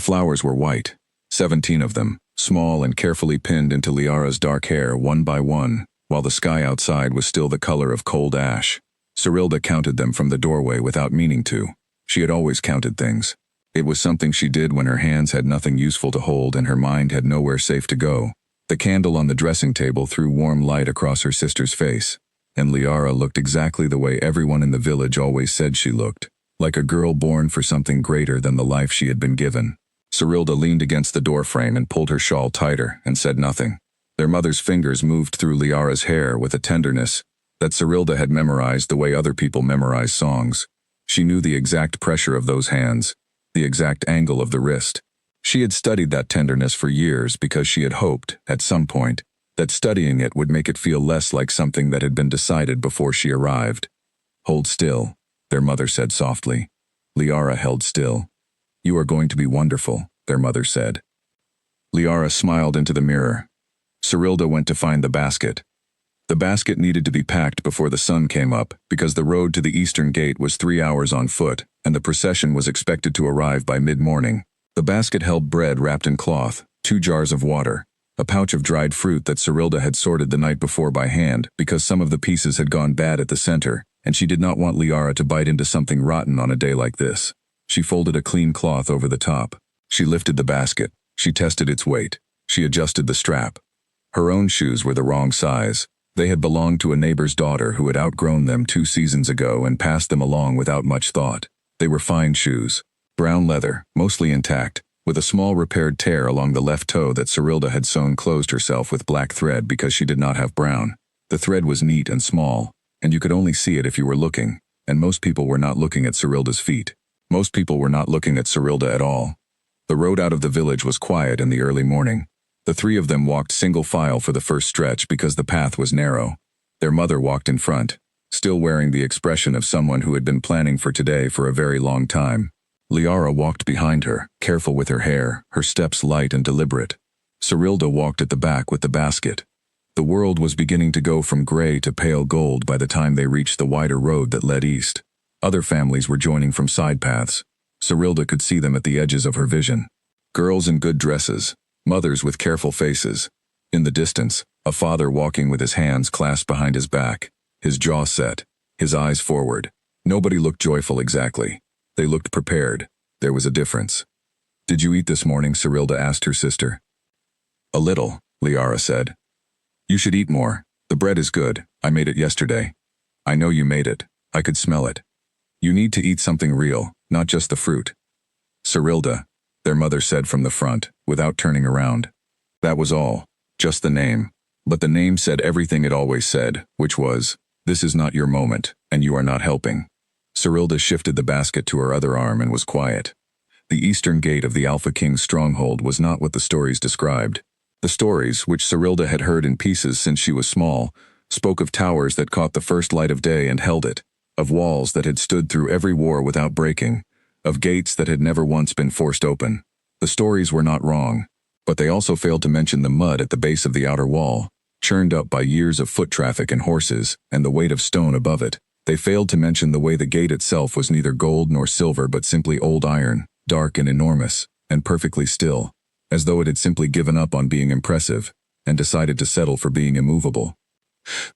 flowers were white, 17 of them, small and carefully pinned into Liara's dark hair one by one, while the sky outside was still the color of cold ash. Cyrilda counted them from the doorway without meaning to. She had always counted things. It was something she did when her hands had nothing useful to hold and her mind had nowhere safe to go. The candle on the dressing table threw warm light across her sister's face, and Liara looked exactly the way everyone in the village always said she looked, like a girl born for something greater than the life she had been given. Cyrilda leaned against the doorframe and pulled her shawl tighter and said nothing. Their mother's fingers moved through Liara's hair with a tenderness that Cyrilda had memorized the way other people memorize songs. She knew the exact pressure of those hands, the exact angle of the wrist. She had studied that tenderness for years because she had hoped, at some point, that studying it would make it feel less like something that had been decided before she arrived. "Hold still," their mother said softly. Liara held still. "You are going to be wonderful," their mother said. Liara smiled into the mirror. Cyrilda went to find the basket. The basket needed to be packed before the sun came up because the road to the eastern gate was 3 hours on foot and the procession was expected to arrive by mid-morning. The basket held bread wrapped in cloth, 2 jars of water, a pouch of dried fruit that Cyrilda had sorted the night before by hand because some of the pieces had gone bad at the center, and she did not want Liara to bite into something rotten on a day like this. She folded a clean cloth over the top. She lifted the basket. She tested its weight. She adjusted the strap. Her own shoes were the wrong size. They had belonged to a neighbor's daughter who had outgrown them 2 seasons ago and passed them along without much thought. They were fine shoes. Brown leather, mostly intact, with a small repaired tear along the left toe that Cyrilda had sewn closed herself with black thread because she did not have brown. The thread was neat and small, and you could only see it if you were looking, and most people were not looking at Cyrilda's feet. Most people were not looking at Cyrilda at all. The road out of the village was quiet in the early morning. The 3 of them walked single file for the first stretch because the path was narrow. Their mother walked in front, still wearing the expression of someone who had been planning for today for a very long time. Liara walked behind her, careful with her hair, her steps light and deliberate. Cyrilda walked at the back with the basket. The world was beginning to go from gray to pale gold by the time they reached the wider road that led east. Other families were joining from side paths. Cyrilda could see them at the edges of her vision. Girls in good dresses, mothers with careful faces. In the distance, a father walking with his hands clasped behind his back, his jaw set, his eyes forward. Nobody looked joyful exactly. They looked prepared. There was a difference. "Did you eat this morning?" Cyrilda asked her sister. "A little," Liara said. "You should eat more. The bread is good. I made it yesterday." "I know you made it. I could smell it." "You need to eat something real, not just the fruit." "Cyrilda," their mother said from the front, without turning around. That was all. Just the name. But the name said everything it always said, which was, "This is not your moment, and you are not helping." Cyrilda shifted the basket to her other arm and was quiet. The eastern gate of the Alpha King's stronghold was not what the stories described. The stories, which Cyrilda had heard in pieces since she was small, spoke of towers that caught the first light of day and held it, of walls that had stood through every war without breaking, of gates that had never once been forced open. The stories were not wrong, but they also failed to mention the mud at the base of the outer wall, churned up by years of foot traffic and horses, and the weight of stone above it. They failed to mention the way the gate itself was neither gold nor silver but simply old iron, dark and enormous, and perfectly still, as though it had simply given up on being impressive, and decided to settle for being immovable.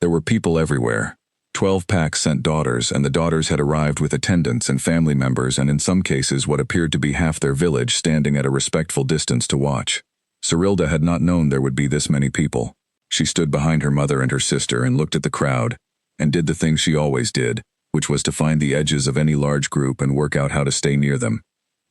There were people everywhere. 12 packs sent daughters, and the daughters had arrived with attendants and family members and in some cases what appeared to be half their village standing at a respectful distance to watch. Cyrilda had not known there would be this many people. She stood behind her mother and her sister and looked at the crowd, and did the thing she always did, which was to find the edges of any large group and work out how to stay near them.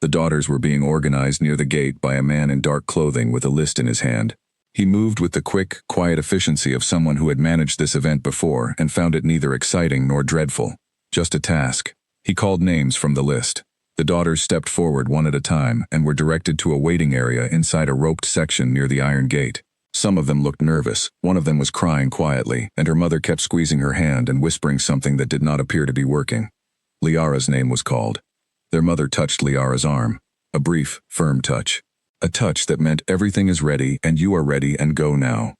The daughters were being organized near the gate by a man in dark clothing with a list in his hand. He moved with the quick, quiet efficiency of someone who had managed this event before and found it neither exciting nor dreadful, just a task. He called names from the list. The daughters stepped forward one at a time and were directed to a waiting area inside a roped section near the iron gate. Some of them looked nervous, one of them was crying quietly, and her mother kept squeezing her hand and whispering something that did not appear to be working. Liara's name was called. Their mother touched Liara's arm. A brief, firm touch. A touch that meant everything is ready and you are ready and go now.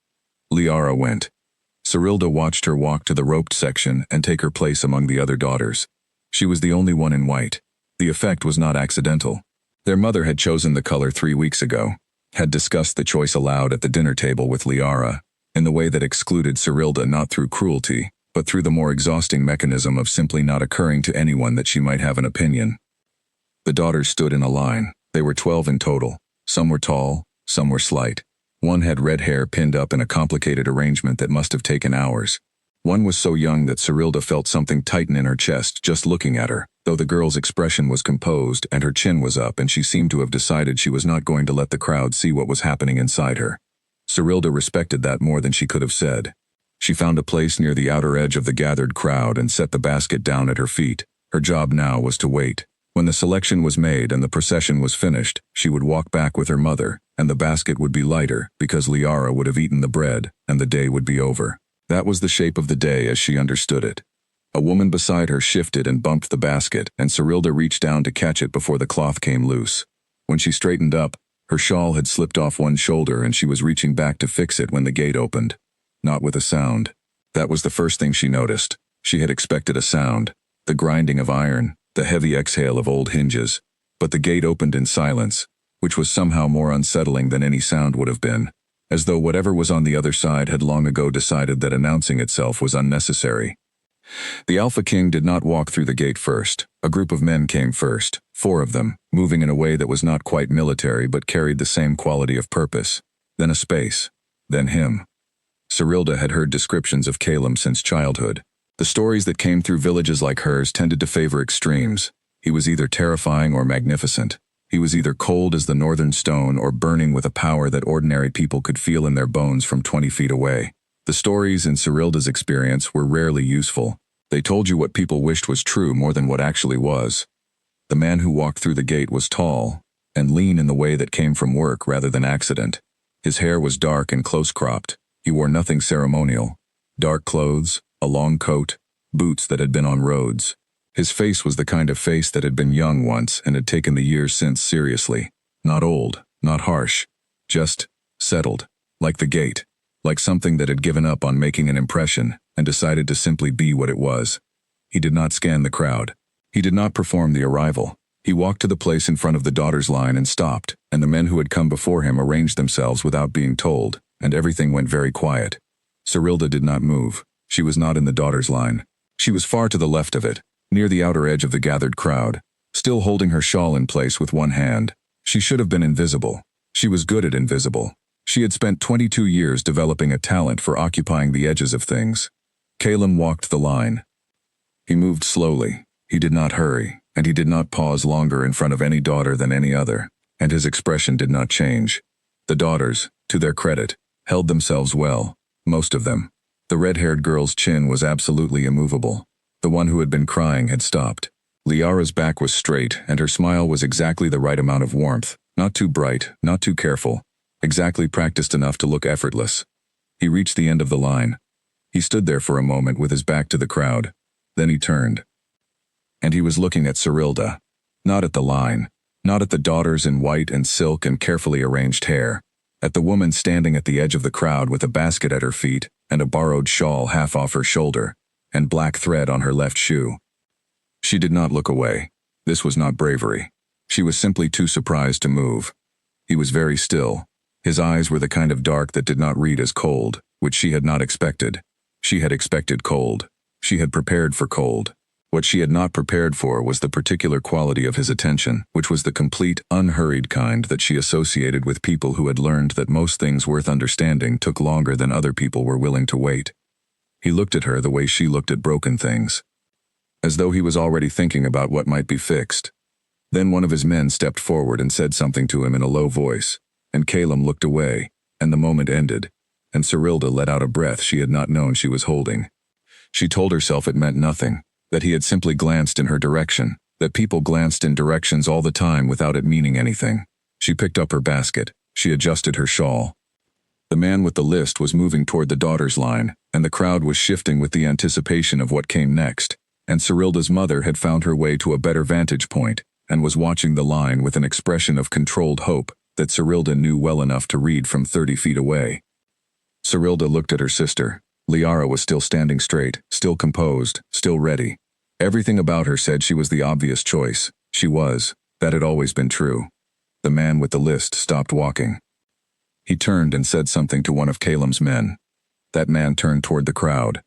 Liara went. Cyrilda watched her walk to the roped section and take her place among the other daughters. She was the only one in white. The effect was not accidental. Their mother had chosen the color 3 weeks ago, had discussed the choice aloud at the dinner table with Liara, in the way that excluded Cyrilda not through cruelty, but through the more exhausting mechanism of simply not occurring to anyone that she might have an opinion. The daughters stood in a line. They were 12 in total. Some were tall, some were slight. One had red hair pinned up in a complicated arrangement that must have taken hours. One was so young that Cyrilda felt something tighten in her chest just looking at her, though the girl's expression was composed and her chin was up and she seemed to have decided she was not going to let the crowd see what was happening inside her. Cyrilda respected that more than she could have said. She found a place near the outer edge of the gathered crowd and set the basket down at her feet. Her job now was to wait. When the selection was made and the procession was finished, she would walk back with her mother, and the basket would be lighter because Liara would have eaten the bread, and the day would be over. That was the shape of the day as she understood it. A woman beside her shifted and bumped the basket, and Cyrilda reached down to catch it before the cloth came loose. When she straightened up, her shawl had slipped off one shoulder and she was reaching back to fix it when the gate opened. Not with a sound. That was the first thing she noticed. She had expected a sound, the grinding of iron, the heavy exhale of old hinges, but the gate opened in silence, which was somehow more unsettling than any sound would have been, as though whatever was on the other side had long ago decided that announcing itself was unnecessary. The Alpha King did not walk through the gate first. A group of men came first, 4 of them, moving in a way that was not quite military but carried the same quality of purpose. Then a space. Then him. Cyrilda had heard descriptions of Calum since childhood. The stories that came through villages like hers tended to favor extremes. He was either terrifying or magnificent. He was either cold as the northern stone or burning with a power that ordinary people could feel in their bones from 20 feet away. The stories in Cyrilda's experience were rarely useful. They told you what people wished was true more than what actually was. The man who walked through the gate was tall, and lean in the way that came from work rather than accident. His hair was dark and close-cropped. He wore nothing ceremonial. Dark clothes, a long coat, boots that had been on roads. His face was the kind of face that had been young once and had taken the years since seriously. Not old, not harsh, just settled, like the gate, like something that had given up on making an impression and decided to simply be what it was. He did not scan the crowd. He did not perform the arrival. He walked to the place in front of the daughters' line and stopped, and the men who had come before him arranged themselves without being told, and everything went very quiet. Cyrilda did not move. She was not in the daughters' line. She was far to the left of it, near the outer edge of the gathered crowd, still holding her shawl in place with one hand. She should have been invisible. She was good at invisible. She had spent 22 years developing a talent for occupying the edges of things. Calum walked the line. He moved slowly. He did not hurry, and he did not pause longer in front of any daughter than any other, and his expression did not change. The daughters, to their credit, held themselves well, most of them. The red-haired girl's chin was absolutely immovable. The one who had been crying had stopped. Liara's back was straight, and her smile was exactly the right amount of warmth, not too bright, not too careful, exactly practiced enough to look effortless. He reached the end of the line. He stood there for a moment with his back to the crowd. Then he turned. And he was looking at Cyrilda. Not at the line, not at the daughters in white and silk and carefully arranged hair. At the woman standing at the edge of the crowd with a basket at her feet and a borrowed shawl half off her shoulder and black thread on her left shoe. She did not look away. This was not bravery. She was simply too surprised to move. He was very still. His eyes were the kind of dark that did not read as cold, which she had not expected. She had expected cold. She had prepared for cold. What she had not prepared for was the particular quality of his attention, which was the complete, unhurried kind that she associated with people who had learned that most things worth understanding took longer than other people were willing to wait. He looked at her the way she looked at broken things, as though he was already thinking about what might be fixed. Then one of his men stepped forward and said something to him in a low voice, and Calum looked away, and the moment ended, and Cyrilda let out a breath she had not known she was holding. She told herself it meant nothing, that he had simply glanced in her direction, that people glanced in directions all the time without it meaning anything. She picked up her basket. She adjusted her shawl. The man with the list was moving toward the daughters' line, and the crowd was shifting with the anticipation of what came next, and Cyrilda's mother had found her way to a better vantage point, and was watching the line with an expression of controlled hope that Cyrilda knew well enough to read from 30 feet away. Cyrilda looked at her sister. Liara was still standing straight, still composed, still ready. Everything about her said she was the obvious choice. She was. That had always been true. The man with the list stopped walking. He turned and said something to one of Calem's men. That man turned toward the crowd.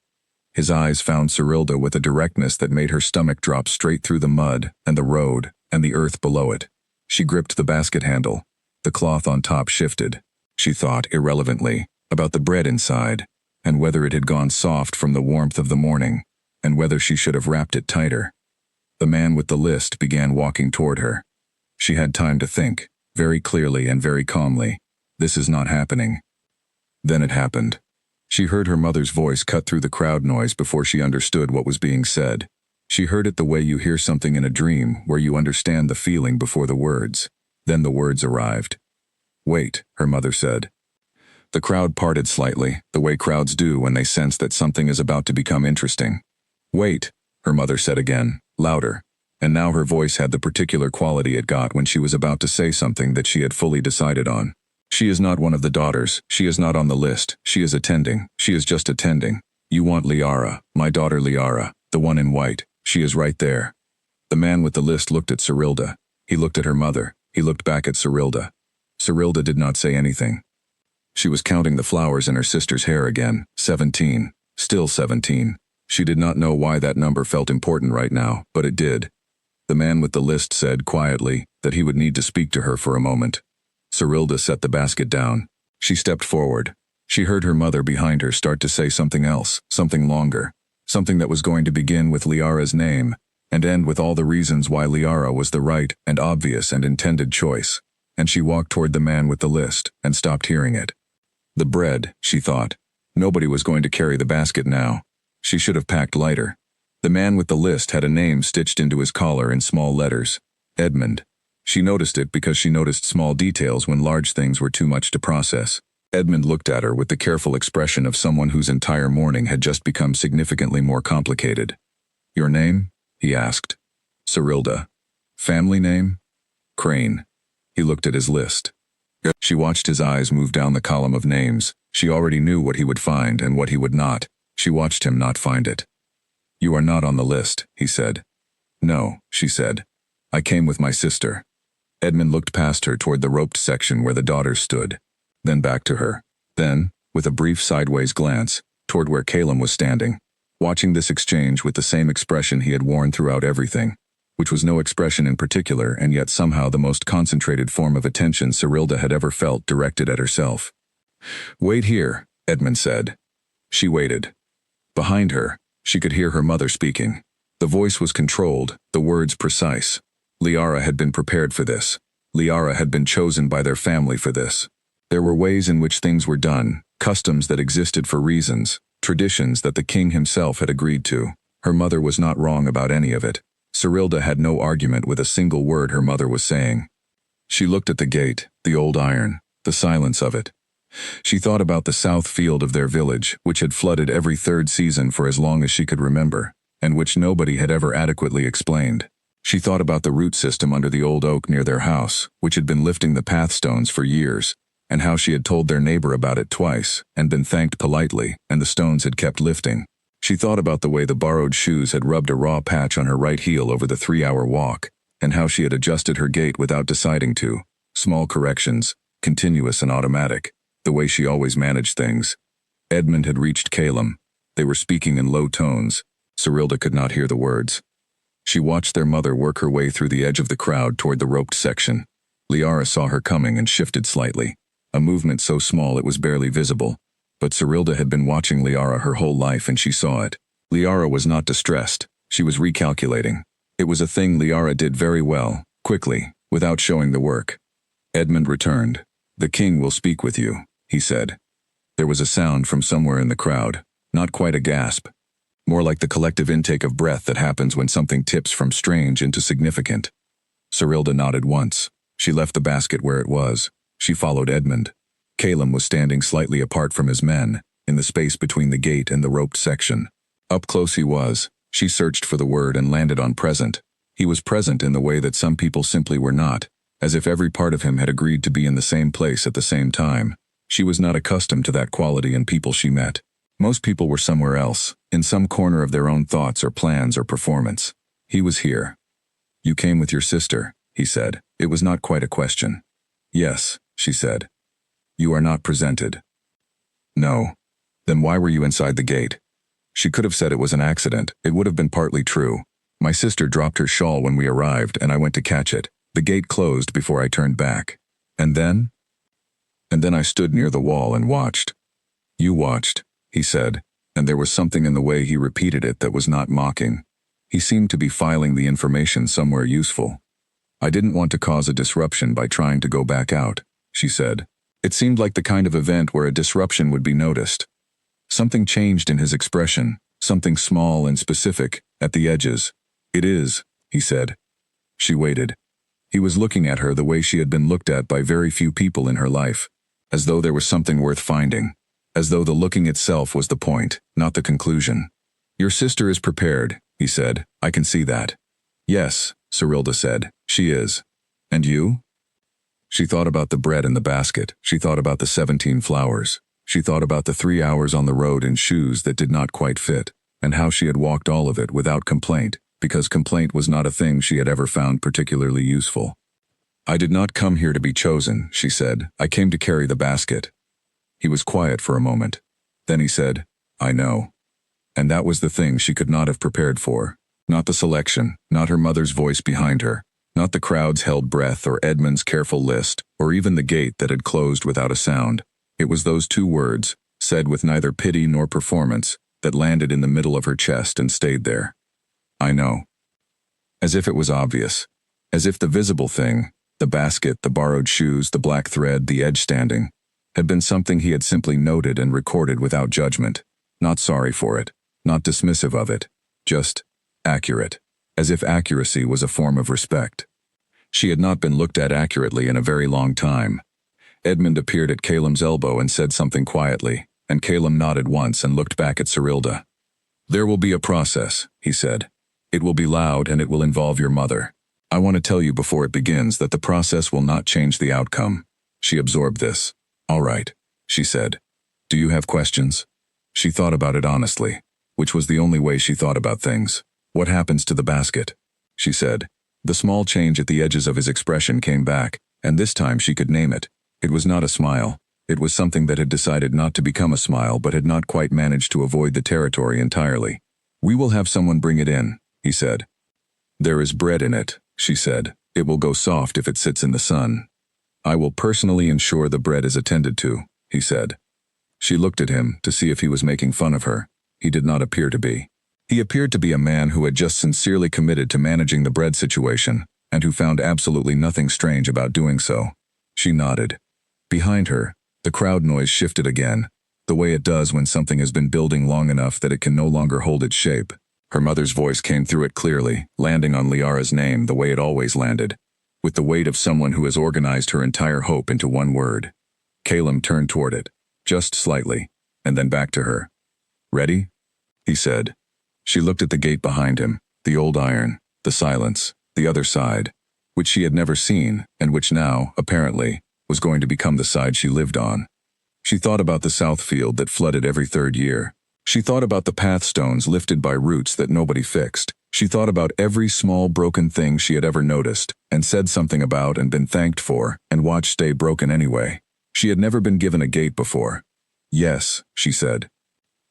His eyes found Serilda with a directness that made her stomach drop straight through the mud and the road and the earth below it. She gripped the basket handle. The cloth on top shifted. She thought, irrelevantly, about the bread inside, and whether it had gone soft from the warmth of the morning, and whether she should have wrapped it tighter. The man with the list began walking toward her. She had time to think, very clearly and very calmly, this is not happening. Then it happened. She heard her mother's voice cut through the crowd noise before she understood what was being said. She heard it the way you hear something in a dream, where you understand the feeling before the words. Then the words arrived. "Wait," her mother said. The crowd parted slightly, the way crowds do when they sense that something is about to become interesting. "Wait," her mother said again, louder, and now her voice had the particular quality it got when she was about to say something that she had fully decided on. "She is not one of the daughters, she is not on the list, she is attending, she is just attending. You want Liara, my daughter Liara, the one in white, she is right there." The man with the list looked at Serilda. He looked at her mother. He looked back at Serilda. Serilda did not say anything. She was counting the flowers in her sister's hair again. 17. Still 17. She did not know why that number felt important right now, but it did. The man with the list said quietly that he would need to speak to her for a moment. Serilda set the basket down. She stepped forward. She heard her mother behind her start to say something else, something longer, something that was going to begin with Liara's name and end with all the reasons why Liara was the right and obvious and intended choice. And she walked toward the man with the list and stopped hearing it. The bread, she thought. Nobody was going to carry the basket now. She should have packed lighter. The man with the list had a name stitched into his collar in small letters. Edmund. She noticed it because she noticed small details when large things were too much to process. Edmund looked at her with the careful expression of someone whose entire morning had just become significantly more complicated. "Your name?" he asked. "Serilda." "Family name?" "Crane." He looked at his list. She watched his eyes move down the column of names. She already knew what he would find and what he would not. She watched him not find it. "You are not on the list," he said. "No," she said. "I came with my sister." Edmund looked past her toward the roped section where the daughters stood, then back to her. Then, with a brief sideways glance, toward where Calem was standing, watching this exchange with the same expression he had worn throughout everything, which was no expression in particular and yet somehow the most concentrated form of attention Serilda had ever felt directed at herself. "Wait here," Edmund said. She waited. Behind her, she could hear her mother speaking. The voice was controlled, the words precise. Liara had been prepared for this. Liara had been chosen by their family for this. There were ways in which things were done, customs that existed for reasons, traditions that the king himself had agreed to. Her mother was not wrong about any of it. Serilda had no argument with a single word her mother was saying. She looked at the gate, the old iron, the silence of it. She thought about the south field of their village, which had flooded every third season for as long as she could remember, and which nobody had ever adequately explained. She thought about the root system under the old oak near their house, which had been lifting the pathstones for years, and how she had told their neighbor about it twice, and been thanked politely, and the stones had kept lifting. She thought about the way the borrowed shoes had rubbed a raw patch on her right heel over the 3-hour walk, and how she had adjusted her gait without deciding to. Small corrections, continuous and automatic, the way she always managed things. Edmund had reached Calem. They were speaking in low tones. Serilda could not hear the words. She watched their mother work her way through the edge of the crowd toward the roped section. Liara saw her coming and shifted slightly, a movement so small it was barely visible. But Serilda had been watching Liara her whole life and she saw it. Liara was not distressed. She was recalculating. It was a thing Liara did very well, quickly, without showing the work. Edmund returned. "The king will speak with you," he said. There was a sound from somewhere in the crowd, not quite a gasp. More like the collective intake of breath that happens when something tips from strange into significant. Serilda nodded once. She left the basket where it was. She followed Edmund. Calem was standing slightly apart from his men, in the space between the gate and the roped section. Up close he was. She searched for the word and landed on present. He was present in the way that some people simply were not, as if every part of him had agreed to be in the same place at the same time. She was not accustomed to that quality in people she met. Most people were somewhere else, in some corner of their own thoughts or plans or performance. He was here. "You came with your sister," he said. It was not quite a question. Yes, she said. You are not presented. No. Then why were you inside the gate? She could have said it was an accident. It would have been partly true. My sister dropped her shawl when we arrived and I went to catch it. The gate closed before I turned back. And then? And then I stood near the wall and watched. You watched, he said, and there was something in the way he repeated it that was not mocking. He seemed to be filing the information somewhere useful. I didn't want to cause a disruption by trying to go back out, she said. It seemed like the kind of event where a disruption would be noticed. Something changed in his expression, something small and specific, at the edges. It is, he said. She waited. He was looking at her the way she had been looked at by very few people in her life, as though there was something worth finding, as though the looking itself was the point, not the conclusion. Your sister is prepared, he said. I can see that. Yes, Cyrilda said. She is. And you? She thought about the bread in the basket. She thought about the 17 flowers. She thought about the 3 hours on the road in shoes that did not quite fit, and how she had walked all of it without complaint, because complaint was not a thing she had ever found particularly useful. I did not come here to be chosen, she said. I came to carry the basket. He was quiet for a moment. Then he said, I know. And that was the thing she could not have prepared for. Not the selection, not her mother's voice behind her, not the crowd's held breath or Edmund's careful list, or even the gate that had closed without a sound. It was those 2 words, said with neither pity nor performance, that landed in the middle of her chest and stayed there. I know. As if it was obvious. As if the visible thing, the basket, the borrowed shoes, the black thread, the edge standing, had been something he had simply noted and recorded without judgment, not sorry for it, not dismissive of it, just accurate, as if accuracy was a form of respect. She had not been looked at accurately in a very long time. Edmund appeared at Calum's elbow and said something quietly, and Calum nodded once and looked back at Cyrilda. There will be a process, he said. It will be loud and it will involve your mother. I want to tell you before it begins that the process will not change the outcome. She absorbed this. All right, she said. Do you have questions? She thought about it honestly, which was the only way she thought about things. What happens to the basket? She said. The small change at the edges of his expression came back, and this time she could name it. It was not a smile. It was something that had decided not to become a smile but had not quite managed to avoid the territory entirely. We will have someone bring it in, he said. There is bread in it, she said. It will go soft if it sits in the sun. I will personally ensure the bread is attended to, he said. She looked at him to see if he was making fun of her. He did not appear to be. He appeared to be a man who had just sincerely committed to managing the bread situation, and who found absolutely nothing strange about doing so. She nodded. Behind her, the crowd noise shifted again, the way it does when something has been building long enough that it can no longer hold its shape. Her mother's voice came through it clearly, landing on Liara's name the way it always landed, with the weight of someone who has organized her entire hope into one word. Calum turned toward it, just slightly, and then back to her. Ready? He said. She looked at the gate behind him, the old iron, the silence, the other side, which she had never seen, and which now, apparently, was going to become the side she lived on. She thought about the south field that flooded every 3rd year. She thought about the path stones lifted by roots that nobody fixed. She thought about every small broken thing she had ever noticed, and said something about and been thanked for, and watched stay broken anyway. She had never been given a gate before. Yes, she said.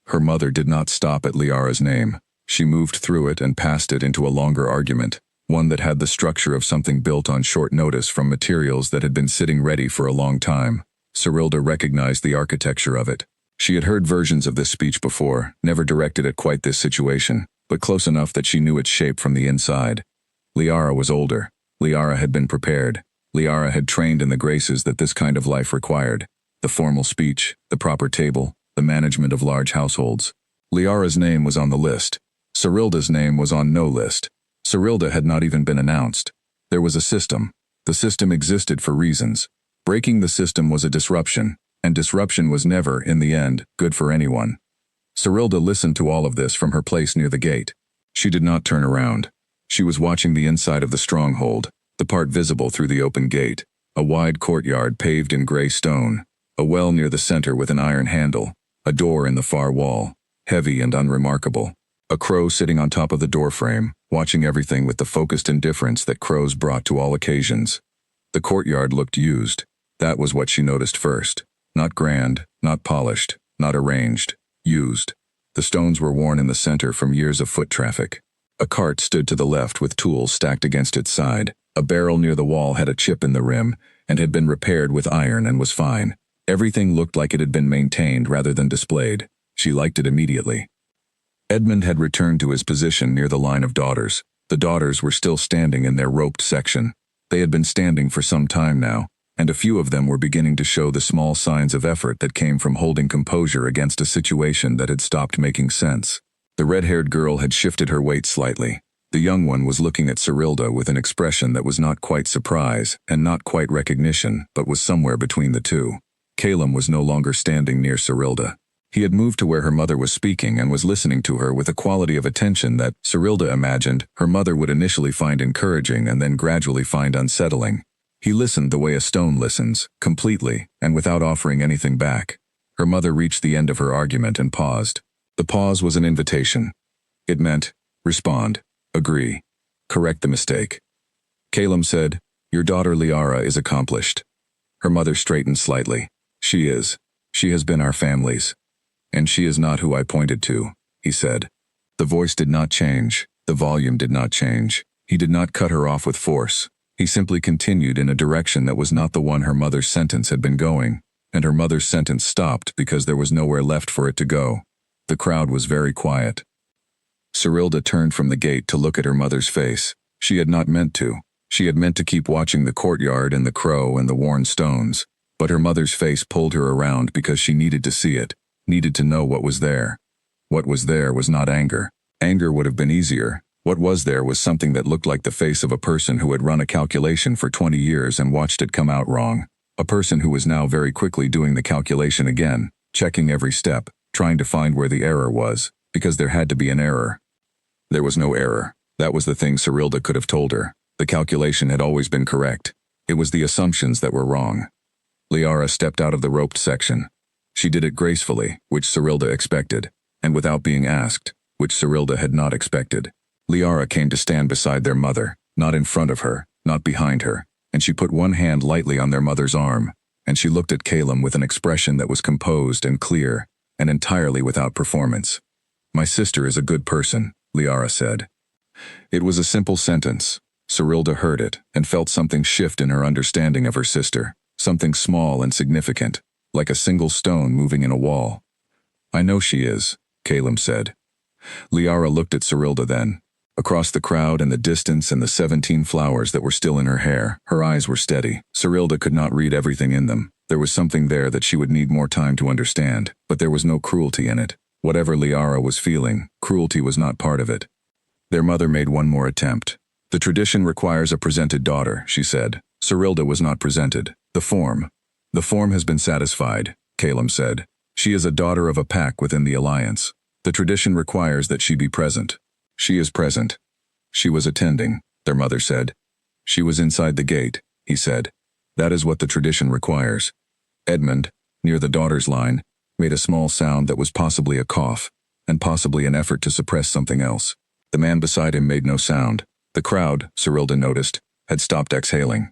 Her mother did not stop at Liara's name. She moved through it and past it into a longer argument, one that had the structure of something built on short notice from materials that had been sitting ready for a long time. Cyrilda recognized the architecture of it. She had heard versions of this speech before, never directed at quite this situation, but close enough that she knew its shape from the inside. Liara was older. Liara had been prepared. Liara had trained in the graces that this kind of life required. The formal speech, the proper table, the management of large households. Liara's name was on the list. Cyrilda's name was on no list. Cyrilda had not even been announced. There was a system. The system existed for reasons. Breaking the system was a disruption, and disruption was never, in the end, good for anyone. Cyrilda listened to all of this from her place near the gate. She did not turn around. She was watching the inside of the stronghold, the part visible through the open gate, a wide courtyard paved in gray stone, a well near the center with an iron handle, a door in the far wall, heavy and unremarkable, a crow sitting on top of the doorframe, watching everything with the focused indifference that crows brought to all occasions. The courtyard looked used. That was what she noticed first. Not grand, not polished, not arranged. Used. The stones were worn in the center from years of foot traffic. A cart stood to the left with tools stacked against its side. A barrel near the wall had a chip in the rim and had been repaired with iron and was fine. Everything looked like it had been maintained rather than displayed. She liked it immediately. Edmund had returned to his position near the line of daughters. The daughters were still standing in their roped section. They had been standing for some time now, and a few of them were beginning to show the small signs of effort that came from holding composure against a situation that had stopped making sense. The red-haired girl had shifted her weight slightly. The young one was looking at Cyrilda with an expression that was not quite surprise and not quite recognition, but was somewhere between the two. Calum was no longer standing near Cyrilda. He had moved to where her mother was speaking and was listening to her with a quality of attention that Cyrilda imagined her mother would initially find encouraging and then gradually find unsettling. He listened the way a stone listens, completely, and without offering anything back. Her mother reached the end of her argument and paused. The pause was an invitation. It meant, respond, agree, correct the mistake. Calum said, "Your daughter Liara is accomplished." Her mother straightened slightly. "She is. She has been our family's. And she is not who I pointed to," he said. The voice did not change. The volume did not change. He did not cut her off with force. He simply continued in a direction that was not the one her mother's sentence had been going, and her mother's sentence stopped because there was nowhere left for it to go. The crowd was very quiet. Cyrilda turned from the gate to look at her mother's face. She had not meant to. She had meant to keep watching the courtyard and the crow and the worn stones, but her mother's face pulled her around because she needed to see it, needed to know what was there. What was there was not anger. Anger would have been easier. What was there was something that looked like the face of a person who had run a calculation for 20 years and watched it come out wrong. A person who was now very quickly doing the calculation again, checking every step, trying to find where the error was, because there had to be an error. There was no error. That was the thing Cyrilda could have told her. The calculation had always been correct. It was the assumptions that were wrong. Liara stepped out of the roped section. She did it gracefully, which Cyrilda expected, and without being asked, which Cyrilda had not expected. Liara came to stand beside their mother, not in front of her, not behind her, and she put one hand lightly on their mother's arm, and she looked at Calum with an expression that was composed and clear, and entirely without performance. "My sister is a good person," Liara said. It was a simple sentence. Cyrilda heard it and felt something shift in her understanding of her sister, something small and significant, like a single stone moving in a wall. "I know she is," Calum said. Liara looked at Cyrilda then. Across the crowd and the distance and the 17 flowers that were still in her hair, her eyes were steady. Cyrilda could not read everything in them. There was something there that she would need more time to understand, but there was no cruelty in it. Whatever Liara was feeling, cruelty was not part of it. Their mother made one more attempt. "The tradition requires a presented daughter," she said. Cyrilda was not presented. The form has been satisfied," Calum said. "She is a daughter of a pack within the alliance. The tradition requires that she be present." "She is present." "She was attending," their mother said. "She was inside the gate," he said. "That is what the tradition requires." Edmund, near the daughter's line, made a small sound that was possibly a cough, and possibly an effort to suppress something else. The man beside him made no sound. The crowd, Cyrilda noticed, had stopped exhaling.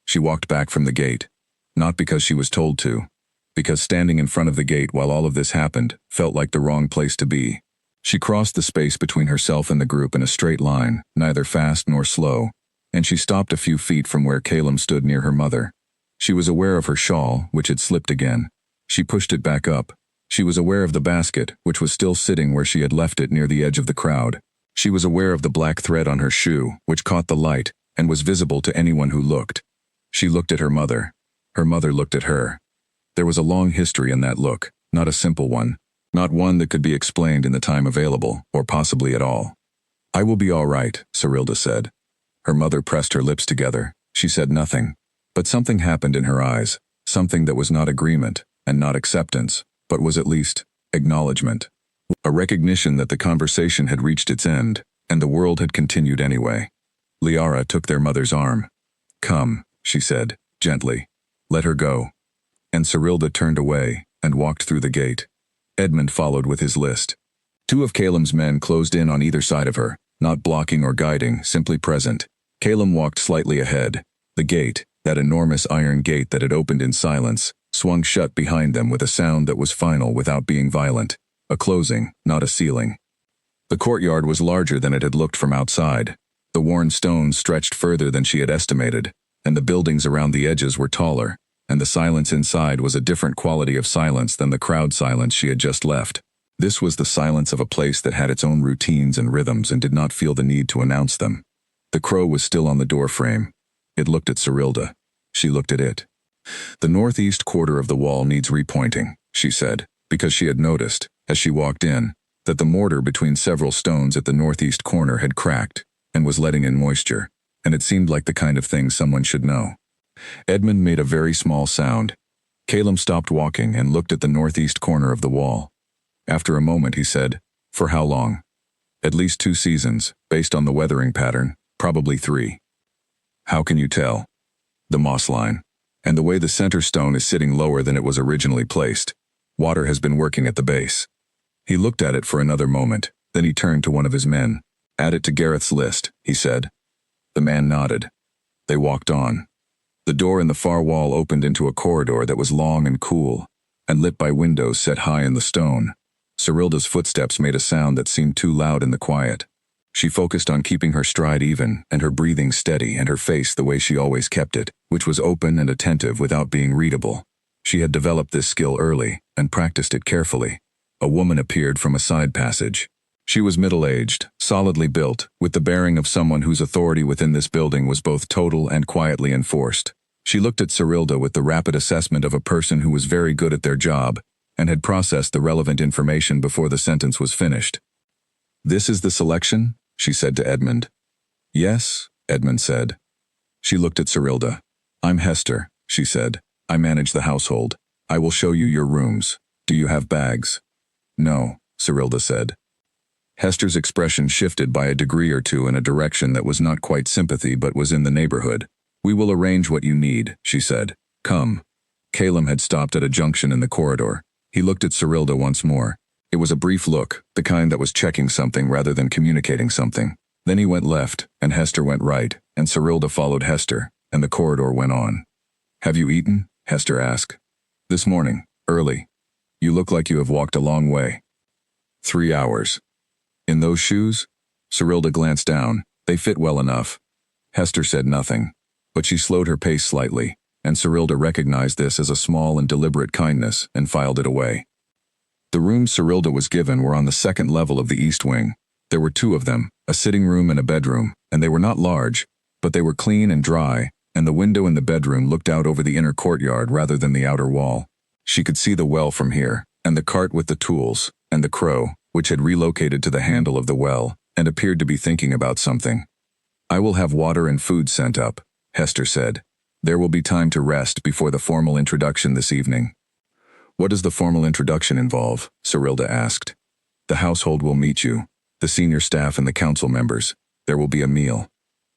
She walked back from the gate, not because she was told to, because standing in front of the gate while all of this happened felt like the wrong place to be. She crossed the space between herself and the group in a straight line, neither fast nor slow, and she stopped a few feet from where Calum stood near her mother. She was aware of her shawl, which had slipped again. She pushed it back up. She was aware of the basket, which was still sitting where she had left it near the edge of the crowd. She was aware of the black thread on her shoe, which caught the light and was visible to anyone who looked. She looked at her mother. Her mother looked at her. There was a long history in that look, not a simple one, not one that could be explained in the time available, or possibly at all. "I will be all right," Cyrilda said. Her mother pressed her lips together. She said nothing, but something happened in her eyes, something that was not agreement and not acceptance, but was at least acknowledgement. A recognition that the conversation had reached its end, and the world had continued anyway. Liara took their mother's arm. "Come," she said, gently. "Let her go." And Cyrilda turned away and walked through the gate. Edmund followed with his list. Two of Calum's men closed in on either side of her, not blocking or guiding, simply present. Calum walked slightly ahead. The gate, That enormous iron gate that had opened in silence swung shut behind them with a sound that was final without being violent. A closing, not a sealing. The courtyard was larger than it had looked from outside. The worn stones stretched further than she had estimated, and the buildings around the edges were taller, and the silence inside was a different quality of silence than the crowd silence she had just left. This was the silence of a place that had its own routines and rhythms and did not feel the need to announce them. The crow was still on the doorframe. It looked at Cyrilda. She looked at it. "The northeast quarter of the wall needs repointing," she said, because she had noticed, as she walked in, that the mortar between several stones at the northeast corner had cracked and was letting in moisture, and it seemed like the kind of thing someone should know. Edmund made a very small sound. Caleb stopped walking and looked at the northeast corner of the wall. After a moment he said, "For how long?" "At least 2 seasons, based on the weathering pattern, probably 3. "How can you tell?" "The moss line. And the way the center stone is sitting lower than it was originally placed. Water has been working at the base." He looked at it for another moment, then he turned to one of his men. "Add it to Gareth's list," he said. The man nodded. They walked on. The door in the far wall opened into a corridor that was long and cool, and lit by windows set high in the stone. Cyrilda's footsteps made a sound that seemed too loud in the quiet. She focused on keeping her stride even, and her breathing steady, and her face the way she always kept it, which was open and attentive without being readable. She had developed this skill early, and practiced it carefully. A woman appeared from a side passage. She was middle-aged, solidly built, with the bearing of someone whose authority within this building was both total and quietly enforced. She looked at Cyrilda with the rapid assessment of a person who was very good at their job, and had processed the relevant information before the sentence was finished. "This is the selection?" she said to Edmund. "Yes," Edmund said. She looked at Cyrilda. "I'm Hester," she said. "I manage the household. I will show you your rooms. Do you have bags?" "No," Cyrilda said. Hester's expression shifted by a degree or two in a direction that was not quite sympathy but was in the neighborhood. "We will arrange what you need," she said. "Come." Caleb had stopped at a junction in the corridor. He looked at Cyrilda once more. It was a brief look, the kind that was checking something rather than communicating something. Then he went left, and Hester went right, and Cyrilda followed Hester, and the corridor went on. "Have you eaten?" Hester asked. "This morning, early. You look like you have walked a long way." 3 hours. "In those shoes?" Cyrilda glanced down. They fit well enough. Hester said nothing, but she slowed her pace slightly, and Cyrilda recognized this as a small and deliberate kindness and filed it away. The rooms Cyrilda was given were on the second level of the east wing. There were 2 of them, a sitting room and a bedroom, and they were not large, but they were clean and dry, and the window in the bedroom looked out over the inner courtyard rather than the outer wall. She could see the well from here, and the cart with the tools, and the crow, which had relocated to the handle of the well, and appeared to be thinking about something. "I will have water and food sent up," Hester said. "There will be time to rest before the formal introduction this evening." "What does the formal introduction involve?" Cyrilda asked. "The household will meet you, the senior staff and the council members. There will be a meal."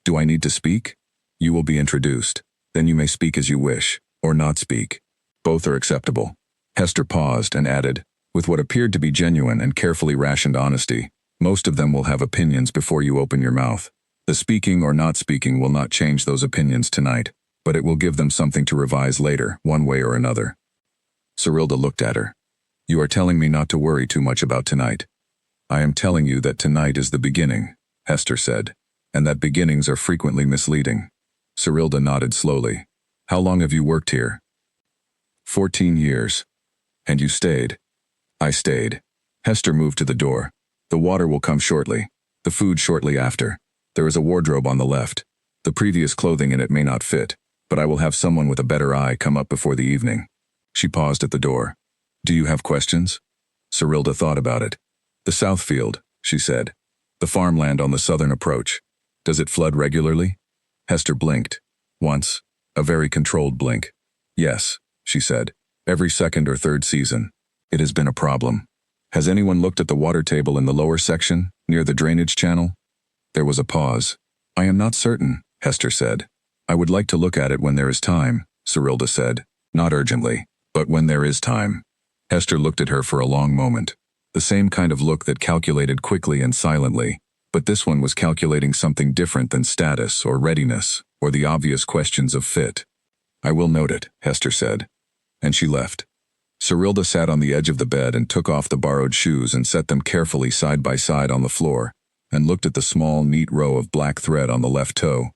"Do I need to speak?" "You will be introduced. Then you may speak as you wish, or not speak. Both are acceptable." Hester paused and added, with what appeared to be genuine and carefully rationed honesty, "Most of them will have opinions before you open your mouth. The speaking or not speaking will not change those opinions tonight, but it will give them something to revise later, one way or another." Cyrilda looked at her. "You are telling me not to worry too much about tonight." "I am telling you that tonight is the beginning," Hester said, "and that beginnings are frequently misleading." Cyrilda nodded slowly. "How long have you worked here?" 14 years. "And you stayed?" "I stayed." Hester moved to the door. "The water will come shortly. The food shortly after. There is a wardrobe on the left. The previous clothing in it may not fit, but I will have someone with a better eye come up before the evening." She paused at the door. "Do you have questions?" Cyrilda thought about it. "The Southfield," she said. "The farmland on the southern approach. Does it flood regularly?" Hester blinked. Once. A very controlled blink. "Yes," she said. "Every second or third season. It has been a problem." "Has anyone looked at the water table in the lower section, near the drainage channel?" There was a pause. "I am not certain," Hester said. "I would like to look at it when there is time," Cyrilda said. "Not urgently, but when there is time." Hester looked at her for a long moment. The same kind of look that calculated quickly and silently, but this one was calculating something different than status or readiness, or the obvious questions of fit. I will note it, Hester said. And she left. Cyrilda sat on the edge of the bed and took off the borrowed shoes and set them carefully side by side on the floor, and looked at the small, neat row of black thread on the left toe.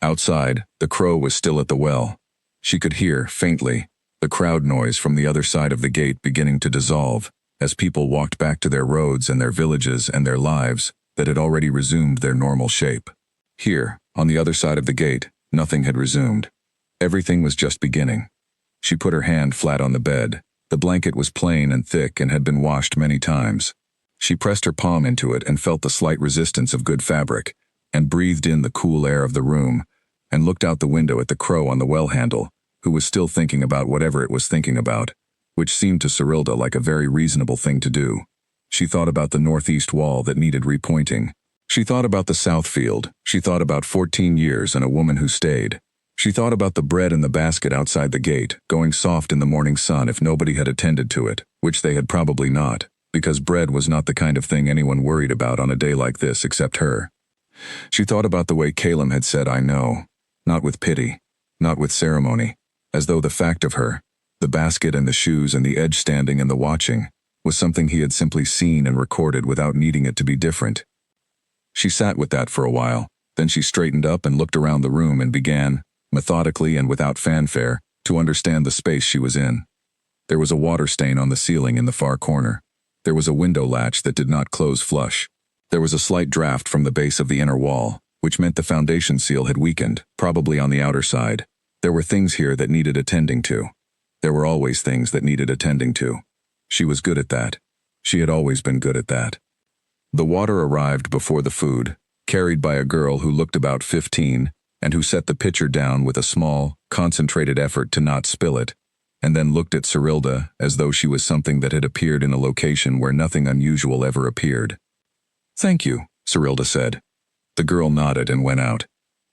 Outside, the crow was still at the well. She could hear, faintly, the crowd noise from the other side of the gate beginning to dissolve, as people walked back to their roads and their villages and their lives that had already resumed their normal shape. Here, on the other side of the gate, nothing had resumed. Everything was just beginning. She put her hand flat on the bed. The blanket was plain and thick and had been washed many times. She pressed her palm into it and felt the slight resistance of good fabric, and breathed in the cool air of the room, and looked out the window at the crow on the well handle, who was still thinking about whatever it was thinking about, which seemed to Cyrilda like a very reasonable thing to do. She thought about the northeast wall that needed repointing. She thought about the south field. She thought about 14 years and a woman who stayed. She thought about the bread in the basket outside the gate, going soft in the morning sun if nobody had attended to it, which they had probably not, because bread was not the kind of thing anyone worried about on a day like this except her. She thought about the way Calum had said "I know," not with pity, not with ceremony, as though the fact of her, the basket and the shoes and the edge standing and the watching, was something he had simply seen and recorded without needing it to be different. She sat with that for a while, then she straightened up and looked around the room and began, methodically and without fanfare, to understand the space she was in. There was a water stain on the ceiling in the far corner. There was a window latch that did not close flush. There was a slight draft from the base of the inner wall, which meant the foundation seal had weakened, probably on the outer side. There were things here that needed attending to. There were always things that needed attending to. She was good at that. She had always been good at that. The water arrived before the food, carried by a girl who looked about 15, and who set the pitcher down with a small, concentrated effort to not spill it, and then looked at Cyrilda as though she was something that had appeared in a location where nothing unusual ever appeared. "Thank you," Cyrilda said. The girl nodded and went out.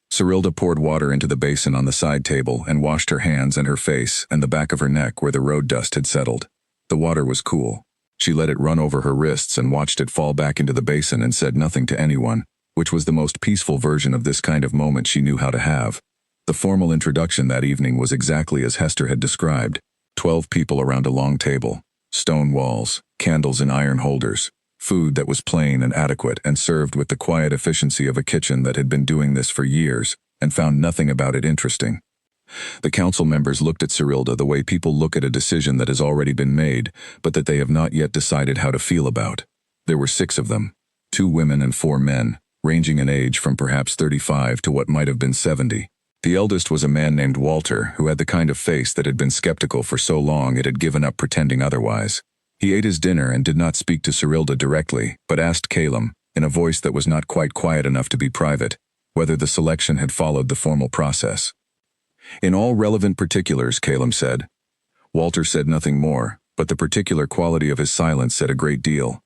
Cyrilda poured water into the basin on the side table and washed her hands and her face and the back of her neck where the road dust had settled. The water was cool. She let it run over her wrists and watched it fall back into the basin and said nothing to anyone, which was the most peaceful version of this kind of moment she knew how to have. The formal introduction that evening was exactly as Hester had described. 12 people around a long table, stone walls, candles in iron holders, food that was plain and adequate and served with the quiet efficiency of a kitchen that had been doing this for years and found nothing about it interesting. The council members looked at Cyrilda the way people look at a decision that has already been made, but that they have not yet decided how to feel about. There were 6 of them, 2 women and 4 men, ranging in age from perhaps 35 to what might have been 70. The eldest was a man named Walter, who had the kind of face that had been skeptical for so long it had given up pretending otherwise. He ate his dinner and did not speak to Cyrilda directly, but asked Calum, in a voice that was not quite quiet enough to be private, whether the selection had followed the formal process. "In all relevant particulars," Calum said. Walter said nothing more, but the particular quality of his silence said a great deal.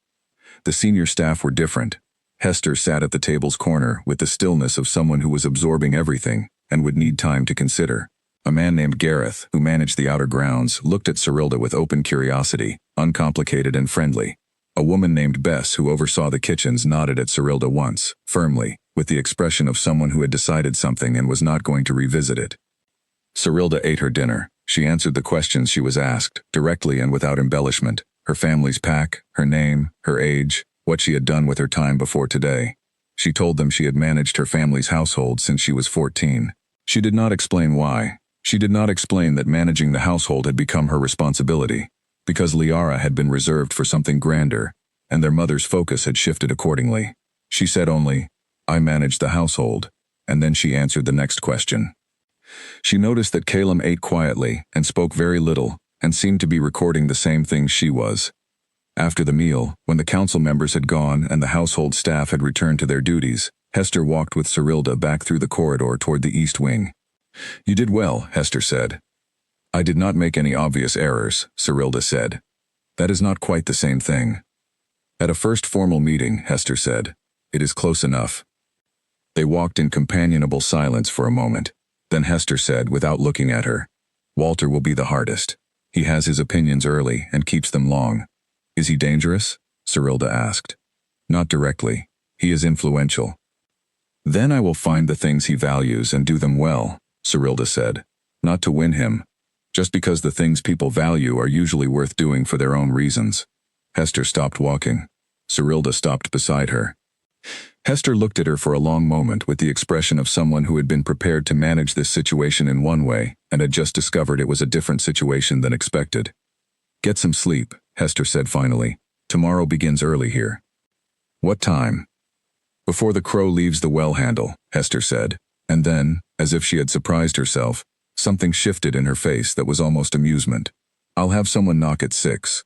The senior staff were different. Hester sat at the table's corner with the stillness of someone who was absorbing everything and would need time to consider. A man named Gareth, who managed the outer grounds, looked at Cyrilda with open curiosity, uncomplicated and friendly. A woman named Bess, who oversaw the kitchens, nodded at Cyrilda once, firmly, with the expression of someone who had decided something and was not going to revisit it. Cyrilda ate her dinner. She answered the questions she was asked, directly and without embellishment. Her family's pack, her name, her age, what she had done with her time before today. She told them she had managed her family's household since she was 14. She did not explain why. She did not explain that managing the household had become her responsibility, because Liara had been reserved for something grander, and their mother's focus had shifted accordingly. She said only, "I managed the household," and then she answered the next question. She noticed that Calum ate quietly and spoke very little and seemed to be recording the same things she was. After the meal, when the council members had gone and the household staff had returned to their duties, Hester walked with Cyrilda back through the corridor toward the east wing. "You did well," Hester said. "I did not make any obvious errors," Cyrilda said. "That is not quite the same thing." "At a first formal meeting," Hester said, "it is close enough." They walked in companionable silence for a moment. Then Hester said, without looking at her, "Walter will be the hardest. He has his opinions early and keeps them long." "Is he dangerous?" Cyrilda asked. "Not directly. He is influential." "Then I will find the things he values and do them well," Cyrilda said. not to win him, just because the things people value are usually worth doing for their own reasons. Hester stopped walking. Cyrilda stopped beside her. Hester looked at her for a long moment with the expression of someone who had been prepared to manage this situation in one way and had just discovered it was a different situation than expected. "Get some sleep," Hester said finally. "Tomorrow begins early here." "What time?" "Before the crow leaves the well handle," Hester said, and then, as if she had surprised herself, something shifted in her face that was almost amusement. "I'll have someone knock at 6.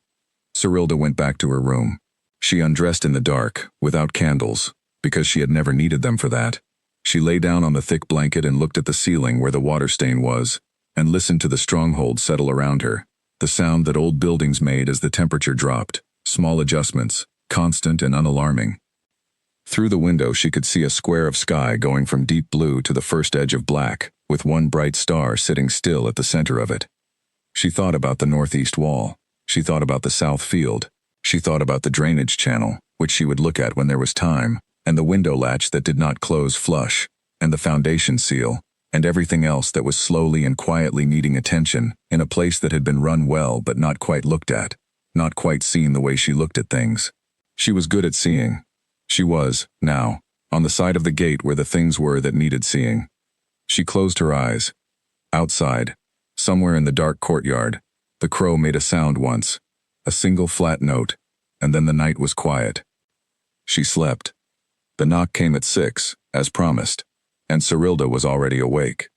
Cyrilda went back to her room. She undressed in the dark, without candles, because she had never needed them for that. She lay down on the thick blanket and looked at the ceiling where the water stain was, and listened to the stronghold settle around her, the sound that old buildings made as the temperature dropped, small adjustments, constant and unalarming. Through the window she could see a square of sky going from deep blue to the first edge of black, with one bright star sitting still at the center of it. She thought about the northeast wall. She thought about the south field. She thought about the drainage channel, which she would look at when there was time, and the window latch that did not close flush, and the foundation seal, and everything else that was slowly and quietly needing attention in a place that had been run well but not quite looked at, not quite seen the way she looked at things. She was good at seeing. She was, now, on the side of the gate where the things were that needed seeing. She closed her eyes. Outside, somewhere in the dark courtyard, the crow made a sound once, a single flat note, and then the night was quiet. She slept. The knock came at 6, as promised, and Cyrilda was already awake.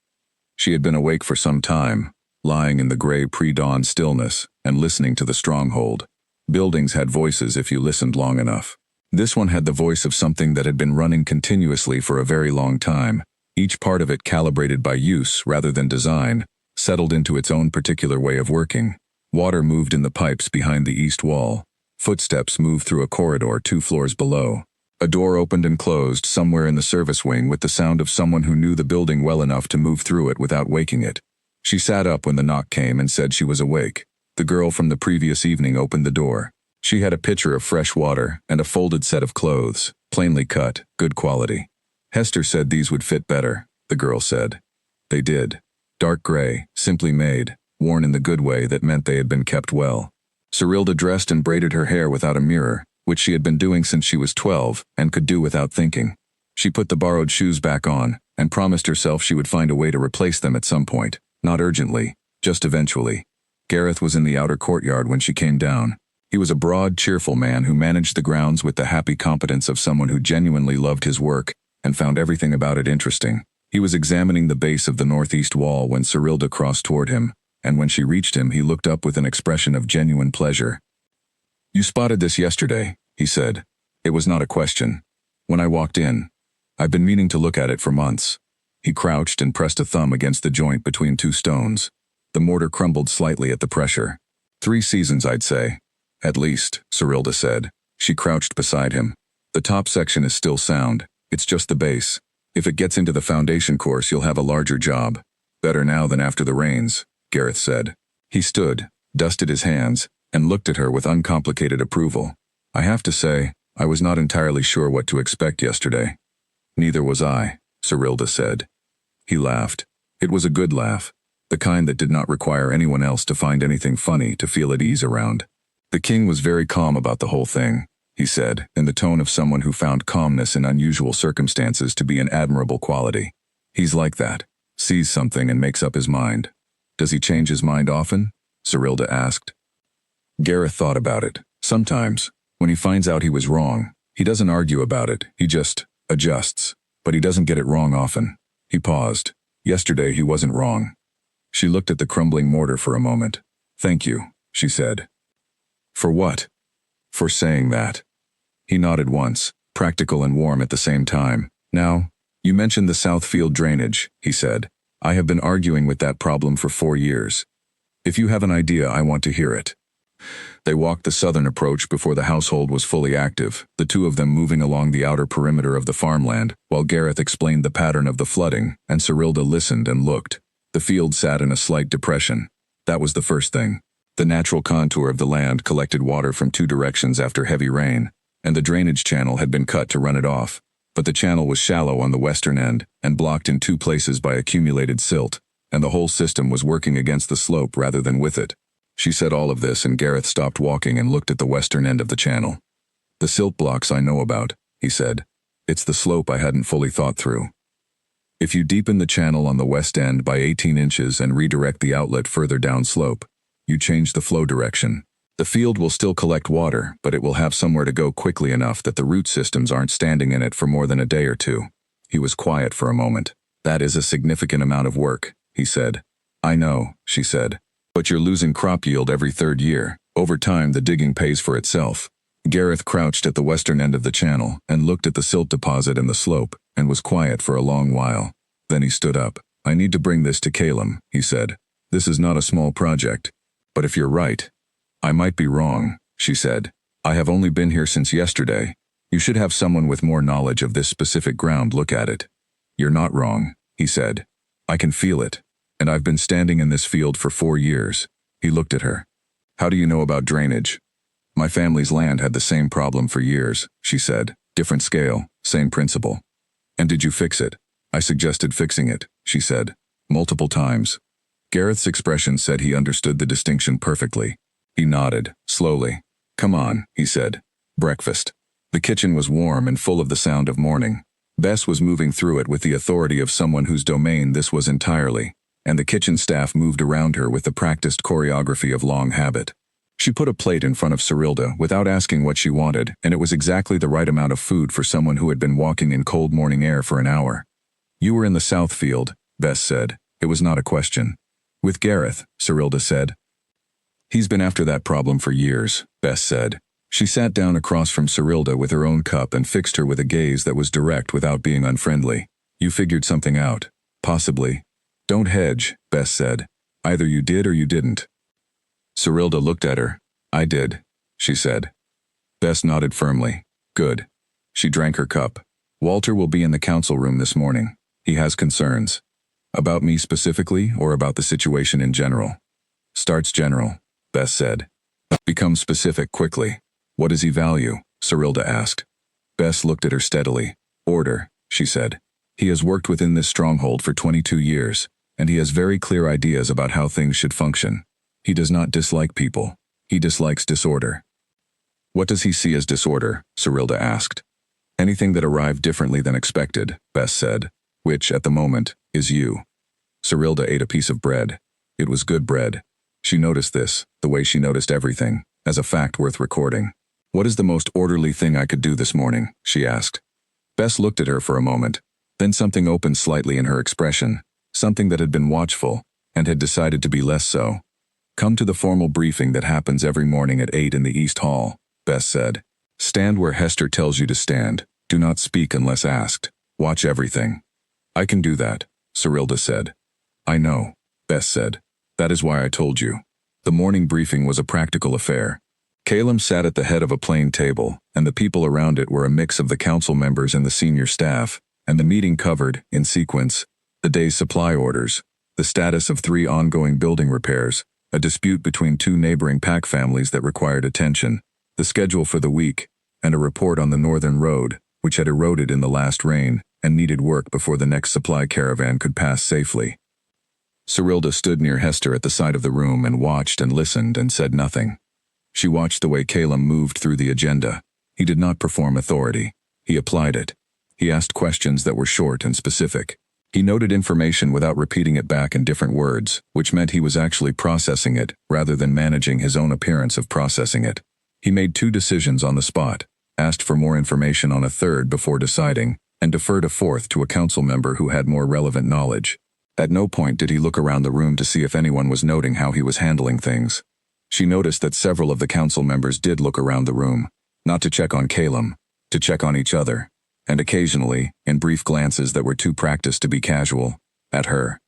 She had been awake for some time, lying in the gray pre-dawn stillness and listening to the stronghold. Buildings had voices if you listened long enough. This one had the voice of something that had been running continuously for a very long time, each part of it calibrated by use rather than design, settled into its own particular way of working. Water moved in the pipes behind the east wall. Footsteps moved through a corridor 2 floors below. A door opened and closed somewhere in the service wing with the sound of someone who knew the building well enough to move through it without waking it. She sat up when the knock came and said she was awake. The girl from the previous evening opened the door. She had a pitcher of fresh water and a folded set of clothes, plainly cut, good quality. Hester said these would fit better, the girl said. They did. Dark gray, simply made, worn in the good way that meant they had been kept well. Cyrilda dressed and braided her hair without a mirror, which she had been doing since she was 12 and could do without thinking. She put the borrowed shoes back on and promised herself she would find a way to replace them at some point, not urgently, just eventually. Gareth was in the outer courtyard when she came down. He was a broad, cheerful man who managed the grounds with the happy competence of someone who genuinely loved his work and found everything about it interesting. He was examining the base of the northeast wall when Cyrilda crossed toward him, and when she reached him he looked up with an expression of genuine pleasure. "You spotted this yesterday," he said. It was not a question. "When I walked in. I've been meaning to look at it for months." He crouched and pressed a thumb against the joint between 2 stones. The mortar crumbled slightly at the pressure. 3 seasons, I'd say. "At least," Cyrilda said. She crouched beside him. "The top section is still sound. It's just the base. If it gets into the foundation course, you'll have a larger job. Better now than after the rains," Gareth said. He stood, dusted his hands, and looked at her with uncomplicated approval. "I have to say, I was not entirely sure what to expect yesterday." "Neither was I," Cyrilda said. He laughed. It was a good laugh, the kind that did not require anyone else to find anything funny to feel at ease around. "The king was very calm about the whole thing," he said, in the tone of someone who found calmness in unusual circumstances to be an admirable quality. "He's like that, sees something and makes up his mind." "Does he change his mind often?" Cyrilda asked. Gareth thought about it. "Sometimes, when he finds out he was wrong, he doesn't argue about it, he just adjusts, but he doesn't get it wrong often." He paused. "Yesterday he wasn't wrong." She looked at the crumbling mortar for a moment. "Thank you," she said. "For what?" "For saying that." He nodded once, practical and warm at the same time. "Now, you mentioned the south field drainage," he said. "I have been arguing with that problem for 4 years. If you have an idea, I want to hear it." They walked the southern approach before the household was fully active, the 2 of them moving along the outer perimeter of the farmland, while Gareth explained the pattern of the flooding, and Cyrilda listened and looked. The field sat in a slight depression. That was the first thing. The natural contour of the land collected water from 2 directions after heavy rain, and the drainage channel had been cut to run it off. But the channel was shallow on the western end and blocked in 2 places by accumulated silt, and the whole system was working against the slope rather than with it. She said all of this, and Gareth stopped walking and looked at the western end of the channel. The silt blocks I know about, he said. It's the slope I hadn't fully thought through. If you deepen the channel on the west end by 18 inches and redirect the outlet further downslope, you change the flow direction. The field will still collect water, but it will have somewhere to go quickly enough that the root systems aren't standing in it for more than a day or two. He was quiet for a moment. That is a significant amount of work, he said. I know, she said. But you're losing crop yield every third year. Over time, the digging pays for itself. Gareth crouched at the western end of the channel and looked at the silt deposit and the slope, and was quiet for a long while. Then he stood up. I need to bring this to Calum, he said. This is not a small project. But if you're right, I might be wrong, she said. I have only been here since yesterday. You should have someone with more knowledge of this specific ground look at it. You're not wrong, he said. I can feel it. And I've been standing in this field for 4 years. He looked at her. How do you know about drainage? My family's land had the same problem for years, she said. Different scale, same principle. And did you fix it? I suggested fixing it, she said. Multiple times. Gareth's expression said he understood the distinction perfectly. He nodded, slowly. Come on, he said. Breakfast. The kitchen was warm and full of the sound of morning. Bess was moving through it with the authority of someone whose domain this was entirely, and the kitchen staff moved around her with the practiced choreography of long habit. She put a plate in front of Cyrilda without asking what she wanted, and it was exactly the right amount of food for someone who had been walking in cold morning air for an hour. You were in the south field, Bess said. It was not a question. With Gareth, Cyrilda said. He's been after that problem for years, Bess said. She sat down across from Cyrilda with her own cup and fixed her with a gaze that was direct without being unfriendly. You figured something out. Possibly. Don't hedge, Bess said. Either you did or you didn't. Cyrilda looked at her. I did, she said. Bess nodded firmly. Good. She drank her cup. Walter will be in the council room this morning. He has concerns. About me specifically, or about the situation in general? Starts general, Bess said. Become specific quickly. What does he value? Cyrilda asked. Bess looked at her steadily. Order, she said. He has worked within this stronghold for 22 years, and he has very clear ideas about how things should function. He does not dislike people. He dislikes disorder. What does he see as disorder? Cyrilda asked. Anything that arrived differently than expected, Bess said, which, at the moment, is you. Cyrilda ate a piece of bread. It was good bread. She noticed this, the way she noticed everything, as a fact worth recording. What is the most orderly thing I could do this morning? She asked. Bess looked at her for a moment. Then something opened slightly in her expression, something that had been watchful, and had decided to be less so. Come to the formal briefing that happens every morning at 8 in the East Hall, Bess said. Stand where Hester tells you to stand. Do not speak unless asked. Watch everything. I can do that, Cyrilda said. I know, Bess said. That is why I told you. The morning briefing was a practical affair. Calum sat at the head of a plain table, and the people around it were a mix of the council members and the senior staff, and the meeting covered, in sequence, the day's supply orders, the status of 3 ongoing building repairs, a dispute between 2 neighboring pack families that required attention, the schedule for the week, and a report on the northern road, which had eroded in the last rain and needed work before the next supply caravan could pass safely. Cyrilda stood near Hester at the side of the room and watched and listened and said nothing. She watched the way Calum moved through the agenda. He did not perform authority. He applied it. He asked questions that were short and specific. He noted information without repeating it back in different words, which meant he was actually processing it rather than managing his own appearance of processing it. He made 2 decisions on the spot, asked for more information on a third before deciding, and deferred a fourth to a council member who had more relevant knowledge. At no point did he look around the room to see if anyone was noting how he was handling things. She noticed that several of the council members did look around the room, not to check on Calum, to check on each other, and occasionally, in brief glances that were too practiced to be casual, at her.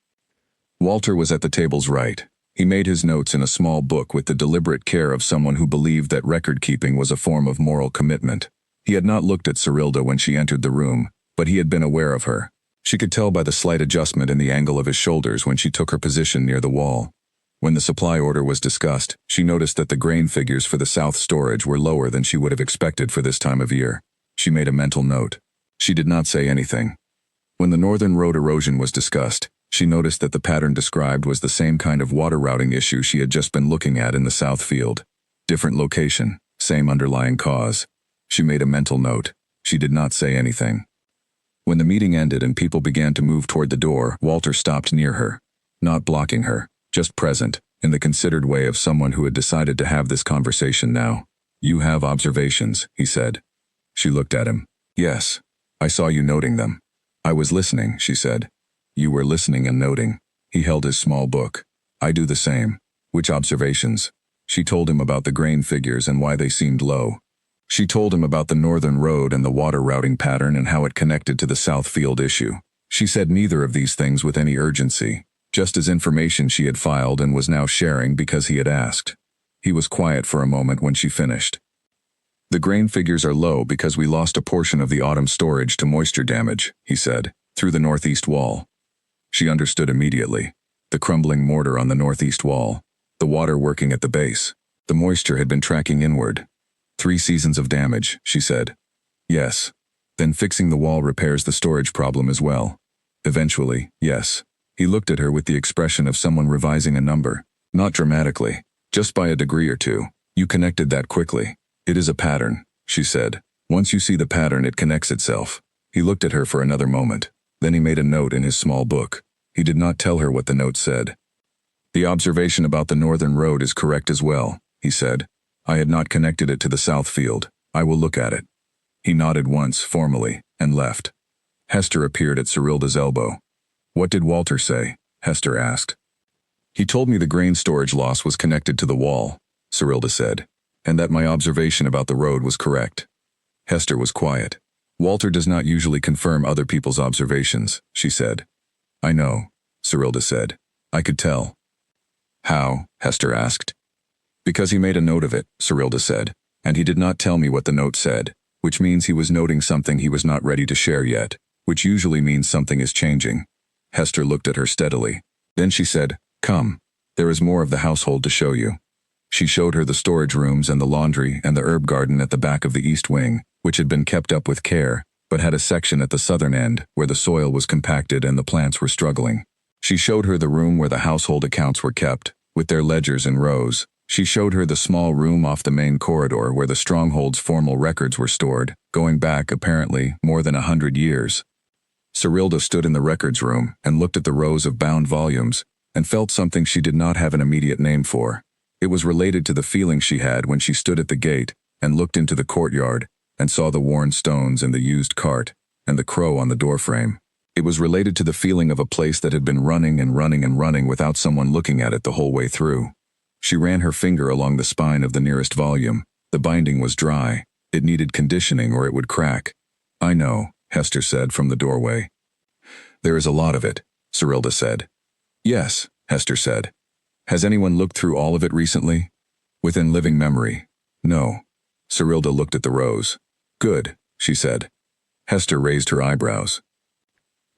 Walter was at the table's right. He made his notes in a small book with the deliberate care of someone who believed that record-keeping was a form of moral commitment. He had not looked at Cyrilda when she entered the room, but he had been aware of her. She could tell by the slight adjustment in the angle of his shoulders when she took her position near the wall. When the supply order was discussed, she noticed that the grain figures for the south storage were lower than she would have expected for this time of year. She made a mental note. She did not say anything. When the northern road erosion was discussed, She noticed that the pattern described was the same kind of water routing issue she had just been looking at in the south field. Different location, same underlying cause. She made a mental note. She did not say anything. When the meeting ended and people began to move toward the door, Walter stopped near her. Not blocking her, just present, in the considered way of someone who had decided to have this conversation now. "You have observations," he said. She looked at him. "Yes. I saw you noting them." "I was listening," she said. "You were listening and noting." He held his small book. "I do the same." "Which observations?" She told him about the grain figures and why they seemed low. She told him about the northern road and the water routing pattern and how it connected to the south field issue. She said neither of these things with any urgency, just as information she had filed and was now sharing because he had asked. He was quiet for a moment when she finished. "The grain figures are low because we lost a portion of the autumn storage to moisture damage," he said, "through the northeast wall." She understood immediately. The crumbling mortar on the northeast wall. The water working at the base. The moisture had been tracking inward. 3 seasons of damage, she said. "Yes. Then fixing the wall repairs the storage problem as well." "Eventually, yes." He looked at her with the expression of someone revising a number. "Not dramatically. Just by a degree or two. You connected that quickly. It is a pattern," she said. "Once you see the pattern, it connects itself." He looked at her for another moment. Then he made a note in his small book. He did not tell her what the note said. "The observation about the northern road is correct as well," he said. "I had not connected it to the south field. I will look at it." He nodded once, formally, and left. Hester appeared at Cyrilda's elbow. "What did Walter say?" Hester asked. "He told me the grain storage loss was connected to the wall," Cyrilda said, "and that my observation about the road was correct." Hester was quiet. "Walter does not usually confirm other people's observations," she said. "I know," Cyrilda said. "I could tell." "How?" Hester asked. "Because he made a note of it," Cyrilda said, "and he did not tell me what the note said, which means he was noting something he was not ready to share yet, which usually means something is changing." Hester looked at her steadily. Then she said, "Come. There is more of the household to show you." She showed her the storage rooms and the laundry and the herb garden at the back of the east wing, which had been kept up with care, but had a section at the southern end where the soil was compacted and the plants were struggling. She showed her the room where the household accounts were kept, with their ledgers in rows. She showed her the small room off the main corridor where the stronghold's formal records were stored, going back, apparently, more than 100 years. Cyrilda stood in the records room and looked at the rows of bound volumes and felt something she did not have an immediate name for. It was related to the feeling she had when she stood at the gate and looked into the courtyard and saw the worn stones and the used cart and the crow on the doorframe. It was related to the feeling of a place that had been running and running and running without someone looking at it the whole way through. She ran her finger along the spine of the nearest volume. The binding was dry. It needed conditioning or it would crack. "I know," Hester said from the doorway. "There is a lot of it," Cyrilda said. "Yes," Hester said. "Has anyone looked through all of it recently?" "Within living memory." "No." Cyrilda looked at the rows. "Good," she said. Hester raised her eyebrows.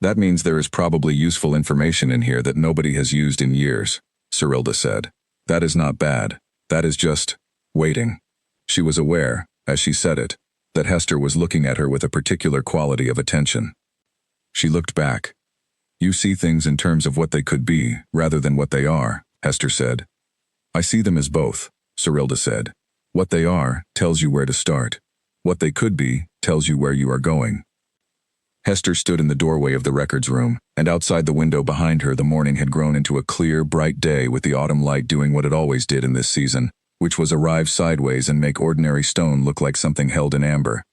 "That means there is probably useful information in here that nobody has used in years," Cyrilda said. "That is not bad. That is just waiting." She was aware, as she said it, that Hester was looking at her with a particular quality of attention. She looked back. "You see things in terms of what they could be, rather than what they are," Hester said. "I see them as both," Cyrilda said. "What they are tells you where to start. What they could be tells you where you are going." Hester stood in the doorway of the records room, and outside the window behind her the morning had grown into a clear, bright day with the autumn light doing what it always did in this season, which was arrive sideways and make ordinary stone look like something held in amber.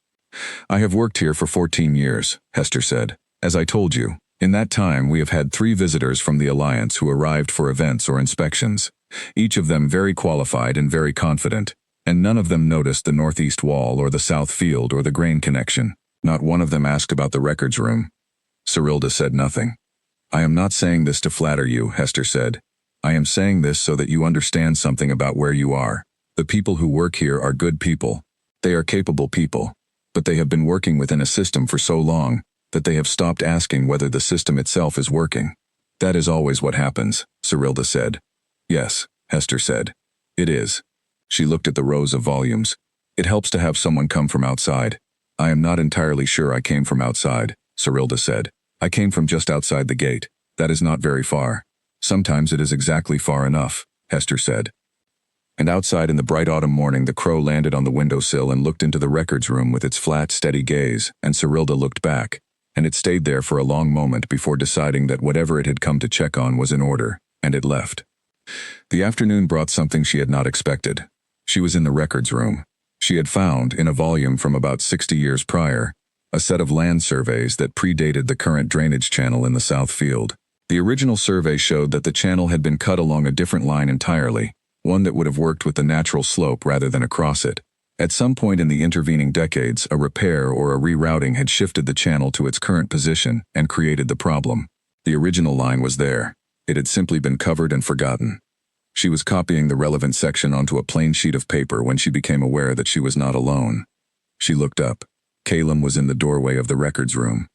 "I have worked here for 14 years, Hester said. "As I told you, in that time we have had 3 visitors from the Alliance who arrived for events or inspections, each of them very qualified and very confident, and none of them noticed the northeast wall or the south field or the grain connection. Not one of them asked about the records room." Cyrilda said nothing. "I am not saying this to flatter you," Hester said. "I am saying this so that you understand something about where you are. The people who work here are good people. They are capable people. But they have been working within a system for so long that they have stopped asking whether the system itself is working. That is always what happens," Cyrilda said. "Yes," Hester said. "It is." She looked at the rows of volumes. "It helps to have someone come from outside." "I am not entirely sure I came from outside," Cyrilda said. "I came from just outside the gate. That is not very far. Sometimes it is exactly far enough, Hester said. And outside in the bright autumn morning, the crow landed on the windowsill and looked into the records room with its flat, steady gaze, and Cyrilda looked back, and it stayed there for a long moment before deciding that whatever it had come to check on was in order, and it left. The afternoon brought something she had not expected. She was in the records room. She had found, in a volume from about 60 years prior, a set of land surveys that predated the current drainage channel in the South Field. The original survey showed that the channel had been cut along a different line entirely, one that would have worked with the natural slope rather than across it. At some point in the intervening decades, a repair or a rerouting had shifted the channel to its current position and created the problem. The original line was there. It had simply been covered and forgotten. She was copying the relevant section onto a plain sheet of paper when she became aware that she was not alone. She looked up. Calum was in the doorway of the records room.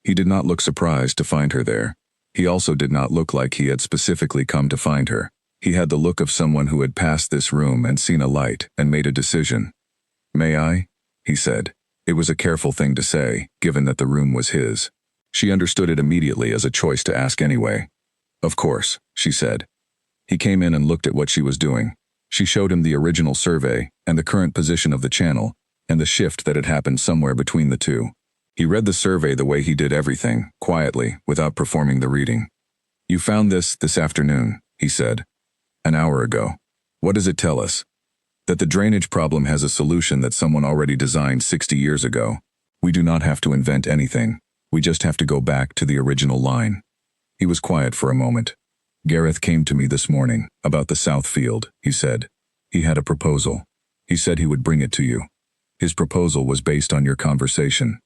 He did not look surprised to find her there. He also did not look like he had specifically come to find her. He had the look of someone who had passed this room and seen a light and made a decision. "May I?" he said. It was a careful thing to say, given that the room was his. She understood it immediately as a choice to ask anyway. "Of course," she said. He came in and looked at what she was doing. She showed him the original survey and the current position of the channel and the shift that had happened somewhere between the two. He read the survey the way he did everything, quietly, without performing the reading. "You found this afternoon," he said. "An hour ago. What does it tell us?" "That the drainage problem has a solution that someone already designed 60 years ago. We do not have to invent anything. We just have to go back to the original line." He was quiet for a moment. "Gareth came to me this morning, about the South Field," he said. "He had a proposal. He said he would bring it to you. His proposal was based on your conversation."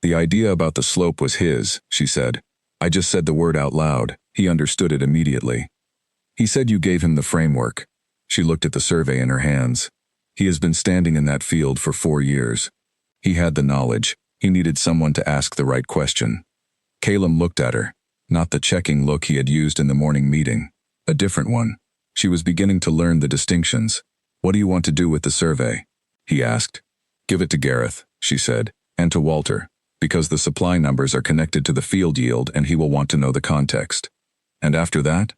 "The idea about the slope was his," she said. "I just said the word out loud. He understood it immediately. He said you gave him the framework." She looked at the survey in her hands. "He has been standing in that field for 4 years. He had the knowledge. He needed someone to ask the right question." Calum looked at her. Not the checking look he had used in the morning meeting. A different one. She was beginning to learn the distinctions. "What do you want to do with the survey?" he asked. "Give it to Gareth," she said, "and to Walter, because the supply numbers are connected to the field yield and he will want to know the context. And after that?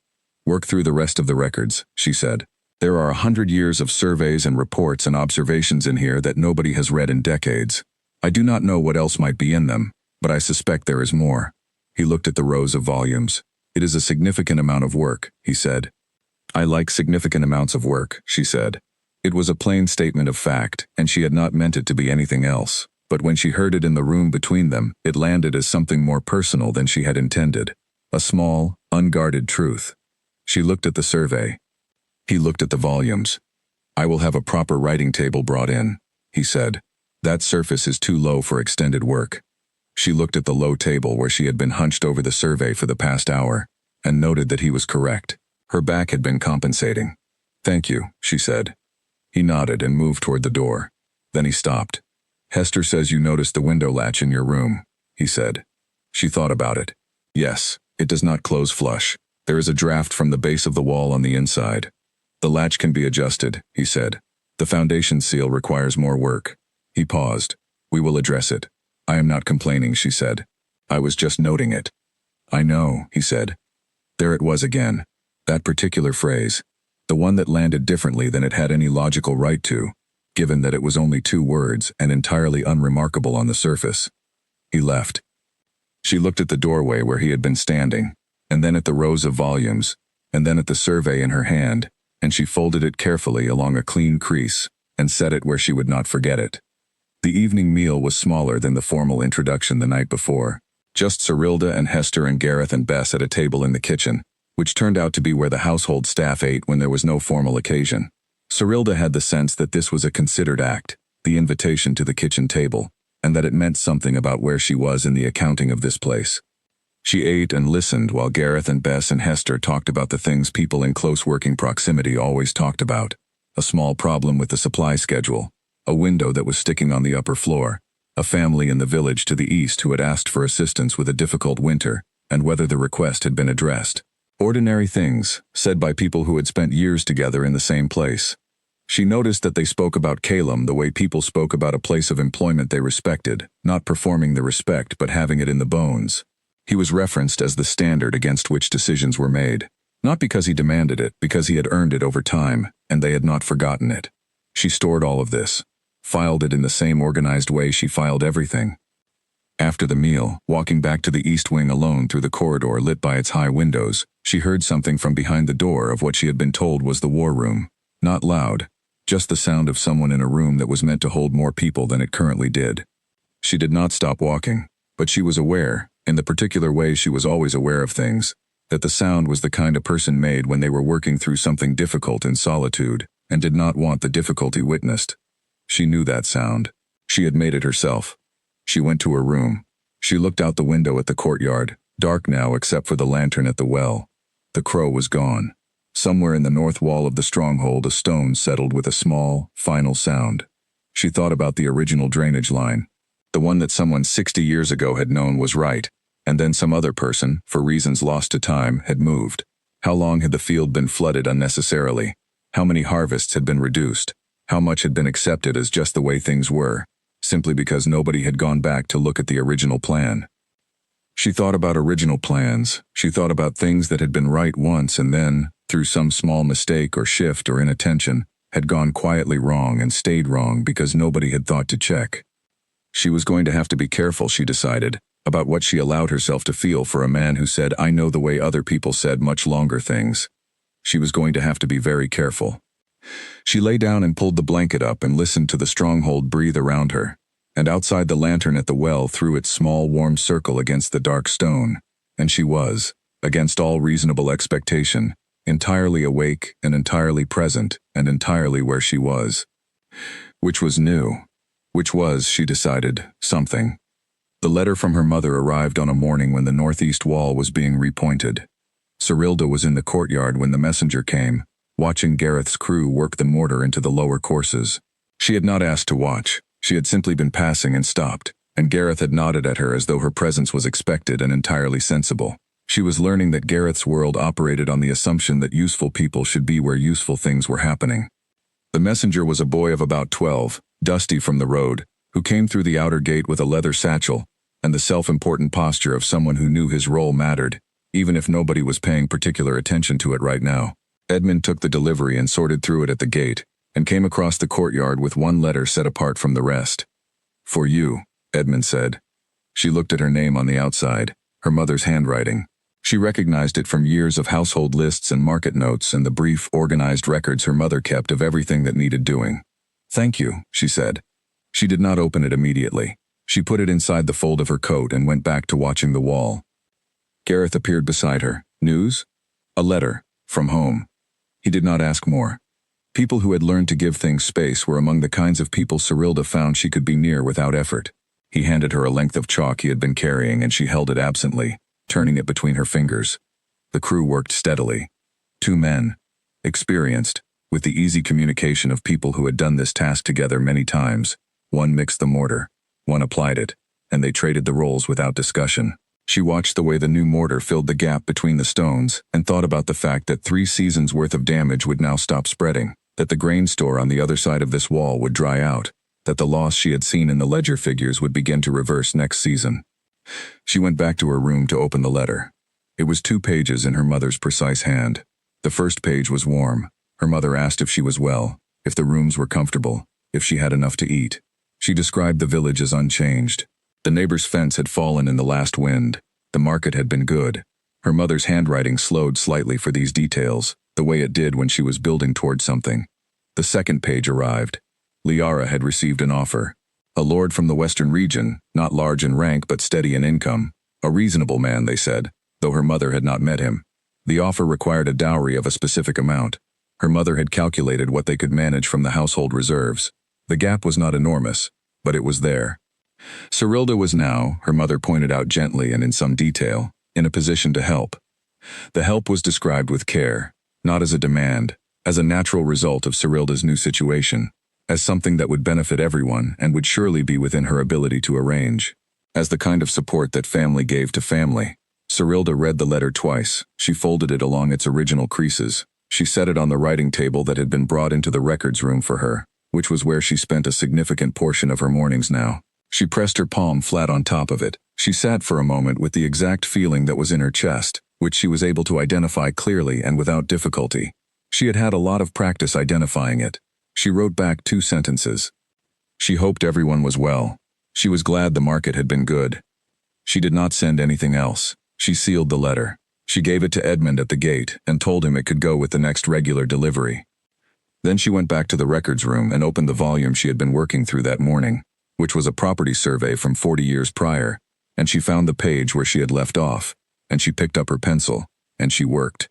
Work through the rest of the records," she said. "There are 100 years of surveys and reports and observations in here that nobody has read in decades. I do not know what else might be in them, but I suspect there is more." He looked at the rows of volumes. "It is a significant amount of work," he said. "I like significant amounts of work," she said. It was a plain statement of fact, and she had not meant it to be anything else, but when she heard it in the room between them, it landed as something more personal than she had intended. A small, unguarded truth. She looked at the survey. He looked at the volumes. "I will have a proper writing table brought in," he said. "That surface is too low for extended work." She looked at the low table where she had been hunched over the survey for the past hour, and noted that he was correct. Her back had been compensating. "Thank you," she said. He nodded and moved toward the door. Then he stopped. "Hester says you noticed the window latch in your room," he said. She thought about it. "Yes, it does not close flush. There is a draft from the base of the wall on the inside. The latch can be adjusted," he said. "The foundation seal requires more work." He paused. "We will address it." "I am not complaining," she said. "I was just noting it." "I know," he said. There it was again. That particular phrase. The one that landed differently than it had any logical right to, given that it was only 2 words and entirely unremarkable on the surface. He left. She looked at the doorway where he had been standing, and then at the rows of volumes, and then at the survey in her hand, and she folded it carefully along a clean crease and set it where she would not forget it. The evening meal was smaller than the formal introduction the night before. Just Cyrilda and Hester and Gareth and Bess at a table in the kitchen, which turned out to be where the household staff ate when there was no formal occasion. Cyrilda had the sense that this was a considered act, the invitation to the kitchen table, and that it meant something about where she was in the accounting of this place. She ate and listened while Gareth and Bess and Hester talked about the things people in close working proximity always talked about. A small problem with the supply schedule, a window that was sticking on the upper floor, a family in the village to the east who had asked for assistance with a difficult winter, and whether the request had been addressed. Ordinary things, said by people who had spent years together in the same place. She noticed that they spoke about Calum the way people spoke about a place of employment they respected, not performing the respect but having it in the bones. He was referenced as the standard against which decisions were made. Not because he demanded it, because he had earned it over time, and they had not forgotten it. She stored all of this, filed it in the same organized way she filed everything. After the meal, walking back to the east wing alone through the corridor lit by its high windows, she heard something from behind the door of what she had been told was the war room. Not loud, just the sound of someone in a room that was meant to hold more people than it currently did. She did not stop walking, but she was aware, in the particular way she was always aware of things, that the sound was the kind a person made when they were working through something difficult in solitude, and did not want the difficulty witnessed. She knew that sound. She had made it herself. She went to her room. She looked out the window at the courtyard, dark now except for the lantern at the well. The crow was gone. Somewhere in the north wall of the stronghold a stone settled with a small, final sound. She thought about the original drainage line. The one that someone 60 years ago had known was right, and then some other person, for reasons lost to time, had moved. How long had the field been flooded unnecessarily? How many harvests had been reduced? How much had been accepted as just the way things were, simply because nobody had gone back to look at the original plan? She thought about original plans. She thought about things that had been right once and then, through some small mistake or shift or inattention, had gone quietly wrong and stayed wrong because nobody had thought to check. She was going to have to be careful, she decided, about what she allowed herself to feel for a man who said, "I know," the way other people said much longer things. She was going to have to be very careful. She lay down and pulled the blanket up and listened to the stronghold breathe around her, and outside the lantern at the well threw its small warm circle against the dark stone, and she was, against all reasonable expectation, entirely awake and entirely present and entirely where she was. Which was new. Which was, she decided, something. The letter from her mother arrived on a morning when the northeast wall was being repointed. Cyrilda was in the courtyard when the messenger came, watching Gareth's crew work the mortar into the lower courses. She had not asked to watch. She had simply been passing and stopped, and Gareth had nodded at her as though her presence was expected and entirely sensible. She was learning that Gareth's world operated on the assumption that useful people should be where useful things were happening. The messenger was a boy of about 12, dusty from the road, who came through the outer gate with a leather satchel and the self-important posture of someone who knew his role mattered, even if nobody was paying particular attention to it right now. Edmund took the delivery and sorted through it at the gate, and came across the courtyard with one letter set apart from the rest. "For you," Edmund said. She looked at her name on the outside, her mother's handwriting. She recognized it from years of household lists and market notes and the brief, organized records her mother kept of everything that needed doing. "Thank you," she said. She did not open it immediately. She put it inside the fold of her coat and went back to watching the wall. Gareth appeared beside her. News? A letter. From home. He did not ask more. People who had learned to give things space were among the kinds of people Cyrilda found she could be near without effort. He handed her a length of chalk he had been carrying and she held it absently, turning it between her fingers. The crew worked steadily. 2 men. Experienced, with the easy communication of people who had done this task together many times. One mixed the mortar. One applied it, and they traded the roles without discussion. She watched the way the new mortar filled the gap between the stones and thought about the fact that 3 seasons' worth of damage would now stop spreading, that the grain store on the other side of this wall would dry out, that the loss she had seen in the ledger figures would begin to reverse next season. She went back to her room to open the letter. It was 2 pages in her mother's precise hand. The first page was warm. Her mother asked if she was well, if the rooms were comfortable, if she had enough to eat. She described the village as unchanged. The neighbor's fence had fallen in the last wind. The market had been good. Her mother's handwriting slowed slightly for these details, the way it did when she was building toward something. The second page arrived. Liara had received an offer. A lord from the western region, not large in rank but steady in income. A reasonable man, they said, though her mother had not met him. The offer required a dowry of a specific amount. Her mother had calculated what they could manage from the household reserves. The gap was not enormous, but it was there. Cyrilda was now, her mother pointed out gently and in some detail, in a position to help. The help was described with care, not as a demand, as a natural result of Cyrilda's new situation, as something that would benefit everyone and would surely be within her ability to arrange, as the kind of support that family gave to family. Cyrilda read the letter twice. She folded it along its original creases. She set it on the writing table that had been brought into the records room for her, which was where she spent a significant portion of her mornings now. She pressed her palm flat on top of it. She sat for a moment with the exact feeling that was in her chest, which she was able to identify clearly and without difficulty. She had had a lot of practice identifying it. She wrote back 2 sentences. She hoped everyone was well. She was glad the market had been good. She did not send anything else. She sealed the letter. She gave it to Edmund at the gate and told him it could go with the next regular delivery. Then she went back to the records room and opened the volume she had been working through that morning, which was a property survey from 40 years prior, and she found the page where she had left off, and she picked up her pencil, and she worked.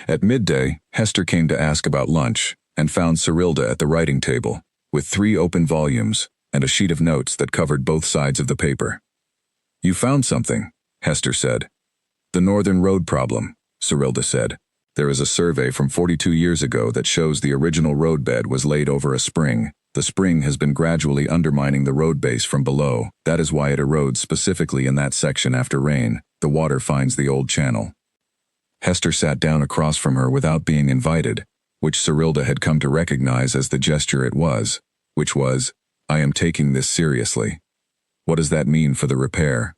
At midday, Hester came to ask about lunch and found Cyrilda at the writing table, with 3 open volumes and a sheet of notes that covered both sides of the paper. "You found something," Hester said. "The Northern Road problem," Cyrilda said. "There is a survey from 42 years ago that shows the original roadbed was laid over a spring. The spring has been gradually undermining the road base from below. That is why it erodes specifically in that section after rain. The water finds the old channel." Hester sat down across from her without being invited, which Cyrilda had come to recognize as the gesture it was, which was, "I am taking this seriously." What does that mean for the repair?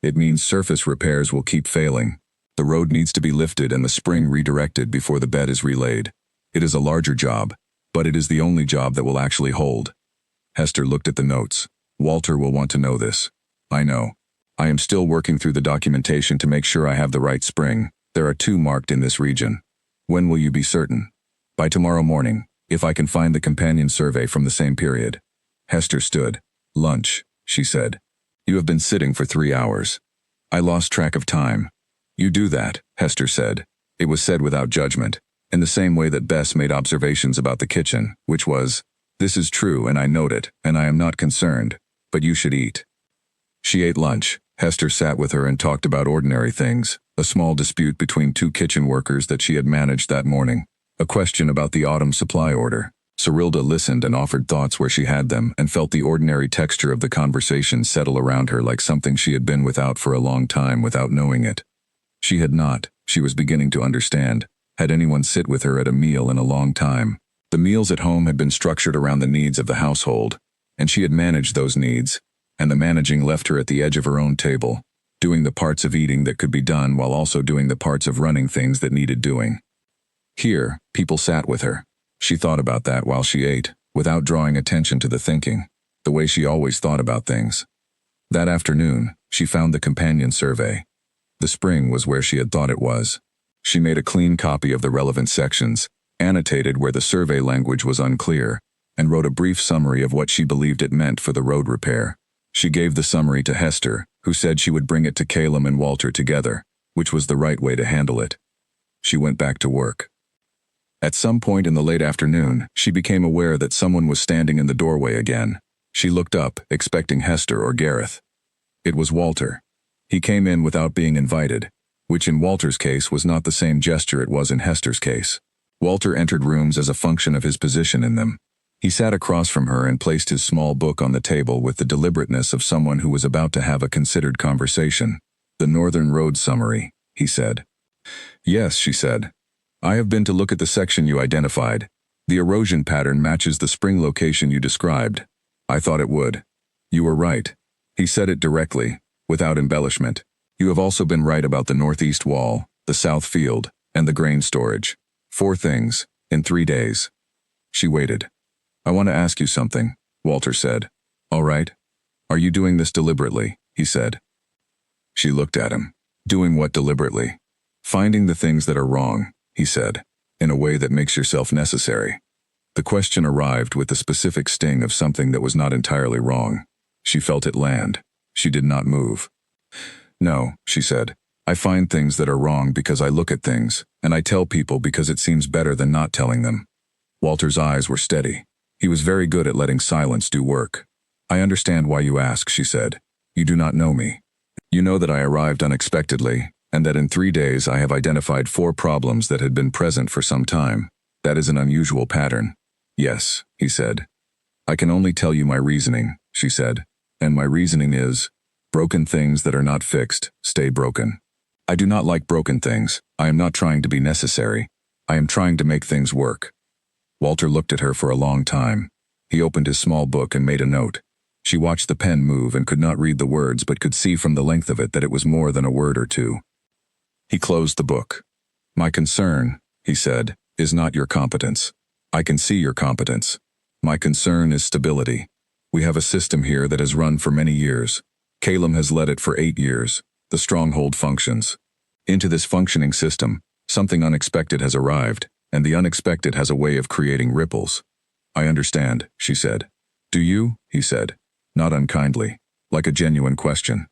It means surface repairs will keep failing. The road needs to be lifted and the spring redirected before the bed is relaid. It is a larger job, but it is the only job that will actually hold. Hester looked at the notes. "Walter will want to know this." "I know. I am still working through the documentation to make sure I have the right spring. There are 2 marked in this region. When will you be certain?" "By tomorrow morning, if I can find the companion survey from the same period." Hester stood. "Lunch," she said. "You have been sitting for 3 hours." "I lost track of time." "You do that," Hester said. It was said without judgment, in the same way that Bess made observations about the kitchen, which was, "This is true and I note it, and I am not concerned, but you should eat." She ate lunch. Hester sat with her and talked about ordinary things, a small dispute between 2 kitchen workers that she had managed that morning, a question about the autumn supply order. Cyrilda listened and offered thoughts where she had them and felt the ordinary texture of the conversation settle around her like something she had been without for a long time without knowing it. She had not, she was beginning to understand, had anyone sit with her at a meal in a long time. The meals at home had been structured around the needs of the household, and she had managed those needs, and the managing left her at the edge of her own table, doing the parts of eating that could be done while also doing the parts of running things that needed doing. Here, people sat with her. She thought about that while she ate, without drawing attention to the thinking, the way she always thought about things. That afternoon, she found the companion survey. The spring was where she had thought it was. She made a clean copy of the relevant sections, annotated where the survey language was unclear, and wrote a brief summary of what she believed it meant for the road repair. She gave the summary to Hester, who said she would bring it to Calum and Walter together, which was the right way to handle it. She went back to work. At some point in the late afternoon, she became aware that someone was standing in the doorway again. She looked up, expecting Hester or Gareth. It was Walter. He came in without being invited, which in Walter's case was not the same gesture it was in Hester's case. Walter entered rooms as a function of his position in them. He sat across from her and placed his small book on the table with the deliberateness of someone who was about to have a considered conversation. "The Northern Road Summary," he said. "Yes," she said. "I have been to look at the section you identified. The erosion pattern matches the spring location you described. I thought it would. You were right." He said it directly, without embellishment. "You have also been right about the northeast wall, the south field, and the grain storage. 4 things, in 3 days." She waited. "I want to ask you something," Walter said. "All right. Are you doing this deliberately?" he said. She looked at him. "Doing what deliberately?" "Finding the things that are wrong," he said, "in a way that makes yourself necessary." The question arrived with the specific sting of something that was not entirely wrong. She felt it land. She did not move. "No," she said. "I find things that are wrong because I look at things, and I tell people because it seems better than not telling them." Walter's eyes were steady. He was very good at letting silence do work. "I understand why you ask," she said. "You do not know me. You know that I arrived unexpectedly, and that in 3 days I have identified 4 problems that had been present for some time. That is an unusual pattern." "Yes," he said. "I can only tell you my reasoning," she said, "and my reasoning is, broken things that are not fixed stay broken. I do not like broken things. I am not trying to be necessary. I am trying to make things work." Walter looked at her for a long time. He opened his small book and made a note. She watched the pen move and could not read the words but could see from the length of it that it was more than a word or two. He closed the book. "My concern," he said, "is not your competence. I can see your competence. My concern is stability. We have a system here that has run for many years. Calum has led it for 8 years. The stronghold functions. Into this functioning system, something unexpected has arrived, and the unexpected has a way of creating ripples." "I understand," she said. "Do you?" he said, not unkindly, like a genuine question.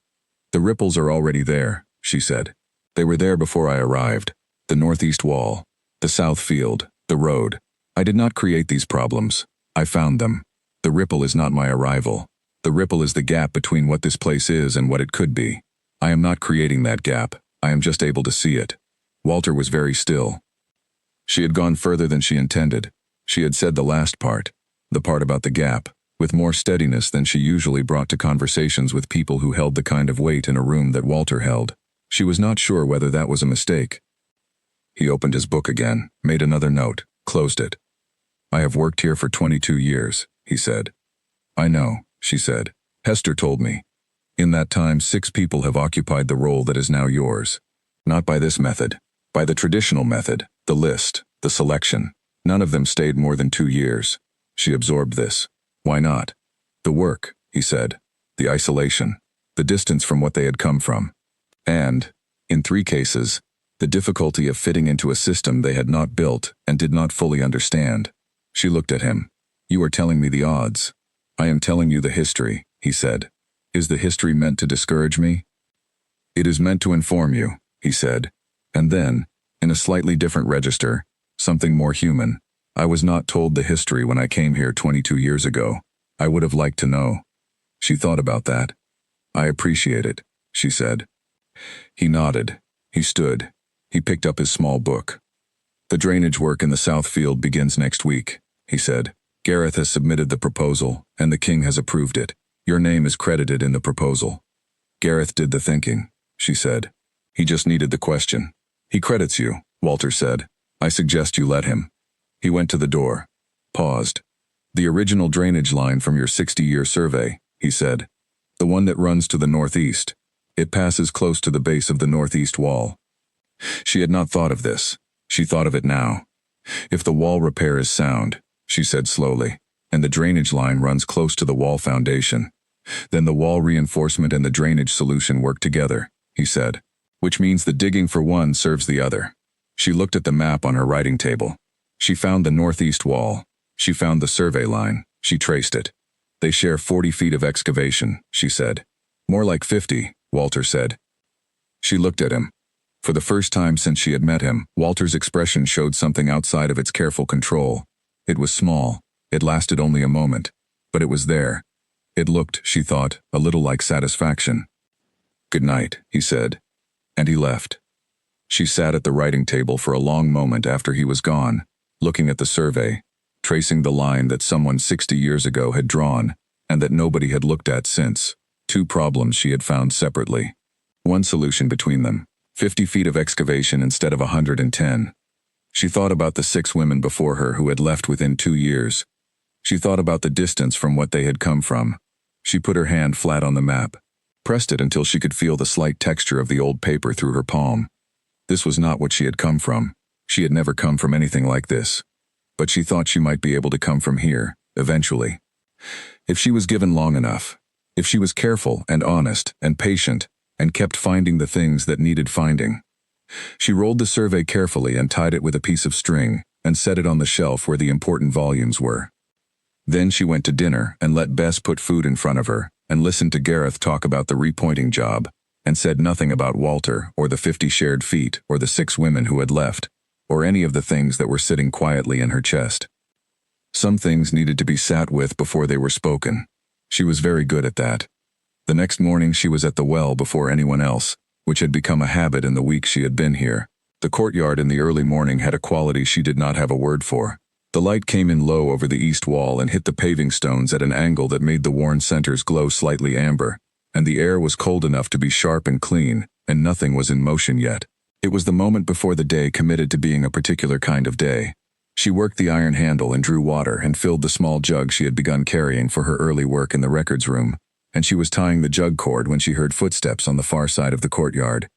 "The ripples are already there," she said. "They were there before I arrived. The northeast wall, the south field, the road. I did not create these problems. I found them. The ripple is not my arrival. The ripple is the gap between what this place is and what it could be. I am not creating that gap. I am just able to see it." Walter was very still. She had gone further than she intended. She had said the last part, the part about the gap, with more steadiness than she usually brought to conversations with people who held the kind of weight in a room that Walter held. She was not sure whether that was a mistake. He opened his book again, made another note, closed it. "I have worked here for 22 years, he said. "I know," she said. "Hester told me. In that time 6 people have occupied the role that is now yours. Not by this method. By the traditional method, the list, the selection. None of them stayed more than 2 years. She absorbed this. Why not? The work, he said. The isolation. The distance from what they had come from. And, in 3 cases, the difficulty of fitting into a system they had not built and did not fully understand." She looked at him. "You are telling me the odds." "I am telling you the history," he said. "Is the history meant to discourage me?" "It is meant to inform you," he said. And then, in a slightly different register, something more human, "I was not told the history when I came here 22 years ago. I would have liked to know." She thought about that. "I appreciate it," she said. He nodded. He stood. He picked up his small book. "The drainage work in the south field begins next week," he said. "Gareth has submitted the proposal, and the king has approved it. Your name is credited in the proposal." "Gareth did the thinking," she said. "He just needed the question." "He credits you," Walter said. "I suggest you let him." He went to the door. Paused. "The original drainage line from your 60-year survey," he said. "The one that runs to the northeast. It passes close to the base of the northeast wall." She had not thought of this. She thought of it now. "If the wall repair is sound," she said slowly, "and the drainage line runs close to the wall foundation, then the wall reinforcement and the drainage solution work together," he said. "Which means the digging for one serves the other." She looked at the map on her writing table. She found the northeast wall. She found the survey line. She traced it. "They share 40 feet of excavation," she said. "More like 50, Walter said. She looked at him. For the first time since she had met him, Walter's expression showed something outside of its careful control. It was small. It lasted only a moment. But it was there. It looked, she thought, a little like satisfaction. "Good night," he said. And he left. She sat at the writing table for a long moment after he was gone, looking at the survey, tracing the line that someone 60 years ago had drawn, and that nobody had looked at since. 2 problems she had found separately. One solution between them. 50 feet of excavation instead of 110. She thought about the 6 women before her who had left within 2 years. She thought about the distance from what they had come from. She put her hand flat on the map, pressed it until she could feel the slight texture of the old paper through her palm. This was not what she had come from. She had never come from anything like this. But she thought she might be able to come from here, eventually. If she was given long enough. If she was careful and honest and patient, and kept finding the things that needed finding. She rolled the survey carefully and tied it with a piece of string, and set it on the shelf where the important volumes were. Then she went to dinner and let Bess put food in front of her, and listened to Gareth talk about the repointing job, and said nothing about Walter, or the 50 shared feet, or the 6 women who had left, or any of the things that were sitting quietly in her chest. Some things needed to be sat with before they were spoken. She was very good at that. The next morning she was at the well before anyone else, which had become a habit in the week she had been here. The courtyard in the early morning had a quality she did not have a word for. The light came in low over the east wall and hit the paving stones at an angle that made the worn centers glow slightly amber, and the air was cold enough to be sharp and clean, and nothing was in motion yet. It was the moment before the day committed to being a particular kind of day. She worked the iron handle and drew water and filled the small jug she had begun carrying for her early work in the records room, and she was tying the jug cord when she heard footsteps on the far side of the courtyard.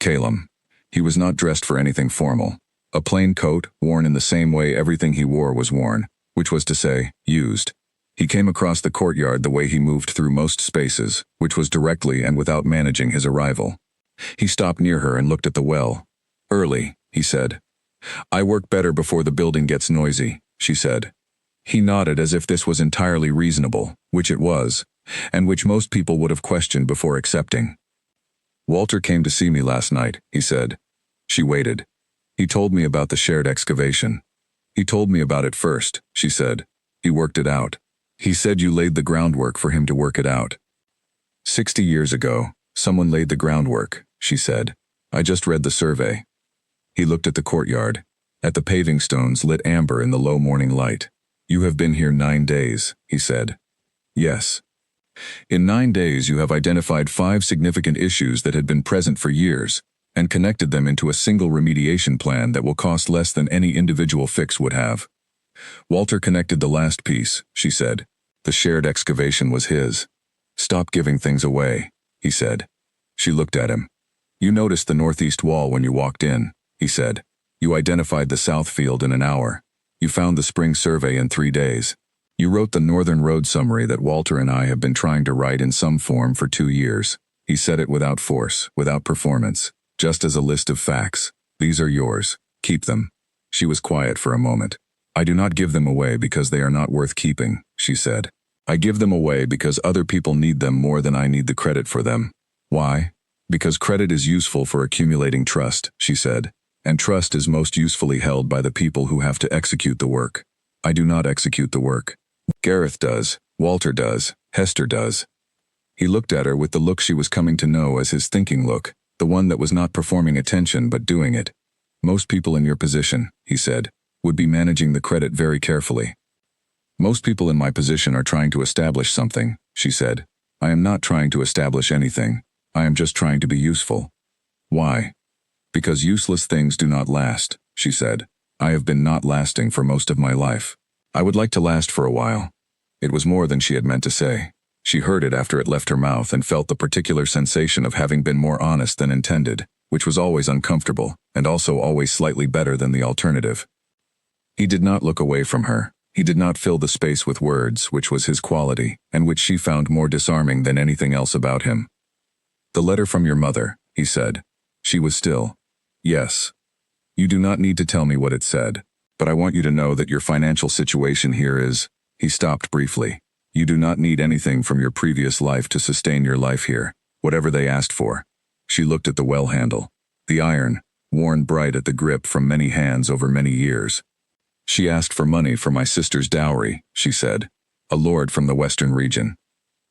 Calum. He was not dressed for anything formal. A plain coat, worn in the same way everything he wore was worn, which was to say, used. He came across the courtyard the way he moved through most spaces, which was directly and without managing his arrival. He stopped near her and looked at the well. "Early," he said. "I work better before the building gets noisy," she said. He nodded as if this was entirely reasonable, which it was, and which most people would have questioned before accepting. "Walter came to see me last night," he said. She waited. "He told me about the shared excavation." "He told me about it first," she said. "He worked it out. He said you laid the groundwork for him to work it out." 60 years ago, someone laid the groundwork, she said. "I just read the survey." He looked at the courtyard, at the paving stones lit amber in the low morning light. "You have been here 9 days," he said. "Yes. In 9 days you have identified 5 significant issues that had been present for years, and connected them into a single remediation plan that will cost less than any individual fix would have." Walter connected the last piece, she said. The shared excavation was his. "Stop giving things away," he said. She looked at him. "You noticed the northeast wall when you walked in," he said. "You identified the south field in an hour. You found the spring survey in 3 days. You wrote the northern road summary that Walter and I have been trying to write in some form for 2 years. He said it without force, without performance, just as a list of facts. These are yours. Keep them." She was quiet for a moment. "I do not give them away because they are not worth keeping," she said. "I give them away because other people need them more than I need the credit for them." "Why?" "Because credit is useful for accumulating trust," she said. "And trust is most usefully held by the people who have to execute the work. I do not execute the work. Gareth does, Walter does, Hester does." He looked at her with the look she was coming to know as his thinking look, the one that was not performing attention but doing it. "Most people in your position," he said, "would be managing the credit very carefully." "Most people in my position are trying to establish something," she said. "I am not trying to establish anything. I am just trying to be useful." "Why?" "Because useless things do not last," she said. "I have been not lasting for most of my life. I would like to last for a while." It was more than she had meant to say. She heard it after it left her mouth and felt the particular sensation of having been more honest than intended, which was always uncomfortable, and also always slightly better than the alternative. He did not look away from her. He did not fill the space with words, which was his quality, and which she found more disarming than anything else about him. "The letter from your mother," he said. She was still. "Yes. You do not need to tell me what it said, but I want you to know that your financial situation here is—" He stopped briefly. "You do not need anything from your previous life to sustain your life here, whatever they asked for." She looked at the well handle. The iron, worn bright at the grip from many hands over many years. "She asked for money for my sister's dowry," she said. "A lord from the western region."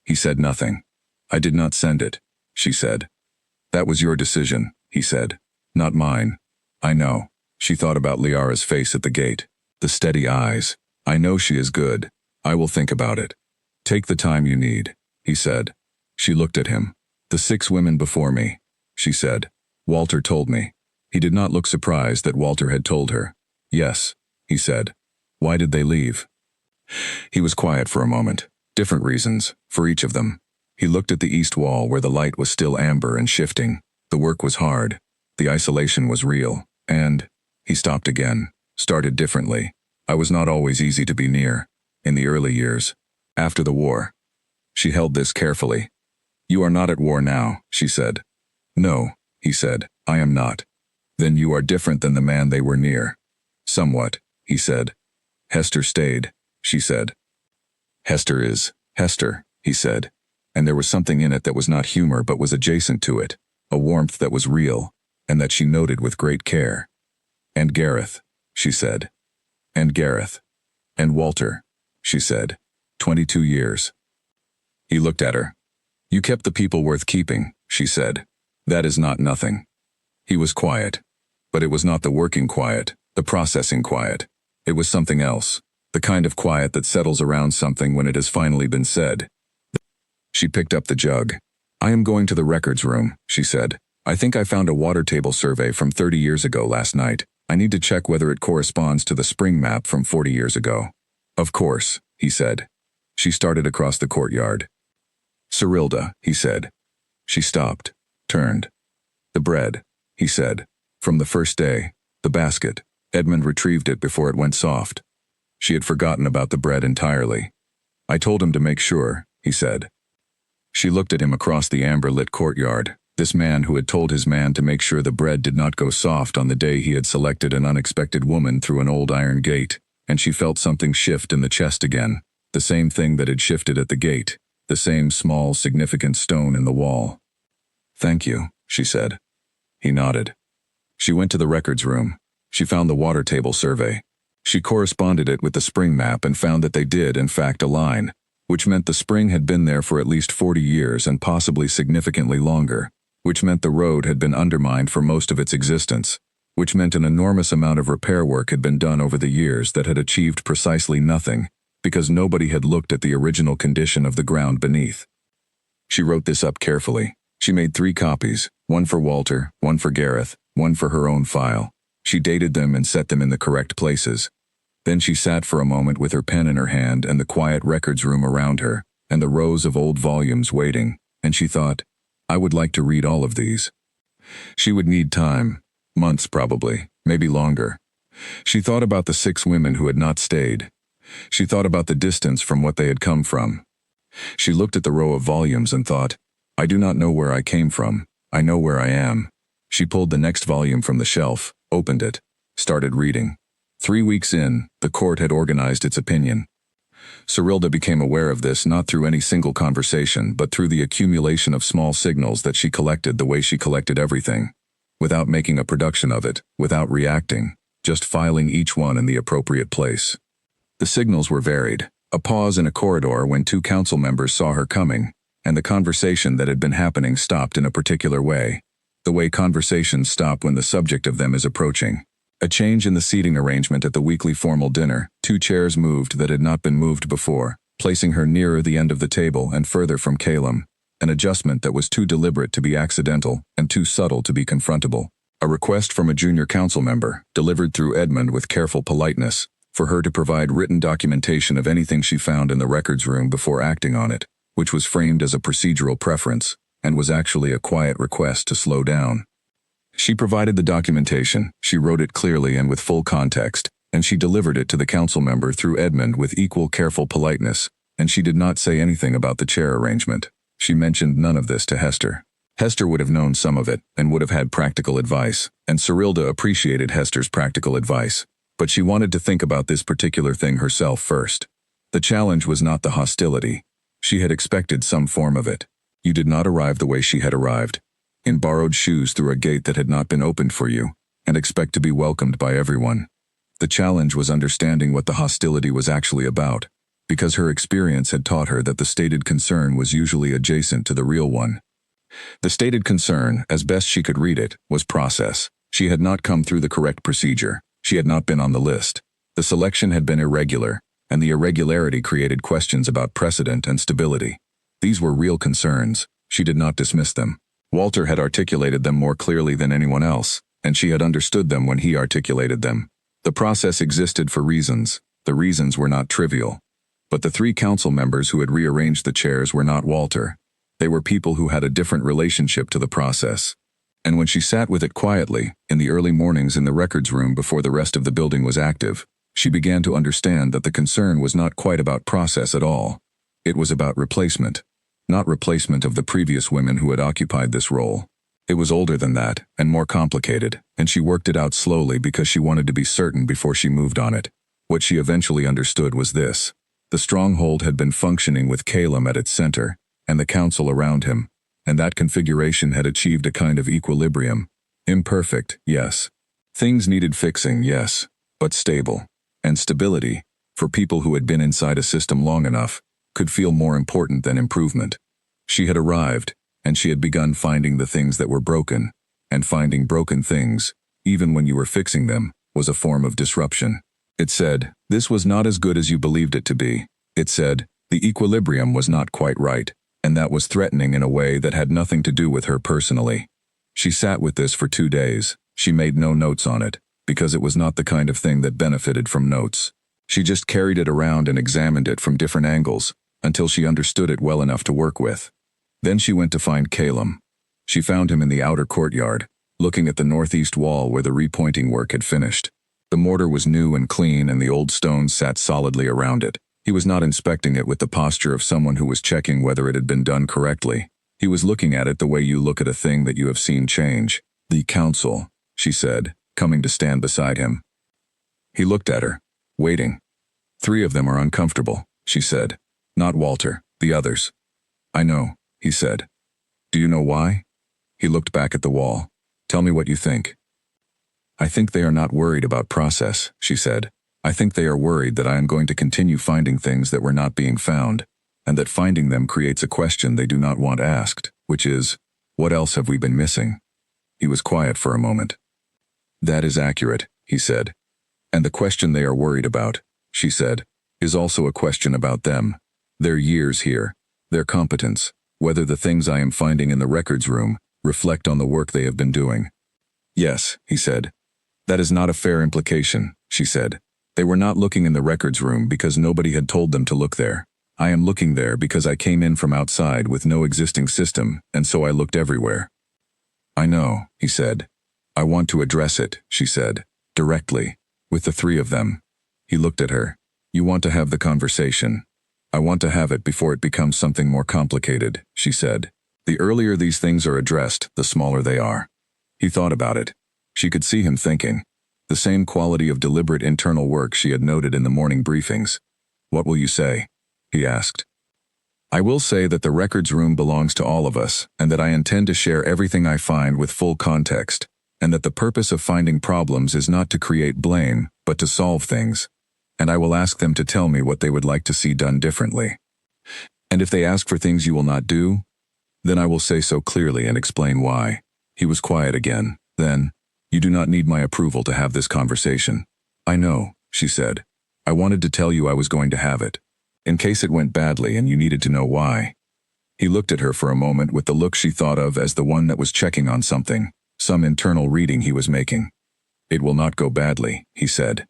He said nothing. "I did not send it," she said. "That was your decision," he said. "Not mine." "I know." She thought about Liara's face at the gate. The steady eyes. "I know she is good. I will think about it." "Take the time you need," he said. She looked at him. "The 6 women before me," she said. "Walter told me." He did not look surprised that Walter had told her. "Yes," he said. "Why did they leave?" He was quiet for a moment. Different reasons, for each of them. He looked at the east wall where the light was still amber and shifting. The work was hard. The isolation was real. And he stopped again, started differently. "I was not always easy to be near. In the early years. After the war." She held this carefully. "You are not at war now," she said. "No," he said, "I am not." "Then you are different than the man they were near." "Somewhat," he said. "Hester stayed," she said. "Hester is Hester," he said. And there was something in it that was not humor but was adjacent to it, a warmth that was real, and that she noted with great care. "And Gareth," she said. "And Gareth. And Walter," she said. 22 years. He looked at her. "You kept the people worth keeping," she said. "That is not nothing." He was quiet. But it was not the working quiet, the processing quiet. It was something else, the kind of quiet that settles around something when it has finally been said. She picked up the jug. "I am going to the records room," she said. "I think I found a water table survey from 30 years ago last night. I need to check whether it corresponds to the spring map from 40 years ago. Of course, he said. She started across the courtyard. Cyrilda, he said. She stopped, turned. The bread, he said. From the first day, the basket. Edmund retrieved it before it went soft. She had forgotten about the bread entirely. I told him to make sure, he said. She looked at him across the amber-lit courtyard, this man who had told his man to make sure the bread did not go soft on the day he had selected an unexpected woman through an old iron gate, and she felt something shift in the chest again, the same thing that had shifted at the gate, the same small, significant stone in the wall. Thank you, she said. He nodded. She went to the records room. She found the water table survey. She corresponded it with the spring map and found that they did, in fact, align, which meant the spring had been there for at least 40 years and possibly significantly longer, which meant the road had been undermined for most of its existence, which meant an enormous amount of repair work had been done over the years that had achieved precisely nothing, because nobody had looked at the original condition of the ground beneath. She wrote this up carefully. She made 3 copies, one for Walter, one for Gareth, one for her own file. She dated them and set them in the correct places. Then she sat for a moment with her pen in her hand and the quiet records room around her, and the rows of old volumes waiting, and she thought, I would like to read all of these. She would need time, months probably, maybe longer. She thought about the 6 women who had not stayed. She thought about the distance from what they had come from. She looked at the row of volumes and thought, I do not know where I came from, I know where I am. She pulled the next volume from the shelf, opened it, started reading. 3 weeks in, the court had organized its opinion. Cyrilda became aware of this not through any single conversation, but through the accumulation of small signals that she collected the way she collected everything, without making a production of it, without reacting, just filing each one in the appropriate place. The signals were varied. A pause in a corridor when 2 council members saw her coming, and the conversation that had been happening stopped in a particular way, the way conversations stop when the subject of them is approaching. A change in the seating arrangement at the weekly formal dinner, 2 chairs moved that had not been moved before, placing her nearer the end of the table and further from Calum, an adjustment that was too deliberate to be accidental and too subtle to be confrontable. A request from a junior council member, delivered through Edmund with careful politeness, for her to provide written documentation of anything she found in the records room before acting on it, which was framed as a procedural preference, and was actually a quiet request to slow down. She provided the documentation, she wrote it clearly and with full context, and she delivered it to the council member through Edmund with equal careful politeness, and she did not say anything about the chair arrangement. She mentioned none of this to Hester. Hester would have known some of it, and would have had practical advice, and Cyrilda appreciated Hester's practical advice, but she wanted to think about this particular thing herself first. The challenge was not the hostility. She had expected some form of it. You did not arrive the way she had arrived, in borrowed shoes through a gate that had not been opened for you, and expect to be welcomed by everyone. The challenge was understanding what the hostility was actually about, because her experience had taught her that the stated concern was usually adjacent to the real one. The stated concern, as best she could read it, was process. She had not come through the correct procedure. She had not been on the list. The selection had been irregular, and the irregularity created questions about precedent and stability. These were real concerns. She did not dismiss them. Walter had articulated them more clearly than anyone else, and she had understood them when he articulated them. The process existed for reasons. The reasons were not trivial. But the 3 council members who had rearranged the chairs were not Walter. They were people who had a different relationship to the process. And when she sat with it quietly, in the early mornings in the records room before the rest of the building was active, she began to understand that the concern was not quite about process at all. It was about replacement. Not replacement of the previous women who had occupied this role. It was older than that, and more complicated, and she worked it out slowly because she wanted to be certain before she moved on it. What she eventually understood was this. The stronghold had been functioning with Calum at its center, and the council around him, and that configuration had achieved a kind of equilibrium. Imperfect, yes. Things needed fixing, yes, but stable. And stability, for people who had been inside a system long enough, could feel more important than improvement. She had arrived, and she had begun finding the things that were broken, and finding broken things, even when you were fixing them, was a form of disruption. It said, this was not as good as you believed it to be. It said, the equilibrium was not quite right, and that was threatening in a way that had nothing to do with her personally. She sat with this for 2 days. She made no notes on it. because it was not the kind of thing that benefited from notes. She just carried it around and examined it from different angles, until she understood it well enough to work with. Then she went to find Calum. She found him in the outer courtyard, looking at the northeast wall where the repointing work had finished. The mortar was new and clean, and the old stones sat solidly around it. He was not inspecting it with the posture of someone who was checking whether it had been done correctly. He was looking at it the way you look at a thing that you have seen change. "The council," she said, coming to stand beside him. He looked at her, waiting. "3 of them are uncomfortable," she said. "Not Walter, the others." "I know," he said. "Do you know why?" He looked back at the wall. "Tell me what you think." "I think they are not worried about process," she said. "I think they are worried that I am going to continue finding things that were not being found, and that finding them creates a question they do not want asked, which is, what else have we been missing?" He was quiet for a moment. "That is accurate," he said. "And the question they are worried about," she said, "is also a question about them. Their years here, their competence, whether the things I am finding in the records room reflect on the work they have been doing." "Yes," he said. "That is not a fair implication," she said. "They were not looking in the records room because nobody had told them to look there. I am looking there because I came in from outside with no existing system, and so I looked everywhere." "I know," he said. "I want to address it," she said, directly, with the 3 of them. He looked at her. "You want to have the conversation. I want to have it before it becomes something more complicated," she said. "The earlier these things are addressed, the smaller they are." He thought about it. She could see him thinking. The same quality of deliberate internal work she had noted in the morning briefings. "What will you say?" he asked. "I will say that the records room belongs to all of us, and that I intend to share everything I find with full context, and that the purpose of finding problems is not to create blame, but to solve things. And I will ask them to tell me what they would like to see done differently. And if they ask for things you will not do, then I will say so clearly and explain why." He was quiet again. Then, "You do not need my approval to have this conversation." "I know," she said. "I wanted to tell you I was going to have it, in case it went badly and you needed to know why." He looked at her for a moment with the look she thought of as the one that was checking on something, some internal reading he was making. "It will not go badly," he said.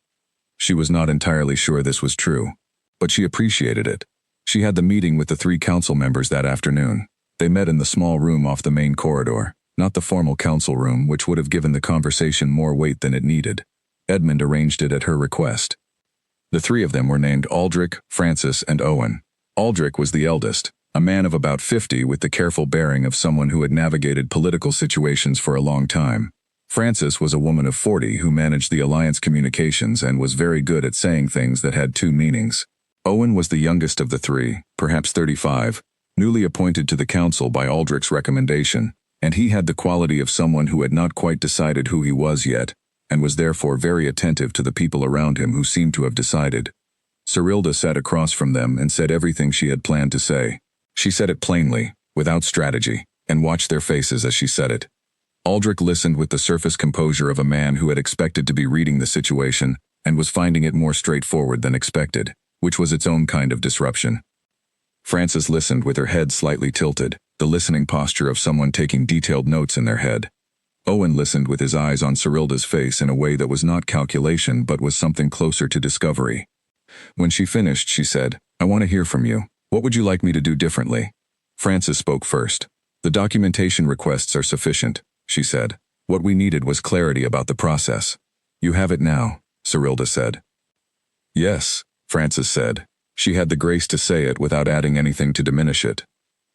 She was not entirely sure this was true, but she appreciated it. She had the meeting with the 3 council members that afternoon. They met in the small room off the main corridor, not the formal council room, which would have given the conversation more weight than it needed. Edmund arranged it at her request. The 3 of them were named Aldrich, Francis, and Owen. Aldrich was the eldest, a man of about 50 with the careful bearing of someone who had navigated political situations for a long time. Francis was a woman of 40 who managed the Alliance communications and was very good at saying things that had 2 meanings. Owen was the youngest of the 3, perhaps 35, newly appointed to the council by Aldrich's recommendation, and he had the quality of someone who had not quite decided who he was yet, and was therefore very attentive to the people around him who seemed to have decided. Cyrilda sat across from them and said everything she had planned to say. She said it plainly, without strategy, and watched their faces as she said it. Aldrich listened with the surface composure of a man who had expected to be reading the situation and was finding it more straightforward than expected, which was its own kind of disruption. Francis listened with her head slightly tilted, the listening posture of someone taking detailed notes in their head. Owen listened with his eyes on Cyrilda's face in a way that was not calculation but was something closer to discovery. When she finished, she said, "I want to hear from you. What would you like me to do differently?" Francis spoke first. "The documentation requests are sufficient," she said. "What we needed was clarity about the process." "You have it now," Cyrilda said. "Yes," Francis said. She had the grace to say it without adding anything to diminish it.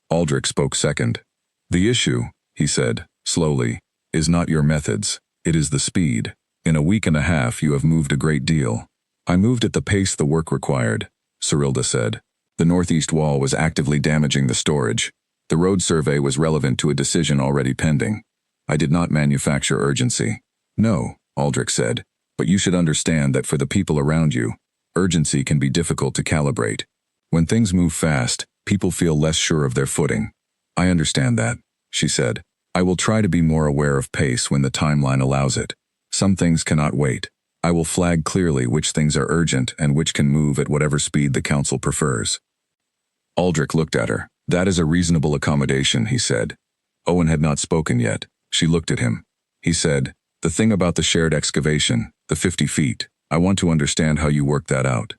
Aldrich spoke second. "The issue," he said, slowly, "is not your methods. It is the speed. In a week and a half you have moved a great deal." "I moved at the pace the work required," Cyrilda said. "The northeast wall was actively damaging the storage. The road survey was relevant to a decision already pending. I did not manufacture urgency." "No," Aldrich said, "but you should understand that for the people around you, urgency can be difficult to calibrate. When things move fast, people feel less sure of their footing." "I understand that," she said. "I will try to be more aware of pace when the timeline allows it. Some things cannot wait. I will flag clearly which things are urgent and which can move at whatever speed the council prefers." Aldrich looked at her. "That is a reasonable accommodation," he said. Owen had not spoken yet. She looked at him. He said, The thing about the shared excavation, the 50 feet, I want to understand how you worked that out.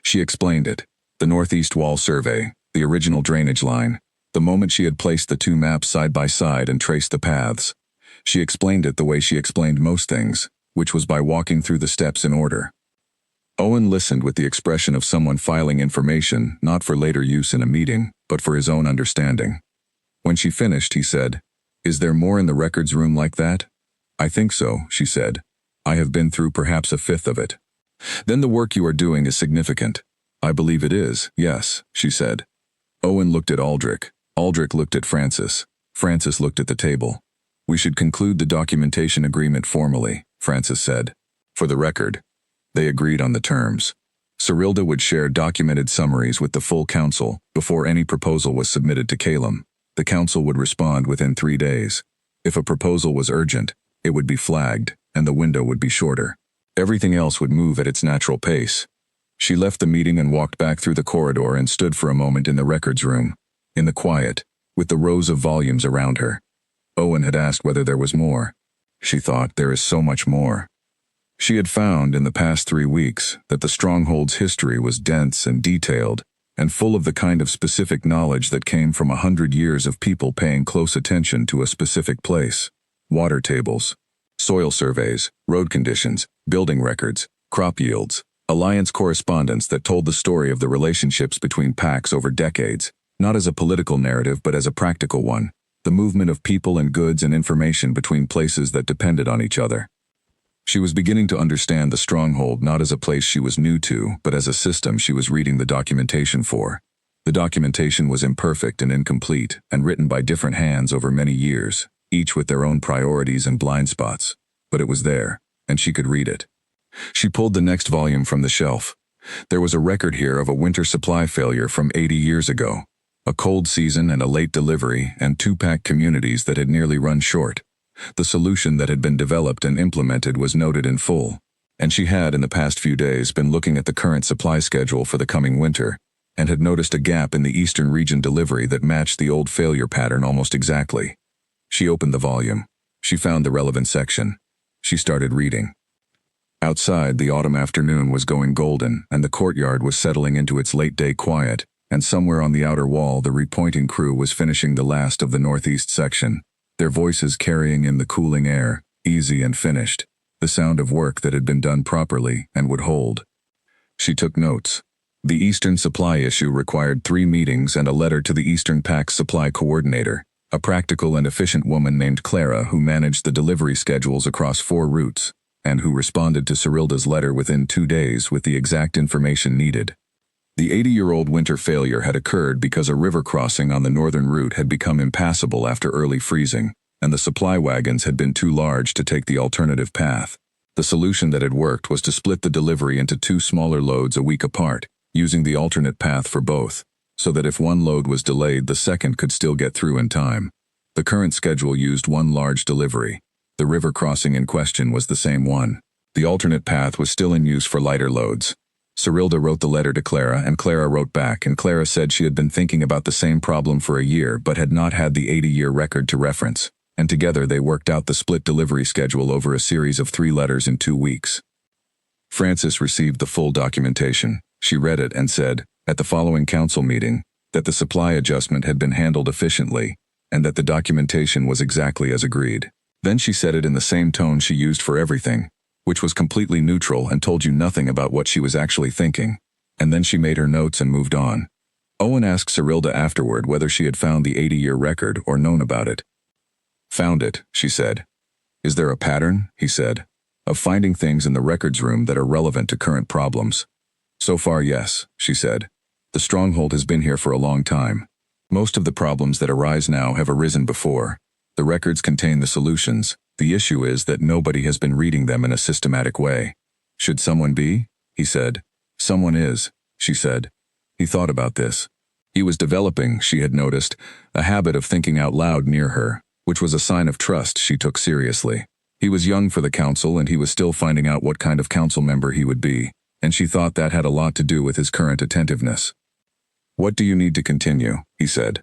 She explained it. The northeast wall survey, the original drainage line, the moment she had placed the two maps side by side and traced the paths. She explained it the way she explained most things, which was by walking through the steps in order. Owen listened with the expression of someone filing information not for later use in a meeting, but for his own understanding. When she finished, he said, "Is there more in the records room like that?" "I think so," she said. "I have been through perhaps a fifth of it." "Then the work you are doing is significant." "I believe it is, yes," she said. Owen looked at Aldrich. Aldrich looked at Francis. Francis looked at the table. "We should conclude the documentation agreement formally," Francis said. "For the record." They agreed on the terms. Cyrilda would share documented summaries with the full council before any proposal was submitted to Calum. The council would respond within 3 days. If a proposal was urgent, it would be flagged, and the window would be shorter. Everything else would move at its natural pace. She left the meeting and walked back through the corridor and stood for a moment in the records room, in the quiet, with the rows of volumes around her. Owen had asked whether there was more. She thought, there is so much more. She had found in the past 3 weeks that the Stronghold's history was dense and detailed, and full of the kind of specific knowledge that came from 100 years of people paying close attention to a specific place. Water tables, soil surveys, road conditions, building records, crop yields, alliance correspondence that told the story of the relationships between packs over decades, not as a political narrative but as a practical one, the movement of people and goods and information between places that depended on each other. She was beginning to understand the Stronghold not as a place she was new to, but as a system she was reading the documentation for. The documentation was imperfect and incomplete, and written by different hands over many years, each with their own priorities and blind spots. But it was there, and she could read it. She pulled the next volume from the shelf. There was a record here of a winter supply failure from 80 years ago. A cold season and a late delivery, and 2-pack communities that had nearly run short. The solution that had been developed and implemented was noted in full, and she had in the past few days been looking at the current supply schedule for the coming winter, and had noticed a gap in the eastern region delivery that matched the old failure pattern almost exactly. She opened the volume. She found the relevant section. She started reading. Outside, the autumn afternoon was going golden, and the courtyard was settling into its late-day quiet, and somewhere on the outer wall the repointing crew was finishing the last of the northeast section, their voices carrying in the cooling air, easy and finished, the sound of work that had been done properly and would hold. She took notes. The Eastern supply issue required 3 meetings and a letter to the Eastern Pack's supply coordinator, a practical and efficient woman named Clara who managed the delivery schedules across 4 routes, and who responded to Cyrilda's letter within 2 days with the exact information needed. The 80-year-old winter failure had occurred because a river crossing on the northern route had become impassable after early freezing, and the supply wagons had been too large to take the alternative path. The solution that had worked was to split the delivery into 2 smaller loads a week apart, using the alternate path for both, so that if one load was delayed, the second could still get through in time. The current schedule used 1 large delivery. The river crossing in question was the same one. The alternate path was still in use for lighter loads. Cyrilda wrote the letter to Clara, and Clara wrote back, and Clara said she had been thinking about the same problem for a year but had not had the 80-year record to reference, and together they worked out the split delivery schedule over a series of 3 letters in 2 weeks. Francis received the full documentation. She read it and said, at the following council meeting, that the supply adjustment had been handled efficiently, and that the documentation was exactly as agreed. Then she said it in the same tone she used for everything, which was completely neutral and told you nothing about what she was actually thinking. And then she made her notes and moved on. Owen asked Cyrilda afterward whether she had found the 80-year record or known about it. "Found it," she said. "Is there a pattern," he said, "of finding things in the records room that are relevant to current problems?" "So far, yes," she said. "The Stronghold has been here for a long time. Most of the problems that arise now have arisen before. The records contain the solutions. The issue is that nobody has been reading them in a systematic way." "Should someone be?" he said. "Someone is," she said. He thought about this. He was developing, she had noticed, a habit of thinking out loud near her, which was a sign of trust she took seriously. He was young for the council, and he was still finding out what kind of council member he would be, and she thought that had a lot to do with his current attentiveness. "What do you need to continue?" he said.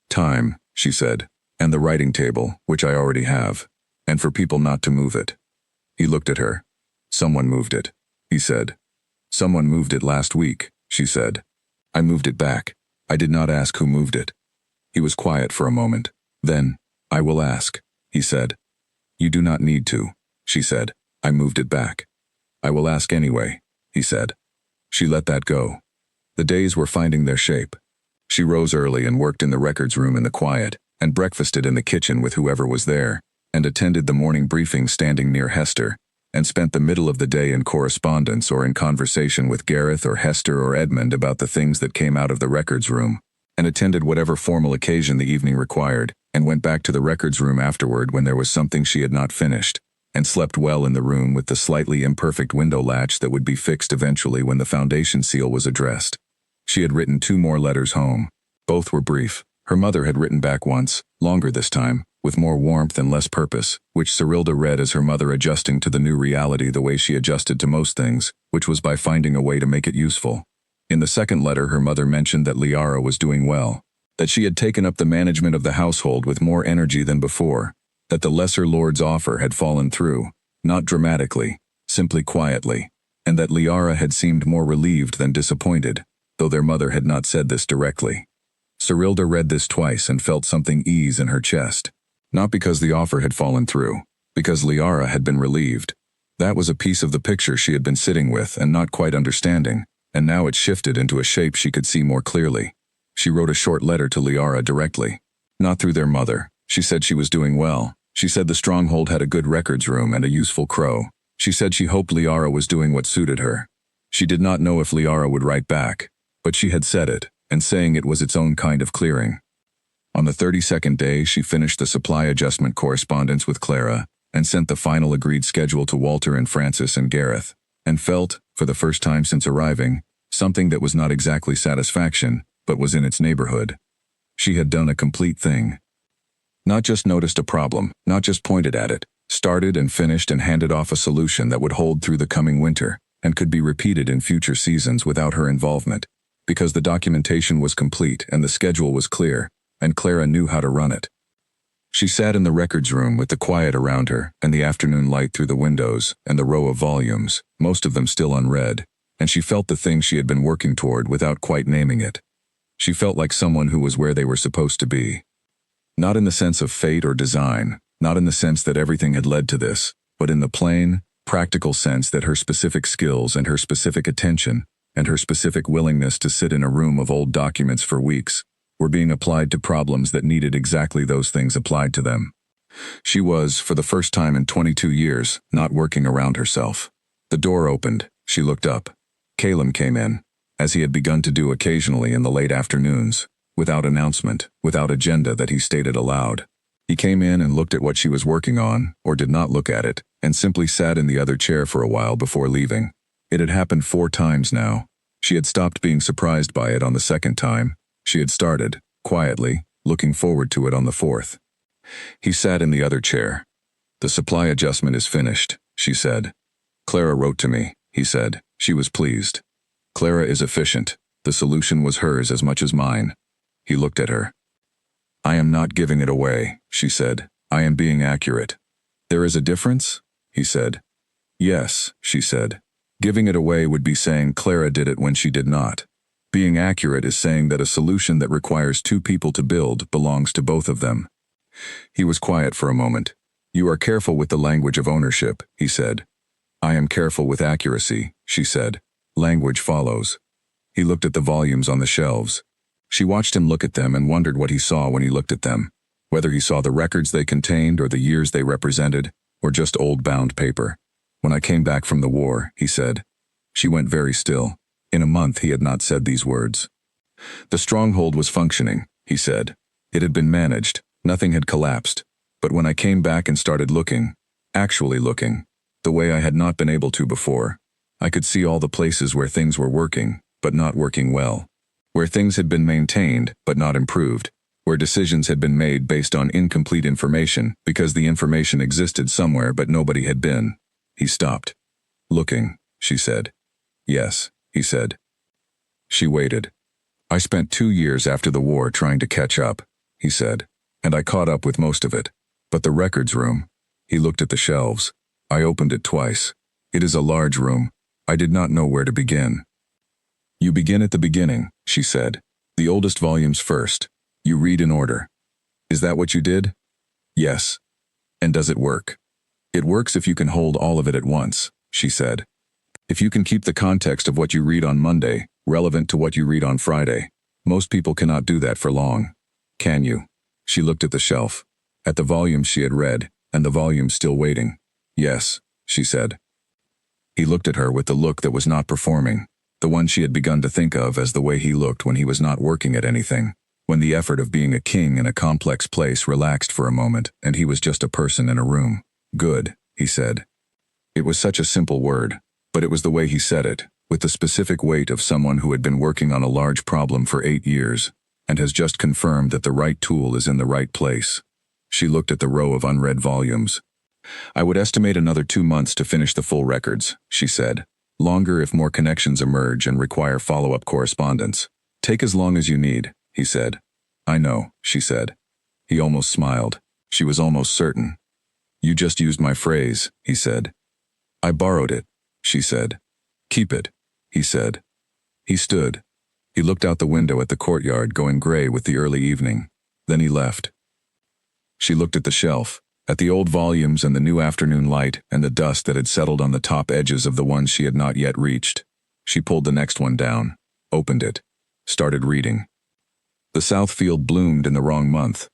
"Time," she said, "and the writing table, which I already have, and for people not to move it." He looked at her. Someone moved it, he said. Someone moved it last week, she said. I moved it back. I did not ask who moved it. He was quiet for a moment. Then, I will ask, he said. You do not need to, she said. I moved it back. I will ask anyway, he said. She let that go. The days were finding their shape. She rose early and worked in the records room in the quiet, and breakfasted in the kitchen with whoever was there, and attended the morning briefing standing near Hester, and spent the middle of the day in correspondence or in conversation with Gareth or Hester or Edmund about the things that came out of the records room, and attended whatever formal occasion the evening required, and went back to the records room afterward when there was something she had not finished, and slept well in the room with the slightly imperfect window latch that would be fixed eventually when the foundation seal was addressed. She had written 2 more letters home. Both were brief. Her mother had written back once, longer this time, with more warmth and less purpose, which Cyrilda read as her mother adjusting to the new reality the way she adjusted to most things, which was by finding a way to make it useful. In the second letter, her mother mentioned that Liara was doing well, that she had taken up the management of the household with more energy than before, that the lesser lord's offer had fallen through, not dramatically, simply quietly, and that Liara had seemed more relieved than disappointed, though their mother had not said this directly. Cyrilda read this twice and felt something ease in her chest. Not because the offer had fallen through, because Liara had been relieved. That was a piece of the picture she had been sitting with and not quite understanding, and now it shifted into a shape she could see more clearly. She wrote a short letter to Liara directly. Not through their mother. She said she was doing well. She said the stronghold had a good records room and a useful crow. She said she hoped Liara was doing what suited her. She did not know if Liara would write back, but she had said it, and saying it was its own kind of clearing. On the 32nd day, she finished the supply adjustment correspondence with Clara and sent the final agreed schedule to Walter and Francis and Gareth, and felt, for the first time since arriving, something that was not exactly satisfaction, but was in its neighborhood. She had done a complete thing. Not just noticed a problem, not just pointed at it, started and finished and handed off a solution that would hold through the coming winter and could be repeated in future seasons without her involvement, because the documentation was complete and the schedule was clear, and Clara knew how to run it. She sat in the records room with the quiet around her and the afternoon light through the windows and the row of volumes, most of them still unread, and she felt the thing she had been working toward without quite naming it. She felt like someone who was where they were supposed to be. Not in the sense of fate or design, not in the sense that everything had led to this, but in the plain, practical sense that her specific skills and her specific attention and her specific willingness to sit in a room of old documents for weeks were being applied to problems that needed exactly those things applied to them. She was, for the first time in 22 years, not working around herself. The door opened. She looked up. Calum came in, as he had begun to do occasionally in the late afternoons, without announcement, without agenda that he stated aloud. He came in and looked at what she was working on, or did not look at it, and simply sat in the other chair for a while before leaving. It had happened 4 times now. She had stopped being surprised by it on the 2nd time. She had started, quietly, looking forward to it on the 4th. He sat in the other chair. The supply adjustment is finished, she said. Clara wrote to me, he said. She was pleased. Clara is efficient. The solution was hers as much as mine. He looked at her. I am not giving it away, she said. I am being accurate. There is a difference? He said. Yes, she said. Giving it away would be saying Clara did it when she did not. Being accurate is saying that a solution that requires 2 people to build belongs to both of them. He was quiet for a moment. You are careful with the language of ownership, he said. I am careful with accuracy, she said. Language follows. He looked at the volumes on the shelves. She watched him look at them and wondered what he saw when he looked at them, whether he saw the records they contained or the years they represented, or just old bound paper. When I came back from the war, he said. She went very still. In a month he had not said these words. The stronghold was functioning, he said. It had been managed. Nothing had collapsed. But when I came back and started looking, actually looking, the way I had not been able to before, I could see all the places where things were working, but not working well. Where things had been maintained, but not improved. Where decisions had been made based on incomplete information because the information existed somewhere but nobody had been. He stopped. Looking, she said. Yes, he said. She waited. I spent 2 years after the war trying to catch up, he said, and I caught up with most of it. But the records room, he looked at the shelves. I opened it twice. It is a large room. I did not know where to begin. You begin at the beginning, she said. The oldest volumes first. You read in order. Is that what you did? Yes. And does it work? It works if you can hold all of it at once, she said. If you can keep the context of what you read on Monday relevant to what you read on Friday. Most people cannot do that for long. Can you? She looked at the shelf, at the volumes she had read, and the volumes still waiting. Yes, she said. He looked at her with the look that was not performing, the one she had begun to think of as the way he looked when he was not working at anything, when the effort of being a king in a complex place relaxed for a moment and he was just a person in a room. Good, he said. It was such a simple word, but it was the way he said it, with the specific weight of someone who had been working on a large problem for 8 years, and has just confirmed that the right tool is in the right place. She looked at the row of unread volumes. I would estimate another 2 months to finish the full records, she said. Longer if more connections emerge and require follow-up correspondence. Take as long as you need, he said. I know, she said. He almost smiled. She was almost certain. You just used my phrase, he said. I borrowed it, she said. Keep it, he said. He stood. He looked out the window at the courtyard going gray with the early evening. Then he left. She looked at the shelf, at the old volumes and the new afternoon light and the dust that had settled on the top edges of the ones she had not yet reached. She pulled the next one down, opened it, started reading. The south field bloomed in the wrong month.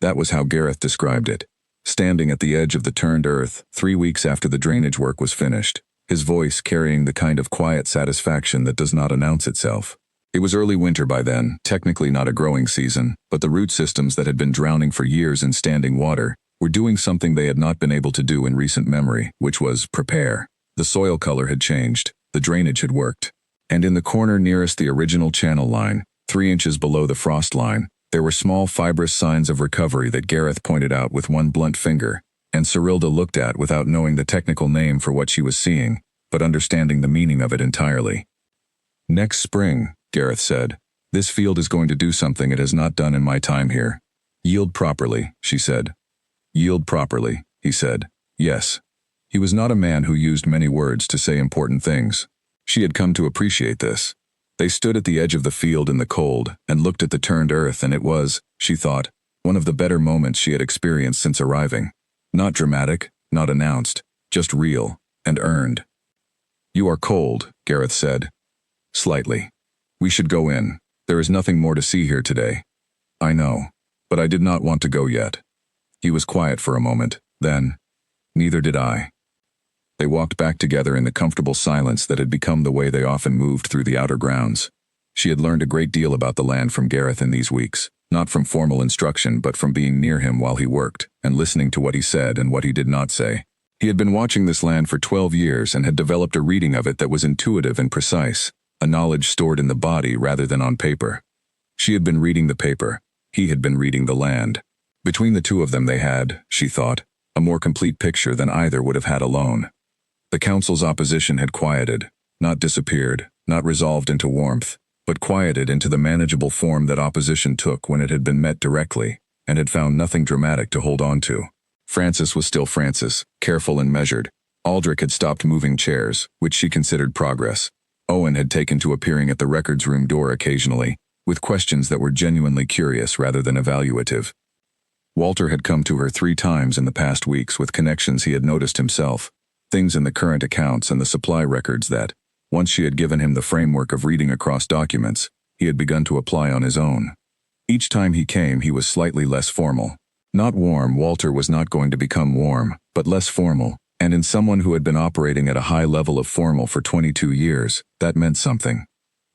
That was how Gareth described it, standing at the edge of the turned earth 3 weeks after the drainage work was finished, his voice carrying the kind of quiet satisfaction that does not announce itself. It was early winter by then, technically not a growing season, but the root systems that had been drowning for years in standing water were doing something they had not been able to do in recent memory, which was prepare. The soil color had changed, the drainage had worked. And in the corner nearest the original channel line, 3 inches below the frost line, there were small fibrous signs of recovery that Gareth pointed out with one blunt finger, and Cyrilda looked at without knowing the technical name for what she was seeing, but understanding the meaning of it entirely. Next spring, Gareth said, this field is going to do something it has not done in my time here. Yield properly, she said. Yield properly, he said. Yes. He was not a man who used many words to say important things. She had come to appreciate this. They stood at the edge of the field in the cold and looked at the turned earth, and it was, she thought, one of the better moments she had experienced since arriving. Not dramatic, not announced, just real and earned. You are cold, Gareth said. Slightly. We should go in. There is nothing more to see here today. I know, but I did not want to go yet. He was quiet for a moment, then, neither did I. They walked back together in the comfortable silence that had become the way they often moved through the outer grounds. She had learned a great deal about the land from Gareth in these weeks, not from formal instruction but from being near him while he worked, and listening to what he said and what he did not say. He had been watching this land for 12 years and had developed a reading of it that was intuitive and precise, a knowledge stored in the body rather than on paper. She had been reading the paper. He had been reading the land. Between the two of them they had, she thought, a more complete picture than either would have had alone. The council's opposition had quieted, not disappeared, not resolved into warmth, but quieted into the manageable form that opposition took when it had been met directly, and had found nothing dramatic to hold on to. Francis was still Francis, careful and measured. Aldrich had stopped moving chairs, which she considered progress. Owen had taken to appearing at the records room door occasionally, with questions that were genuinely curious rather than evaluative. Walter had come to her 3 times in the past weeks with connections he had noticed himself, things in the current accounts and the supply records that, once she had given him the framework of reading across documents, he had begun to apply on his own. Each time he came he was slightly less formal. Not warm, Walter was not going to become warm, but less formal, and in someone who had been operating at a high level of formal for 22 years, that meant something.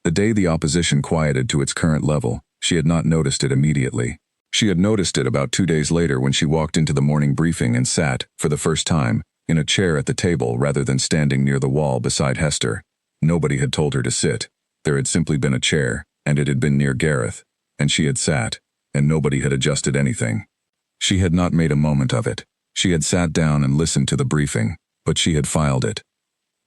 The day the opposition quieted to its current level, she had not noticed it immediately. She had noticed it about 2 days later when she walked into the morning briefing and sat, for the first time, in a chair at the table rather than standing near the wall beside Hester. Nobody had told her to sit. There had simply been a chair, and it had been near Gareth, and she had sat, and nobody had adjusted anything. She had not made a moment of it. She had sat down and listened to the briefing, but she had filed it.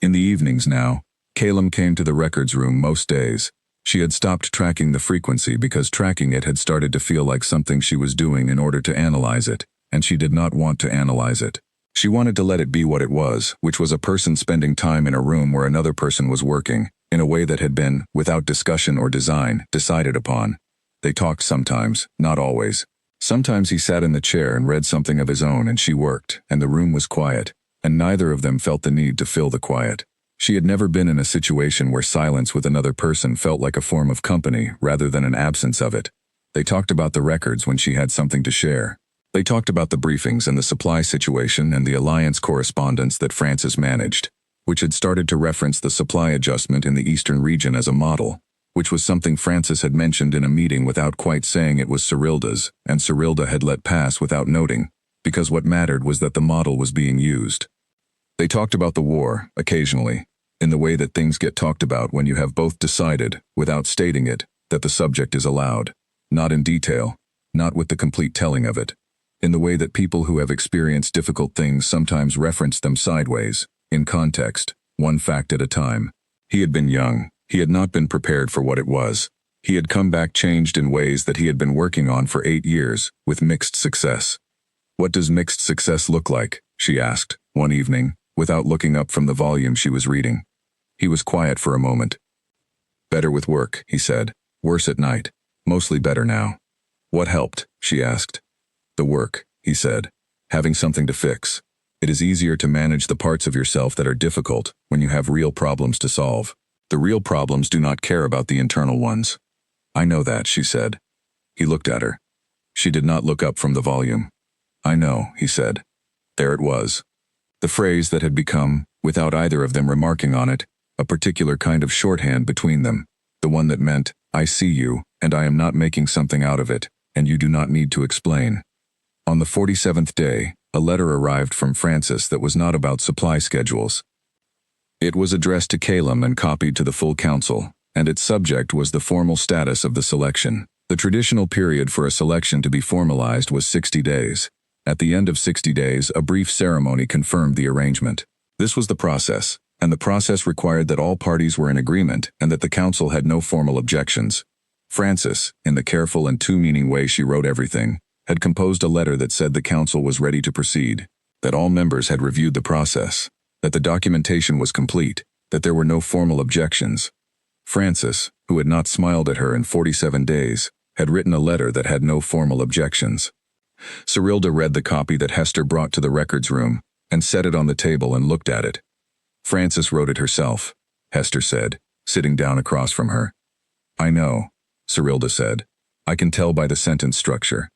In the evenings now, Calum came to the records room most days. She had stopped tracking the frequency because tracking it had started to feel like something she was doing in order to analyze it, and she did not want to analyze it. She wanted to let it be what it was, which was a person spending time in a room where another person was working, in a way that had been, without discussion or design, decided upon. They talked sometimes, not always. Sometimes he sat in the chair and read something of his own and she worked, and the room was quiet, and neither of them felt the need to fill the quiet. She had never been in a situation where silence with another person felt like a form of company rather than an absence of it. They talked about the records when she had something to share. They talked about the briefings and the supply situation and the alliance correspondence that Francis managed, which had started to reference the supply adjustment in the eastern region as a model, which was something Francis had mentioned in a meeting without quite saying it was Cyrilda's, and Cyrilda had let pass without noting, because what mattered was that the model was being used. They talked about the war, occasionally, in the way that things get talked about when you have both decided, without stating it, that the subject is allowed. Not in detail, not with the complete telling of it. In the way that people who have experienced difficult things sometimes reference them sideways, in context, one fact at a time. He had been young. He had not been prepared for what it was. He had come back changed in ways that he had been working on for 8 years, with mixed success. "What does mixed success look like?" she asked, one evening, without looking up from the volume she was reading. He was quiet for a moment. "Better with work," he said. "Worse at night. Mostly better now." "What helped?" she asked. "The work," he said. "Having something to fix. It is easier to manage the parts of yourself that are difficult when you have real problems to solve. The real problems do not care about the internal ones." "I know that," she said. He looked at her. She did not look up from the volume. "I know," he said. There it was. The phrase that had become, without either of them remarking on it, a particular kind of shorthand between them. The one that meant, "I see you, and I am not making something out of it, and you do not need to explain." On the 47th day, a letter arrived from Francis that was not about supply schedules. It was addressed to Calum and copied to the full council, and its subject was the formal status of the selection. The traditional period for a selection to be formalized was 60 days. At the end of 60 days, a brief ceremony confirmed the arrangement. This was the process, and the process required that all parties were in agreement and that the council had no formal objections. Francis, in the careful and two-meaning way she wrote everything, had composed a letter that said the council was ready to proceed, that all members had reviewed the process, that the documentation was complete, that there were no formal objections. Francis, who had not smiled at her in 47 days, had written a letter that had no formal objections. Cyrilda read the copy that Hester brought to the records room, and set it on the table and looked at it. "Francis wrote it herself," Hester said, sitting down across from her. "I know," Cyrilda said. "I can tell by the sentence structure."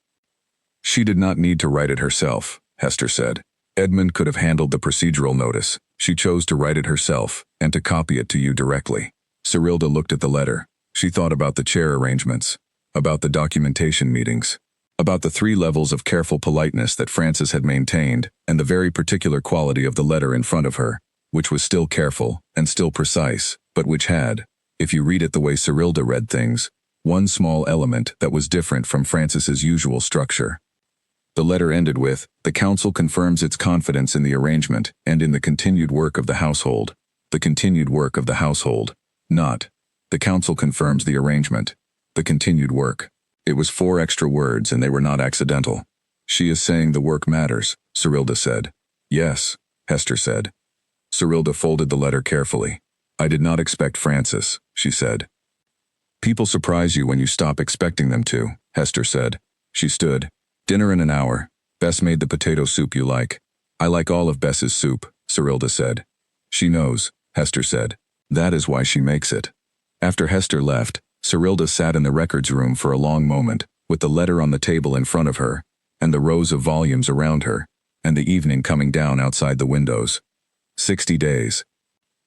"She did not need to write it herself," Hester said. "Edmund could have handled the procedural notice. She chose to write it herself, and to copy it to you directly." Cyrilda looked at the letter. She thought about the chair arrangements, about the documentation meetings, about the 3 levels of careful politeness that Francis had maintained, and the very particular quality of the letter in front of her, which was still careful and still precise, but which had, if you read it the way Cyrilda read things, one small element that was different from Francis's usual structure. The letter ended with, "The council confirms its confidence in the arrangement and in the continued work of the household." The continued work of the household. Not, "The council confirms the arrangement." The continued work. It was 4 extra words and they were not accidental. "She is saying the work matters," Cyrilda said. "Yes," Hester said. Cyrilda folded the letter carefully. "I did not expect Francis," she said. "People surprise you when you stop expecting them to," Hester said. She stood. "Dinner in an hour. Bess made the potato soup you like." "I like all of Bess's soup," Cyrilda said. "She knows," Hester said. "That is why she makes it." After Hester left, Cyrilda sat in the records room for a long moment, with the letter on the table in front of her, and the rows of volumes around her, and the evening coming down outside the windows. 60 days.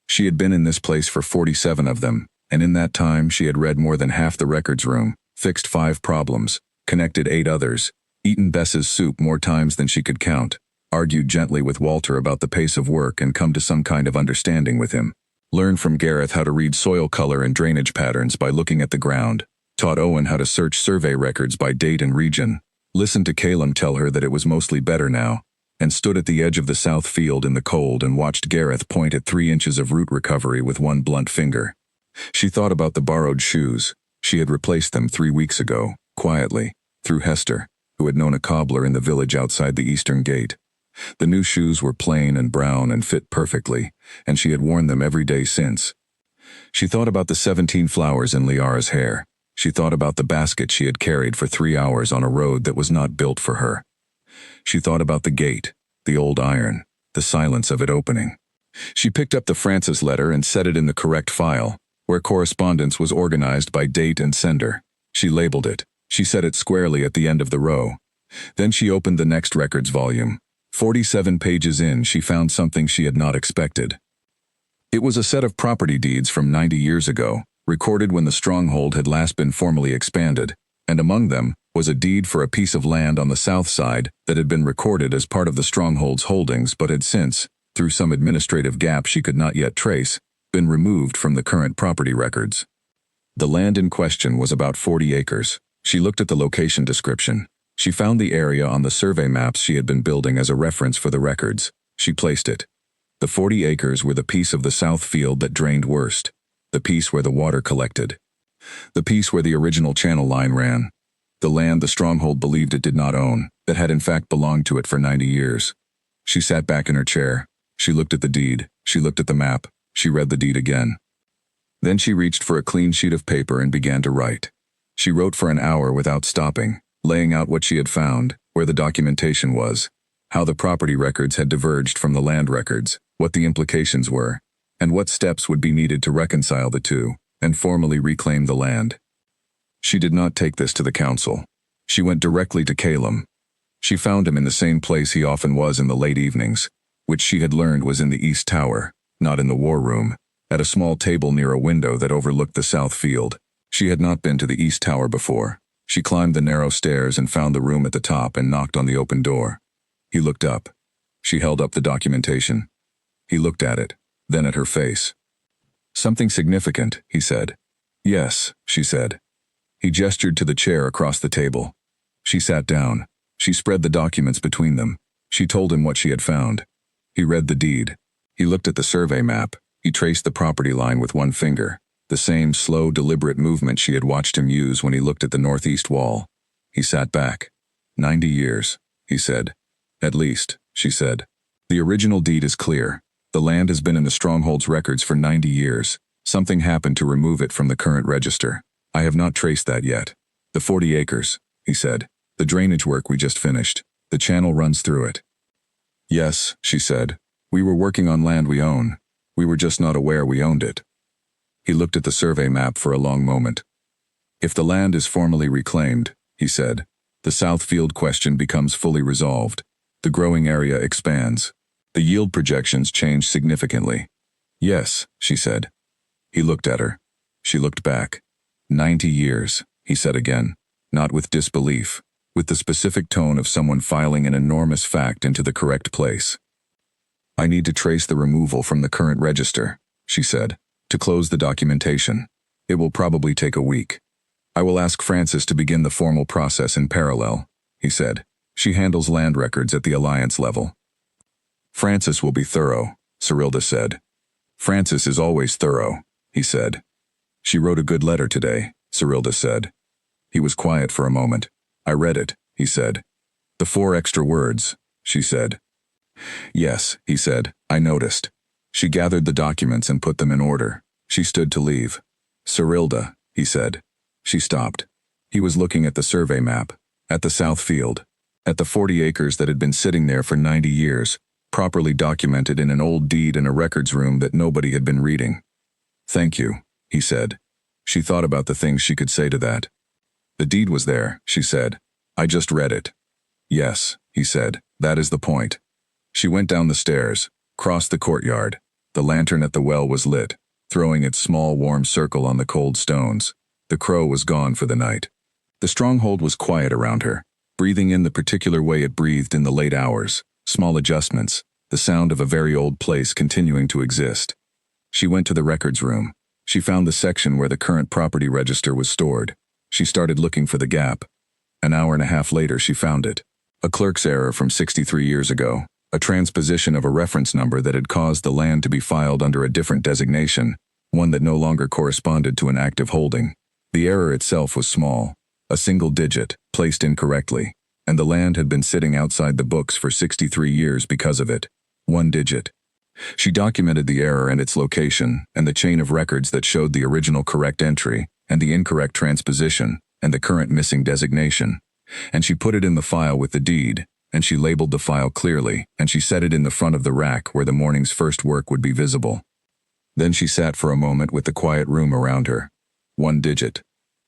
She had been in this place for 47 of them, and in that time she had read more than half the records room, fixed 5 problems, connected 8 others, eaten Bess's soup more times than she could count, argued gently with Walter about the pace of work and come to some kind of understanding with him, learned from Gareth how to read soil color and drainage patterns by looking at the ground, taught Owen how to search survey records by date and region, listened to Calum tell her that it was mostly better now, and stood at the edge of the south field in the cold and watched Gareth point at 3 inches of root recovery with one blunt finger. She thought about the borrowed shoes. She had replaced them 3 weeks ago, quietly, through Hester, who had known a cobbler in the village outside the eastern gate. The new shoes were plain and brown and fit perfectly, and she had worn them every day since. She thought about the 17 flowers in Liara's hair. She thought about the basket she had carried for 3 hours on a road that was not built for her. She thought about the gate, the old iron, the silence of it opening. She picked up the Francis letter and set it in the correct file, where correspondence was organized by date and sender. She labeled it. She set it squarely at the end of the row. Then she opened the next records volume. 47 pages in, she found something she had not expected. It was a set of property deeds from 90 years ago, recorded when the stronghold had last been formally expanded, and among them was a deed for a piece of land on the south side that had been recorded as part of the stronghold's holdings but had since, through some administrative gap she could not yet trace, been removed from the current property records. The land in question was about 40 acres. She looked at the location description. She found the area on the survey maps she had been building as a reference for the records. She placed it. The 40 acres were the piece of the south field that drained worst, the piece where the water collected, the piece where the original channel line ran, the land the stronghold believed it did not own, that had in fact belonged to it for 90 years. She sat back in her chair. She looked at the deed. She looked at the map. She read the deed again. Then she reached for a clean sheet of paper and began to write. She wrote for an hour without stopping, laying out what she had found, where the documentation was, how the property records had diverged from the land records, what the implications were, and what steps would be needed to reconcile the two and formally reclaim the land. She did not take this to the council. She went directly to Calum. She found him in the same place he often was in the late evenings, which she had learned was in the East Tower, not in the war room, at a small table near a window that overlooked the south field. She had not been to the East Tower before. She climbed the narrow stairs and found the room at the top and knocked on the open door. He looked up. She held up the documentation. He looked at it, then at her face. "Something significant," he said. "Yes," she said. He gestured to the chair across the table. She sat down. She spread the documents between them. She told him what she had found. He read the deed. He looked at the survey map. He traced the property line with one finger, the same slow, deliberate movement she had watched him use when he looked at the northeast wall. He sat back. 90 years, he said. "At least," she said. "The original deed is clear. The land has been in the stronghold's records for 90 years. Something happened to remove it from the current register. I have not traced that yet. The 40 acres, he said. The drainage work we just finished. The channel runs through it." "Yes," she said. "We were working on land we own. We were just not aware we owned it." He looked at the survey map for a long moment. "If the land is formally reclaimed," he said, "the south field question becomes fully resolved. The growing area expands. The yield projections change significantly." "Yes," she said. He looked at her. She looked back. 90 years, he said again, not with disbelief, with the specific tone of someone filing an enormous fact into the correct place. "I need to trace the removal from the current register," she said, "to close the documentation. It will probably take a week. I will ask Francis to begin the formal process in parallel," he said. "She handles land records at the Alliance level." "Francis will be thorough," Cyrilda said. "Francis is always thorough," he said. "She wrote a good letter today," Cyrilda said. He was quiet for a moment. "I read it," he said. "The 4 extra words," she said. "Yes," he said, "I noticed." She gathered the documents and put them in order. She stood to leave. "Cyrilda," he said. She stopped. He was looking at the survey map, at the south field, at the 40 acres that had been sitting there for 90 years, properly documented in an old deed in a records room that nobody had been reading. "Thank you," he said. She thought about the things she could say to that. "The deed was there," she said. "I just read it." "Yes," he said, "that is the point." She went down the stairs, crossed the courtyard. The lantern at the well was lit, throwing its small warm circle on the cold stones. The crow was gone for the night. The stronghold was quiet around her, breathing in the particular way it breathed in the late hours, small adjustments, the sound of a very old place continuing to exist. She went to the records room. She found the section where the current property register was stored. She started looking for the gap. An hour and a half later she found it. A clerk's error from 63 years ago, a transposition of a reference number that had caused the land to be filed under a different designation, one that no longer corresponded to an active holding. The error itself was small, a single digit, placed incorrectly. and the land had been sitting outside the books for 63 years because of it. 1 digit. She documented the error and its location, and the chain of records that showed the original correct entry, and the incorrect transposition, and the current missing designation. And she put it in the file with the deed, and she labeled the file clearly, and she set it in the front of the rack where the morning's first work would be visible. Then she sat for a moment with the quiet room around her. 1 digit.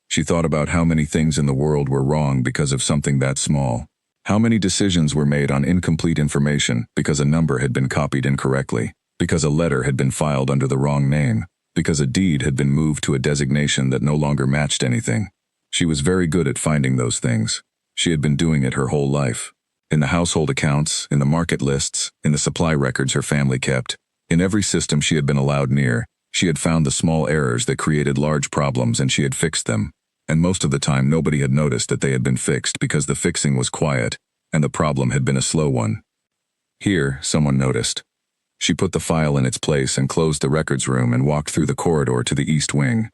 She thought about how many things in the world were wrong because of something that small. How many decisions were made on incomplete information because a number had been copied incorrectly, because a letter had been filed under the wrong name, because a deed had been moved to a designation that no longer matched anything. She was very good at finding those things. She had been doing it her whole life. In the household accounts, in the market lists, in the supply records her family kept, in every system she had been allowed near, she had found the small errors that created large problems and she had fixed them. And most of the time nobody had noticed that they had been fixed because the fixing was quiet, and the problem had been a slow one. Here, someone noticed. She put the file in its place and closed the records room and walked through the corridor to the east wing.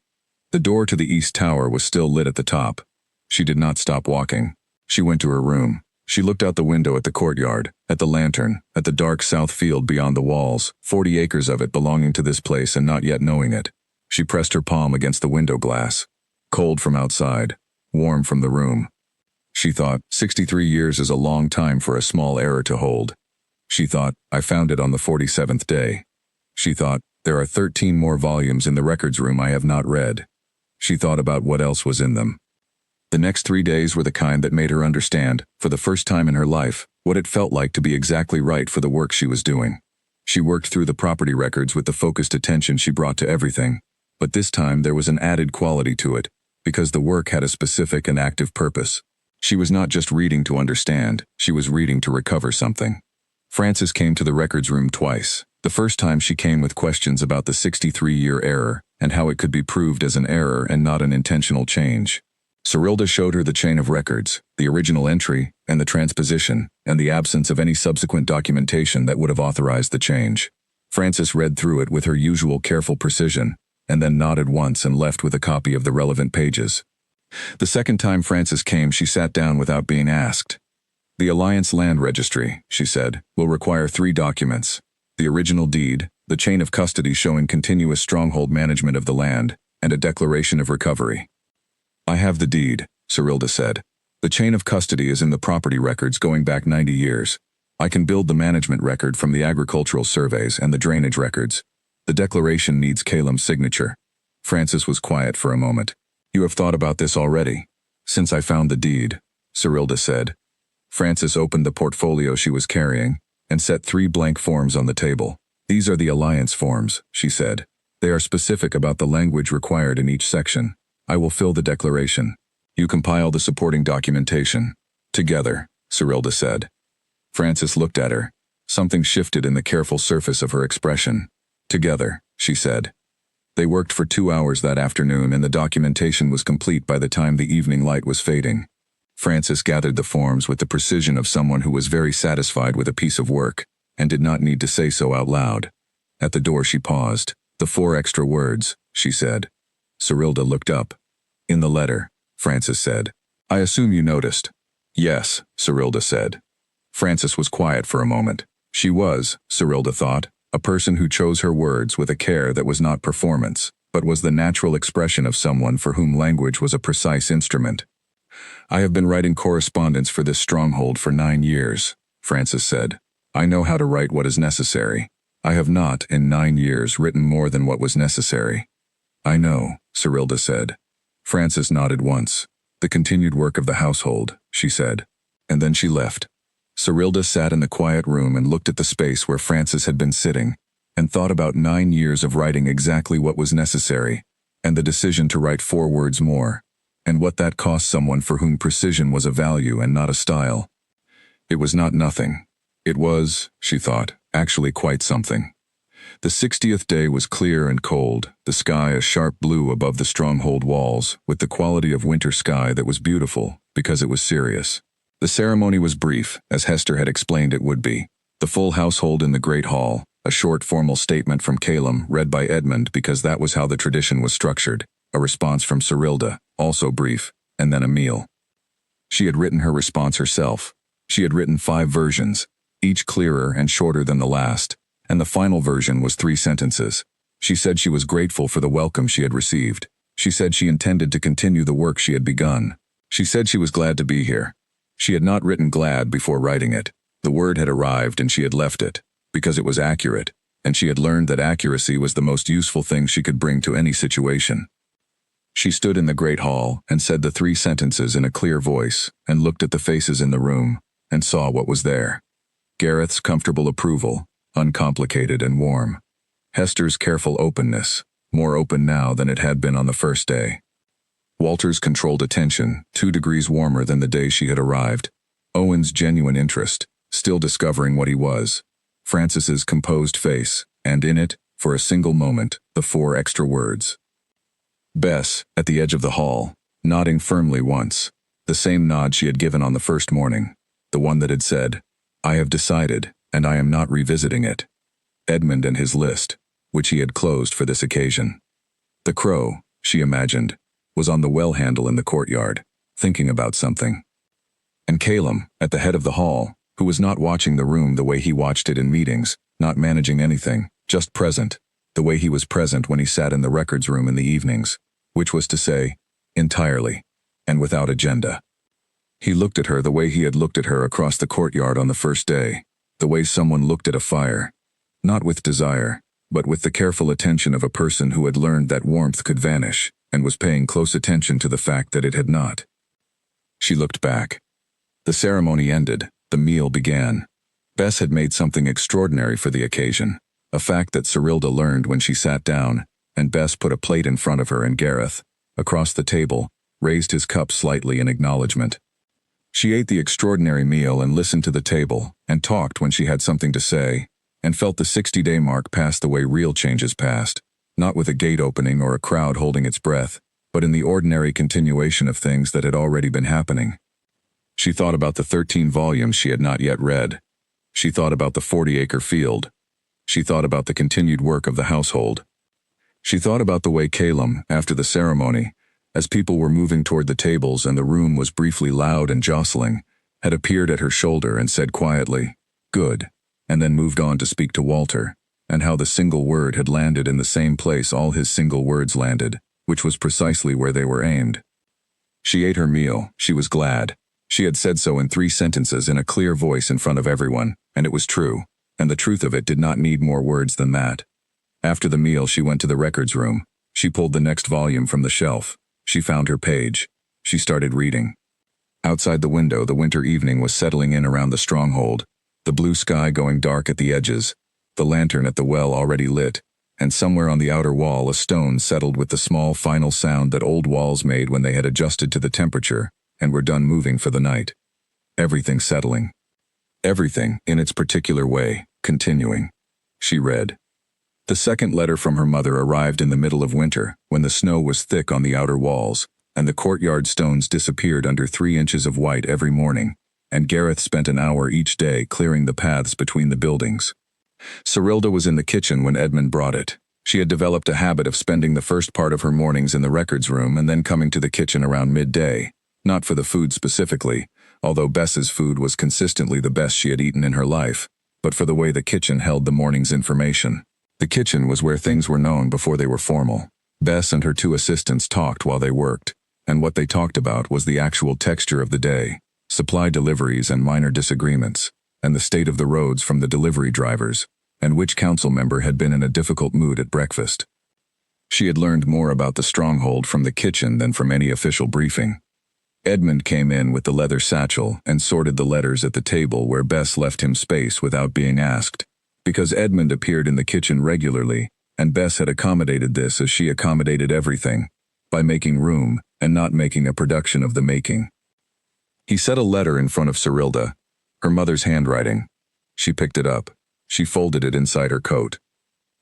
The door to the east tower was still lit at the top. She did not stop walking. She went to her room. She looked out the window at the courtyard, at the lantern, at the dark south field beyond the walls, 40 acres of it belonging to this place and not yet knowing it. She pressed her palm against the window glass. Cold from outside, warm from the room. She thought, 63 years is a long time for a small error to hold. She thought, I found it on the 47th day. She thought, there are 13 more volumes in the records room I have not read. She thought about what else was in them. The next 3 days were the kind that made her understand, for the first time in her life, what it felt like to be exactly right for the work she was doing. She worked through the property records with the focused attention she brought to everything, but this time there was an added quality to it, because the work had a specific and active purpose. She was not just reading to understand, she was reading to recover something. Frances came to the records room twice. The first time she came with questions about the 63-year error, and how it could be proved as an error and not an intentional change. Cyrilda showed her the chain of records, the original entry, and the transposition, and the absence of any subsequent documentation that would have authorized the change. Frances read through it with her usual careful precision, and then nodded once and left with a copy of the relevant pages. The second time Frances came, she sat down without being asked. The Alliance Land Registry, she said, will require 3 documents: the original deed, the chain of custody showing continuous stronghold management of the land, and a declaration of recovery. I have the deed, Cyrilda said. The chain of custody is in the property records going back 90 years. I can build the management record from the agricultural surveys and the drainage records. The declaration needs Calum's signature. Frances was quiet for a moment. You have thought about this already? Since I found the deed, Cyrilda said. Frances opened the portfolio she was carrying and set 3 blank forms on the table. These are the Alliance forms, she said. They are specific about the language required in each section. I will fill the declaration. You compile the supporting documentation. Together, Cyrilda said. Frances looked at her. Something shifted in the careful surface of her expression. Together, she said. They worked for 2 hours that afternoon and the documentation was complete by the time the evening light was fading. Frances gathered the forms with the precision of someone who was very satisfied with a piece of work, and did not need to say so out loud. At the door she paused. The 4 extra words, she said. Cyrilda looked up. In the letter, Frances said. I assume you noticed. Yes, Cyrilda said. Frances was quiet for a moment. She was, Cyrilda thought, a person who chose her words with a care that was not performance, but was the natural expression of someone for whom language was a precise instrument. I have been writing correspondence for this stronghold for 9 years, Frances said. I know how to write what is necessary. I have not, in 9 years, written more than what was necessary. I know, Cyrilda said. Frances nodded once. The continued work of the household, she said. And then she left. Cyrilda sat in the quiet room and looked at the space where Frances had been sitting, and thought about 9 years of writing exactly what was necessary, and the decision to write 4 words more, and what that cost someone for whom precision was a value and not a style. It was not nothing. It was, she thought, actually quite something. The 60th day was clear and cold, the sky a sharp blue above the stronghold walls, with the quality of winter sky that was beautiful, because it was serious. The ceremony was brief, as Hester had explained it would be. The full household in the great hall, a short formal statement from Calum, read by Edmund because that was how the tradition was structured, a response from Cyrilda, also brief, and then a meal. She had written her response herself. She had written 5 versions, each clearer and shorter than the last, and the final version was 3 sentences. She said she was grateful for the welcome she had received. She said she intended to continue the work she had begun. She said she was glad to be here. She had not written glad before writing it. The word had arrived and she had left it, because it was accurate, and she had learned that accuracy was the most useful thing she could bring to any situation. She stood in the great hall and said the 3 sentences in a clear voice and looked at the faces in the room and saw what was there. Gareth's comfortable approval, uncomplicated and warm. Hester's careful openness, more open now than it had been on the first day. Walter's controlled attention, 2 degrees warmer than the day she had arrived. Owen's genuine interest, still discovering what he was. Francis's composed face, and in it, for a single moment, the 4 extra words. Bess, at the edge of the hall, nodding firmly once, the same nod she had given on the first morning, the one that had said, "I have decided, and I am not revisiting it." Edmund and his list, which he had closed for this occasion. The Crow, she imagined, was on the well handle in the courtyard, thinking about something. And Calum, at the head of the hall, who was not watching the room the way he watched it in meetings, not managing anything, just present, the way he was present when he sat in the records room in the evenings, which was to say, entirely, and without agenda. He looked at her the way he had looked at her across the courtyard on the first day, the way someone looked at a fire, not with desire, but with the careful attention of a person who had learned that warmth could vanish, and was paying close attention to the fact that it had not. She looked back. The ceremony ended, the meal began. Bess had made something extraordinary for the occasion, a fact that Cyrilda learned when she sat down, and Bess put a plate in front of her and Gareth, across the table, raised his cup slightly in acknowledgement. She ate the extraordinary meal and listened to the table, and talked when she had something to say, and felt the 60-day mark pass the way real changes passed, not with a gate opening or a crowd holding its breath, but in the ordinary continuation of things that had already been happening. She thought about the 13 volumes she had not yet read. She thought about the 40-acre field. She thought about the continued work of the household. She thought about the way Calum, after the ceremony, as people were moving toward the tables and the room was briefly loud and jostling, had appeared at her shoulder and said quietly, "Good," and then moved on to speak to Walter, and how the single word had landed in the same place all his single words landed, which was precisely where they were aimed. She ate her meal, she was glad. She had said so in 3 sentences in a clear voice in front of everyone, and it was true, and the truth of it did not need more words than that. After the meal she went to the records room. She pulled the next volume from the shelf. She found her page. She started reading. Outside the window the winter evening was settling in around the stronghold, the blue sky going dark at the edges, the lantern at the well already lit, and somewhere on the outer wall a stone settled with the small final sound that old walls made when they had adjusted to the temperature and were done moving for the night. Everything settling. Everything, in its particular way, continuing. She read. The second letter from her mother arrived in the middle of winter, when the snow was thick on the outer walls, and the courtyard stones disappeared under 3 inches of white every morning, and Gareth spent an hour each day clearing the paths between the buildings. Cyrilda was in the kitchen when Edmund brought it. She had developed a habit of spending the first part of her mornings in the records room and then coming to the kitchen around midday, not for the food specifically, although Bess's food was consistently the best she had eaten in her life, but for the way the kitchen held the morning's information. The kitchen was where things were known before they were formal. Bess and her 2 assistants talked while they worked, and what they talked about was the actual texture of the day, supply deliveries and minor disagreements, and the state of the roads from the delivery drivers, and which council member had been in a difficult mood at breakfast. She had learned more about the stronghold from the kitchen than from any official briefing. Edmund came in with the leather satchel and sorted the letters at the table where Bess left him space without being asked, because Edmund appeared in the kitchen regularly, and Bess had accommodated this as she accommodated everything, by making room and not making a production of the making. He set a letter in front of Cyrilda, her mother's handwriting. She picked it up. She folded it inside her coat.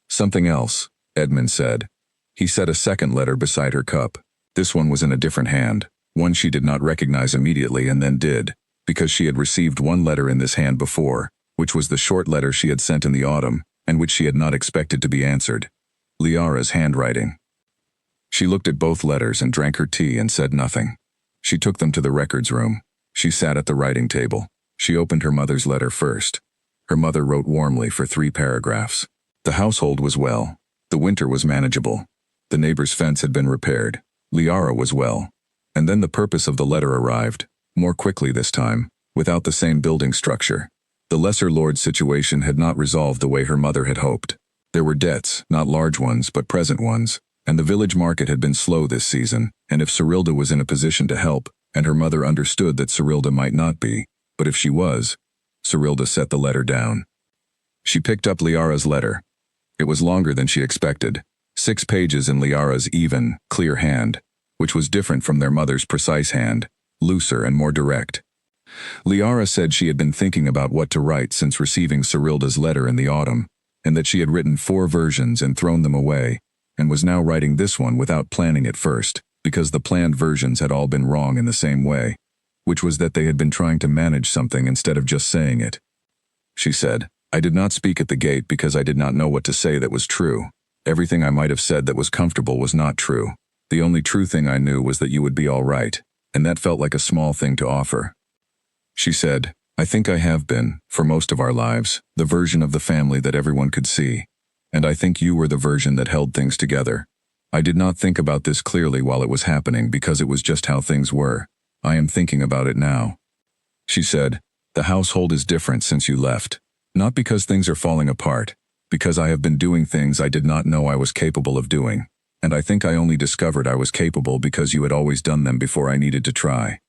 Something else, Edmund said. He set a second letter beside her cup. This one was in a different hand, one she did not recognize immediately and then did, because she had received one letter in this hand before, which was the short letter she had sent in the autumn, and which she had not expected to be answered. Liara's handwriting. She looked at both letters and drank her tea and said nothing. She took them to the records room. She sat at the writing table. She opened her mother's letter first. Her mother wrote warmly for 3 paragraphs. The household was well. The winter was manageable. The neighbor's fence had been repaired. Liara was well. And then the purpose of the letter arrived, more quickly this time, without the same building structure. The lesser lord situation had not resolved the way her mother had hoped. There were debts, not large ones, but present ones, and the village market had been slow this season, and if Cyrilda was in a position to help, and her mother understood that Cyrilda might not be, but if she was, Cyrilda set the letter down. She picked up Liara's letter. It was longer than she expected, 6 pages in Liara's even, clear hand, which was different from their mother's precise hand, looser and more direct. Liara said she had been thinking about what to write since receiving Cyrilda's letter in the autumn, and that she had written 4 versions and thrown them away, and was now writing this one without planning it first, because the planned versions had all been wrong in the same way, which was that they had been trying to manage something instead of just saying it. She said, "I did not speak at the gate because I did not know what to say that was true. Everything I might have said that was comfortable was not true. The only true thing I knew was that you would be all right, and that felt like a small thing to offer." She said, "I think I have been, for most of our lives, the version of the family that everyone could see. And I think you were the version that held things together. I did not think about this clearly while it was happening because it was just how things were. I am thinking about it now." She said, "The household is different since you left. Not because things are falling apart, because I have been doing things I did not know I was capable of doing. And I think I only discovered I was capable because you had always done them before I needed to try."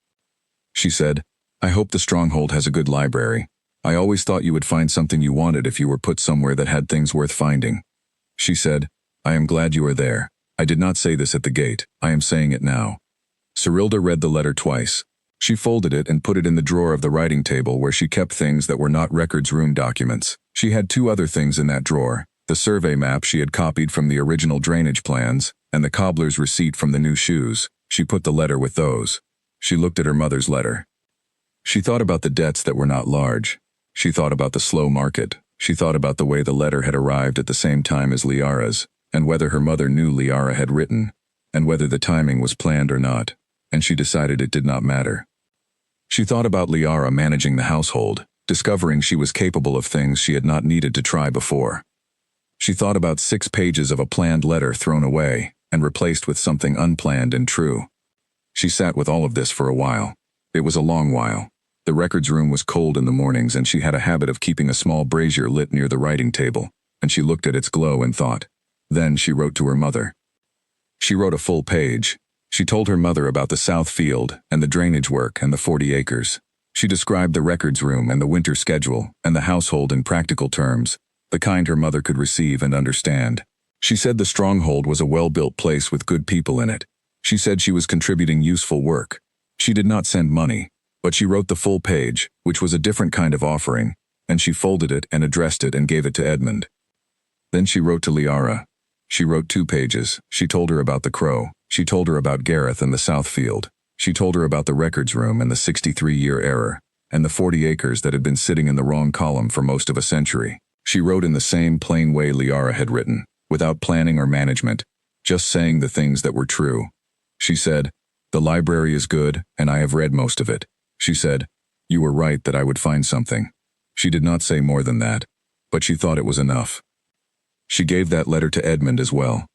She said, "I hope the stronghold has a good library. I always thought you would find something you wanted if you were put somewhere that had things worth finding." She said, "I am glad you are there. I did not say this at the gate. I am saying it now." Cyrilda read the letter twice. She folded it and put it in the drawer of the writing table where she kept things that were not records room documents. She had 2 other things in that drawer: the survey map she had copied from the original drainage plans, and the cobbler's receipt from the new shoes. She put the letter with those. She looked at her mother's letter. She thought about the debts that were not large. She thought about the slow market. She thought about the way the letter had arrived at the same time as Liara's, and whether her mother knew Liara had written, and whether the timing was planned or not, and she decided it did not matter. She thought about Liara managing the household, discovering she was capable of things she had not needed to try before. She thought about 6 pages of a planned letter thrown away and replaced with something unplanned and true. She sat with all of this for a while. It was a long while. The records room was cold in the mornings and she had a habit of keeping a small brazier lit near the writing table, and she looked at its glow and thought. Then she wrote to her mother. She wrote a full page. She told her mother about the south field and the drainage work and the 40 acres. She described the records room and the winter schedule and the household in practical terms, the kind her mother could receive and understand. She said the stronghold was a well-built place with good people in it. She said she was contributing useful work. She did not send money, but she wrote the full page, which was a different kind of offering, and she folded it and addressed it and gave it to Edmund. Then she wrote to Liara. She wrote 2 pages. She told her about the crow. She told her about Gareth and the south field. She told her about the records room and the 63-year error, and the 40 acres that had been sitting in the wrong column for most of a century. She wrote in the same plain way Liara had written, without planning or management, just saying the things that were true. She said, "The library is good, and I have read most of it." She said, "You were right that I would find something." She did not say more than that, but she thought it was enough. She gave that letter to Edmund as well.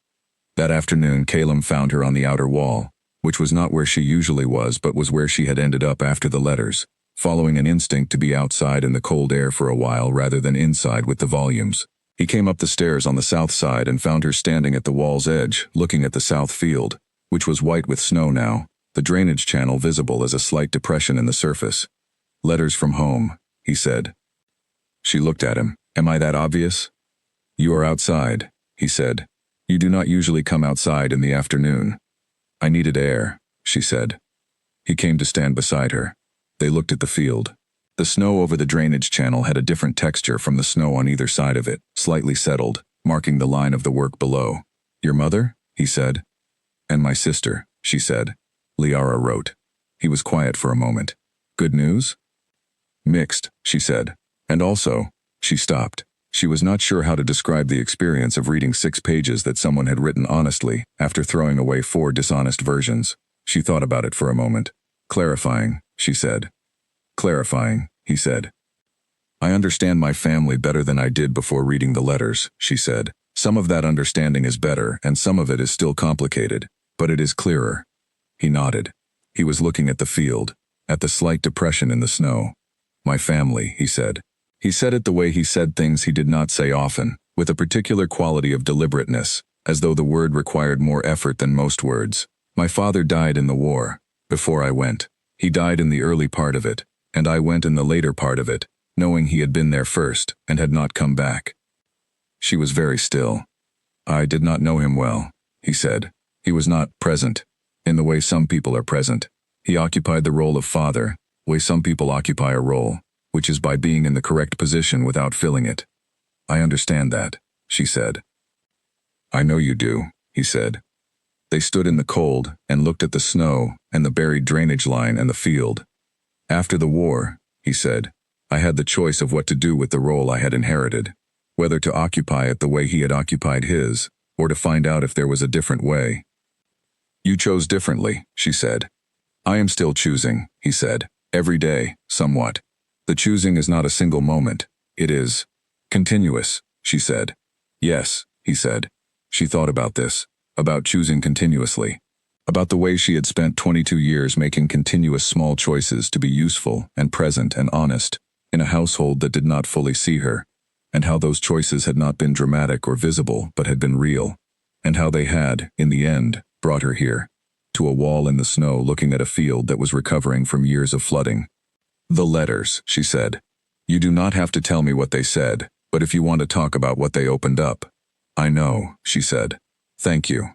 That afternoon, Calum found her on the outer wall, which was not where she usually was but was where she had ended up after the letters, following an instinct to be outside in the cold air for a while rather than inside with the volumes. He came up the stairs on the south side and found her standing at the wall's edge, looking at the south field, which was white with snow now, the drainage channel visible as a slight depression in the surface. "Letters from home," he said. She looked at him. "Am I that obvious?" "You are outside," he said. "You do not usually come outside in the afternoon." "I needed air," she said. He came to stand beside her. They looked at the field. The snow over the drainage channel had a different texture from the snow on either side of it, slightly settled, marking the line of the work below. "Your mother?" he said. "And my sister," she said. Liara wrote. He was quiet for a moment. "Good news?" "Mixed," she said. "And also," she stopped. She was not sure how to describe the experience of reading 6 pages that someone had written honestly after throwing away 4 dishonest versions. She thought about it for a moment. "Clarifying," she said. Clarifying, he said. I understand my family better than I did before reading the letters, she said. Some of that understanding is better, and some of it is still complicated, but it is clearer. He nodded. He was looking at the field, at the slight depression in the snow. My family, he said. He said it the way he said things he did not say often, with a particular quality of deliberateness, as though the word required more effort than most words. My father died in the war, before I went. He died in the early part of it, and I went in the later part of it, knowing he had been there first and had not come back. She was very still. I did not know him well, he said. He was not present, in the way some people are present. He occupied the role of father, way some people occupy a role, which is by being in the correct position without filling it. I understand that, she said. I know you do, he said. They stood in the cold and looked at the snow and the buried drainage line and the field. After the war, he said, I had the choice of what to do with the role I had inherited, whether to occupy it the way he had occupied his, or to find out if there was a different way. You chose differently, she said. I am still choosing, he said, every day, somewhat. The choosing is not a single moment, it is continuous, she said. Yes, he said. She thought about this, about choosing continuously, about the way she had spent 22 years making continuous small choices to be useful and present and honest in a household that did not fully see her, and how those choices had not been dramatic or visible but had been real, and how they had, in the end, brought her here, to a wall in the snow looking at a field that was recovering from years of flooding. The letters, she said. You do not have to tell me what they said, but if you want to talk about what they opened up. I know, she said. Thank you.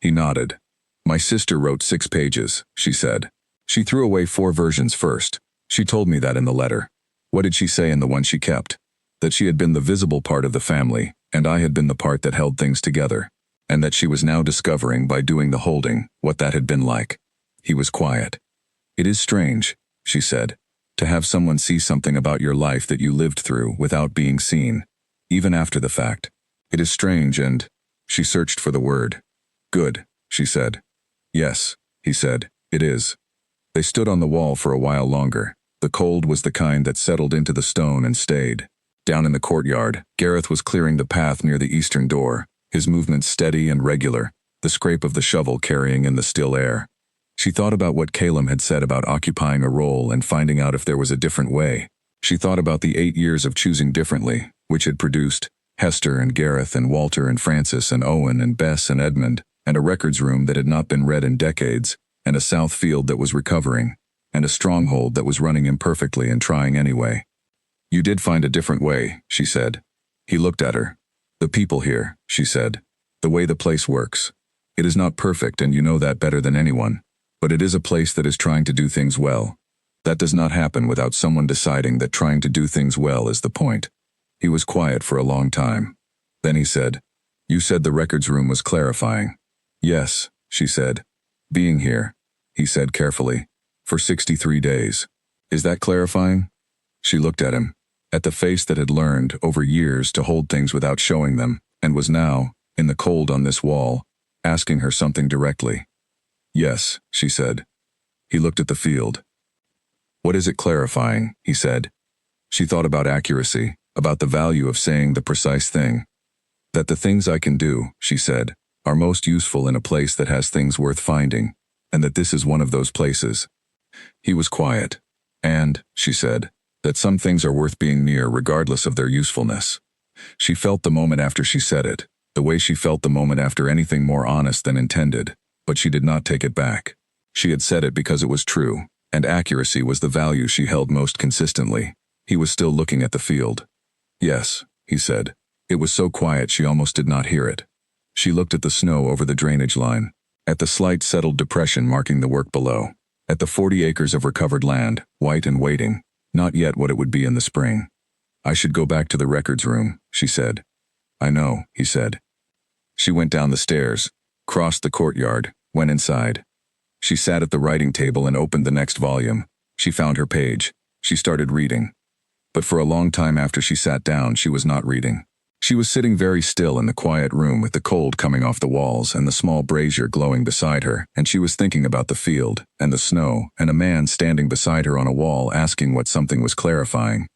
He nodded. My sister wrote 6 pages, she said. She threw away 4 versions first. She told me that in the letter. What did she say in the one she kept? That she had been the visible part of the family, and I had been the part that held things together, and that she was now discovering by doing the holding what that had been like. He was quiet. It is strange, she said, to have someone see something about your life that you lived through without being seen, even after the fact. It is strange and, she searched for the word. Good, she said. Yes, he said, it is. They stood on the wall for a while longer. The cold was the kind that settled into the stone and stayed. Down in the courtyard, Gareth was clearing the path near the eastern door, his movements steady and regular, the scrape of the shovel carrying in the still air. She thought about what Calum had said about occupying a role and finding out if there was a different way. She thought about the 8 years of choosing differently, which had produced Hester and Gareth and Walter and Francis and Owen and Bess and Edmund, and a records room that had not been read in decades, and a south field that was recovering, and a stronghold that was running imperfectly and trying anyway. You did find a different way, she said. He looked at her. The people here, she said. The way the place works. It is not perfect and you know that better than anyone, but it is a place that is trying to do things well. That does not happen without someone deciding that trying to do things well is the point. He was quiet for a long time. Then he said, You said the records room was clarifying. Yes, she said. Being here, he said carefully, for 63 days. Is that clarifying? She looked at him, at the face that had learned, over years, to hold things without showing them, and was now, in the cold on this wall, asking her something directly. Yes, she said. He looked at the field. What is it clarifying, he said. She thought about accuracy, about the value of saying the precise thing. That the things I can do, she said, are most useful in a place that has things worth finding, and that this is one of those places. He was quiet. And, she said, that some things are worth being near regardless of their usefulness. She felt the moment after she said it, the way she felt the moment after anything more honest than intended, but she did not take it back. She had said it because it was true, and accuracy was the value she held most consistently. He was still looking at the field. Yes, he said. It was so quiet she almost did not hear it. She looked at the snow over the drainage line, at the slight settled depression marking the work below, at the 40 acres of recovered land, white and waiting, not yet what it would be in the spring. I should go back to the records room, she said. I know, he said. She went down the stairs, crossed the courtyard, went inside. She sat at the writing table and opened the next volume. She found her page. She started reading. But for a long time after she sat down, she was not reading. She was sitting very still in the quiet room with the cold coming off the walls and the small brazier glowing beside her, and she was thinking about the field, and the snow, and a man standing beside her on a wall asking what something was clarifying,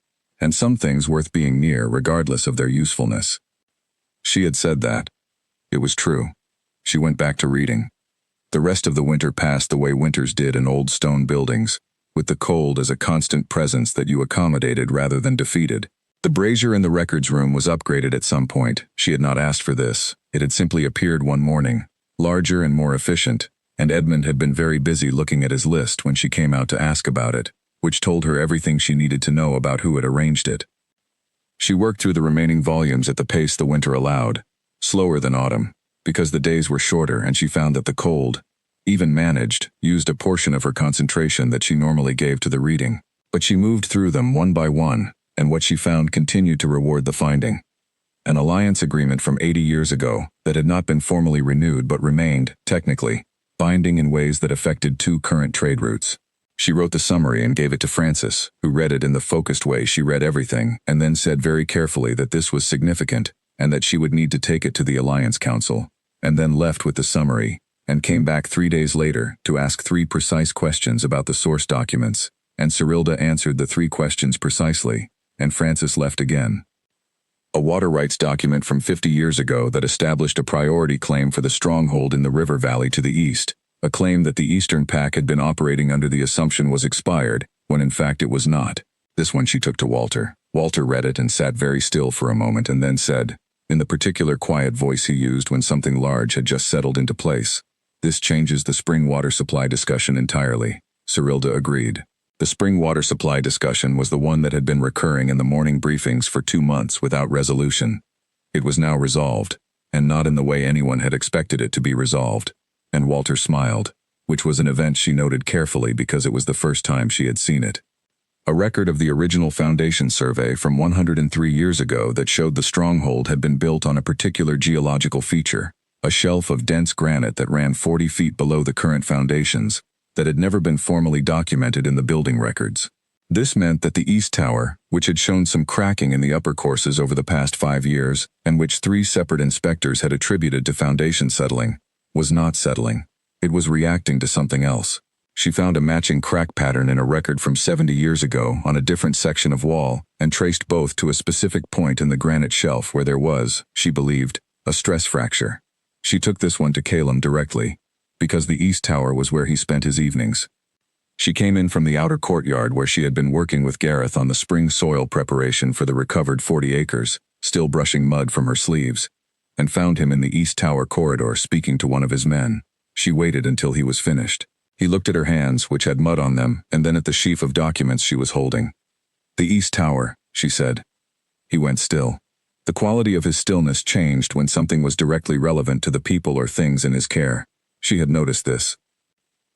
and some things worth being near regardless of their usefulness. She had said that. It was true. She went back to reading. The rest of the winter passed the way winters did in old stone buildings, with the cold as a constant presence that you accommodated rather than defeated. The brazier in the records room was upgraded at some point. She had not asked for this. It had simply appeared one morning, larger and more efficient, and Edmund had been very busy looking at his list when she came out to ask about it, which told her everything she needed to know about who had arranged it. She worked through the remaining volumes at the pace the winter allowed, slower than autumn, because the days were shorter and she found that the cold, even managed, used a portion of her concentration that she normally gave to the reading. But she moved through them one by one, and what she found continued to reward the finding. An alliance agreement from 80 years ago that had not been formally renewed but remained, technically, binding in ways that affected 2 current trade routes. She wrote the summary and gave it to Francis, who read it in the focused way she read everything, and then said very carefully that this was significant and that she would need to take it to the Alliance Council, and then left with the summary, and came back 3 days later to ask 3 precise questions about the source documents, and Cyrilda answered the 3 questions precisely, and Francis left again. A water rights document from 50 years ago that established a priority claim for the stronghold in the river valley to the east, a claim that the Eastern Pack had been operating under the assumption was expired, when in fact it was not. This one she took to Walter. Walter read it and sat very still for a moment and then said, in the particular quiet voice he used when something large had just settled into place, "This changes the spring water supply discussion entirely." Cyrilda agreed. The spring water supply discussion was the one that had been recurring in the morning briefings for 2 months without resolution. It was now resolved, and not in the way anyone had expected it to be resolved, and Walter smiled, which was an event she noted carefully because it was the first time she had seen it. A record of the original Foundation survey from 103 years ago that showed the stronghold had been built on a particular geological feature, a shelf of dense granite that ran 40 feet below the current foundations, that had never been formally documented in the building records. This meant that the East Tower, which had shown some cracking in the upper courses over the past 5 years, and which 3 separate inspectors had attributed to foundation settling, was not settling. It was reacting to something else. She found a matching crack pattern in a record from 70 years ago on a different section of wall, and traced both to a specific point in the granite shelf where there was, she believed, a stress fracture. She took this one to Calum directly, because the East Tower was where he spent his evenings. She came in from the outer courtyard where she had been working with Gareth on the spring soil preparation for the recovered 40 acres, still brushing mud from her sleeves, and found him in the East Tower corridor speaking to one of his men. She waited until he was finished. He looked at her hands, which had mud on them, and then at the sheaf of documents she was holding. "The East Tower," she said. He went still. The quality of his stillness changed when something was directly relevant to the people or things in his care. She had noticed this.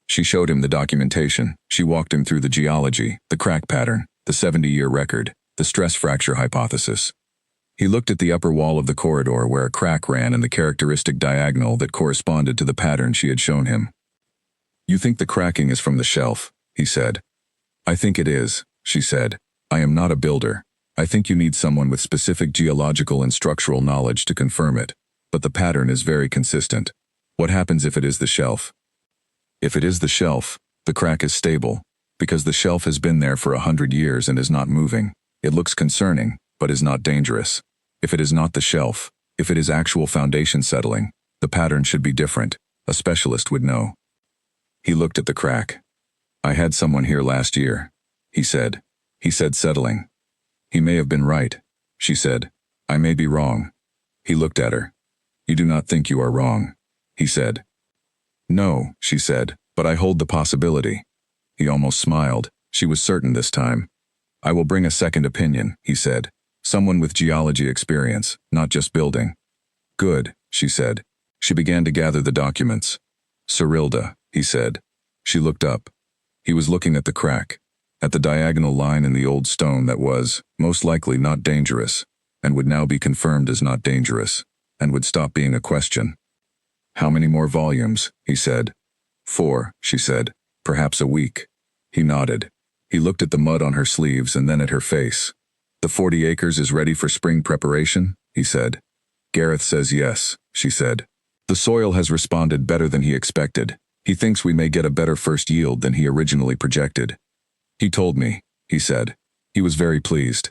She showed him the documentation. She walked him through the geology, the crack pattern, the 70-year record, the stress fracture hypothesis. He looked at the upper wall of the corridor where a crack ran in the characteristic diagonal that corresponded to the pattern she had shown him. "You think the cracking is from the shelf," he said. "I think it is," she said. "I am not a builder. I think you need someone with specific geological and structural knowledge to confirm it, but the pattern is very consistent. What happens if it is the shelf?" "If it is the shelf, the crack is stable, because the shelf has been there for 100 years and is not moving. It looks concerning, but is not dangerous. If it is not the shelf, if it is actual foundation settling, the pattern should be different. A specialist would know." He looked at the crack. "I had someone here last year," he said. He said settling. "He may have been right," she said. "I may be wrong." He looked at her. "You do not think you are wrong," he said. "No," she said, "but I hold the possibility." He almost smiled. She was certain this time. "I will bring a second opinion," he said. "Someone with geology experience, not just building." "Good," she said. She began to gather the documents. "Cyrilda," he said. She looked up. He was looking at the crack, at the diagonal line in the old stone that was, most likely, not dangerous, and would now be confirmed as not dangerous, and would stop being a question. "How many more volumes?" he said. "4, she said. "Perhaps a week." He nodded. He looked at the mud on her sleeves and then at her face. "The 40 acres is ready for spring preparation?" he said. Gareth says yes, she said. The soil has responded better than he expected. He thinks we may get a better first yield than he originally projected. He told me, he said. He was very pleased.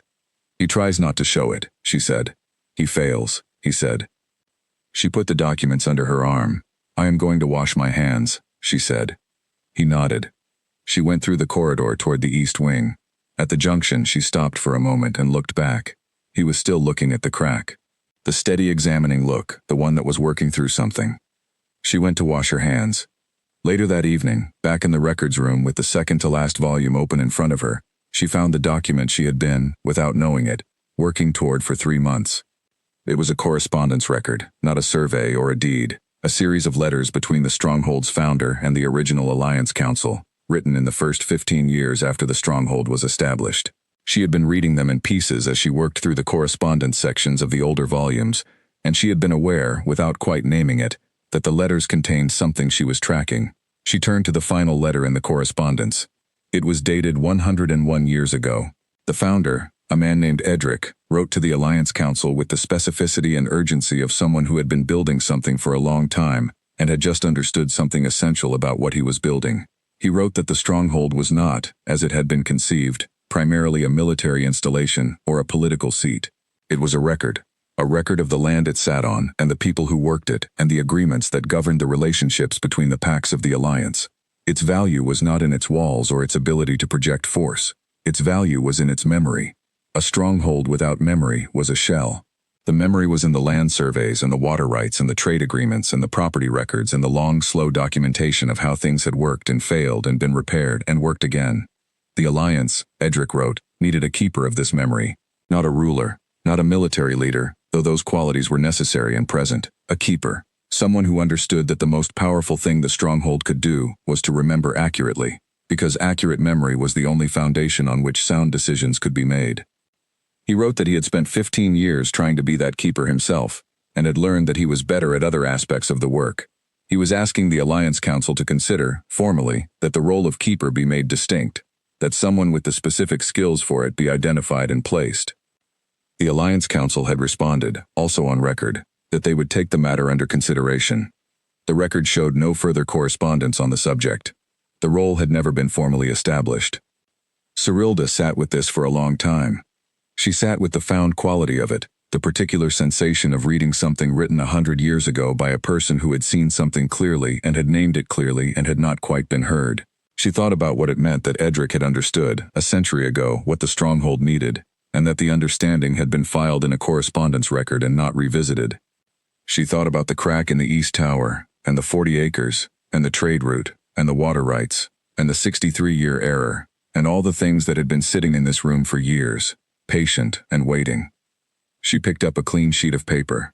He tries not to show it, she said. He fails, he said. She put the documents under her arm. I am going to wash my hands, she said. He nodded. She went through the corridor toward the east wing. At the junction, she stopped for a moment and looked back. He was still looking at the crack. The steady examining look, the one that was working through something. She went to wash her hands. Later that evening, back in the records room with the second-to-last volume open in front of her, she found the document she had been, without knowing it, working toward for 3 months. It was a correspondence record, not a survey or a deed, a series of letters between the Stronghold's founder and the original Alliance Council, written in the first 15 years after the Stronghold was established. She had been reading them in pieces as she worked through the correspondence sections of the older volumes, and she had been aware, without quite naming it, that the letters contained something she was tracking. She turned to the final letter in the correspondence. It was dated 101 years ago. The founder, a man named Edric, wrote to the Alliance Council with the specificity and urgency of someone who had been building something for a long time and had just understood something essential about what he was building. He wrote that the Stronghold was not, as it had been conceived, primarily a military installation or a political seat. It was a record of the land it sat on and the people who worked it and the agreements that governed the relationships between the packs of the Alliance. Its value was not in its walls or its ability to project force. Its value was in its memory. A stronghold without memory was a shell. The memory was in the land surveys and the water rights and the trade agreements and the property records and the long, slow documentation of how things had worked and failed and been repaired and worked again. The Alliance, Edric wrote, needed a keeper of this memory. Not a ruler, not a military leader, though those qualities were necessary and present. A keeper. Someone who understood that the most powerful thing the Stronghold could do was to remember accurately, because accurate memory was the only foundation on which sound decisions could be made. He wrote that he had spent 15 years trying to be that keeper himself, and had learned that he was better at other aspects of the work. He was asking the Alliance Council to consider, formally, that the role of keeper be made distinct, that someone with the specific skills for it be identified and placed. The Alliance Council had responded, also on record, that they would take the matter under consideration. The record showed no further correspondence on the subject. The role had never been formally established. Cyrilda sat with this for a long time. She sat with the found quality of it, the particular sensation of reading something written 100 years ago by a person who had seen something clearly and had named it clearly and had not quite been heard. She thought about what it meant that Edric had understood, a century ago, what the Stronghold needed, and that the understanding had been filed in a correspondence record and not revisited. She thought about the crack in the East Tower, and the 40 acres, and the trade route, and the water rights, and the 63-year error, and all the things that had been sitting in this room for years, patient and waiting. She picked up a clean sheet of paper.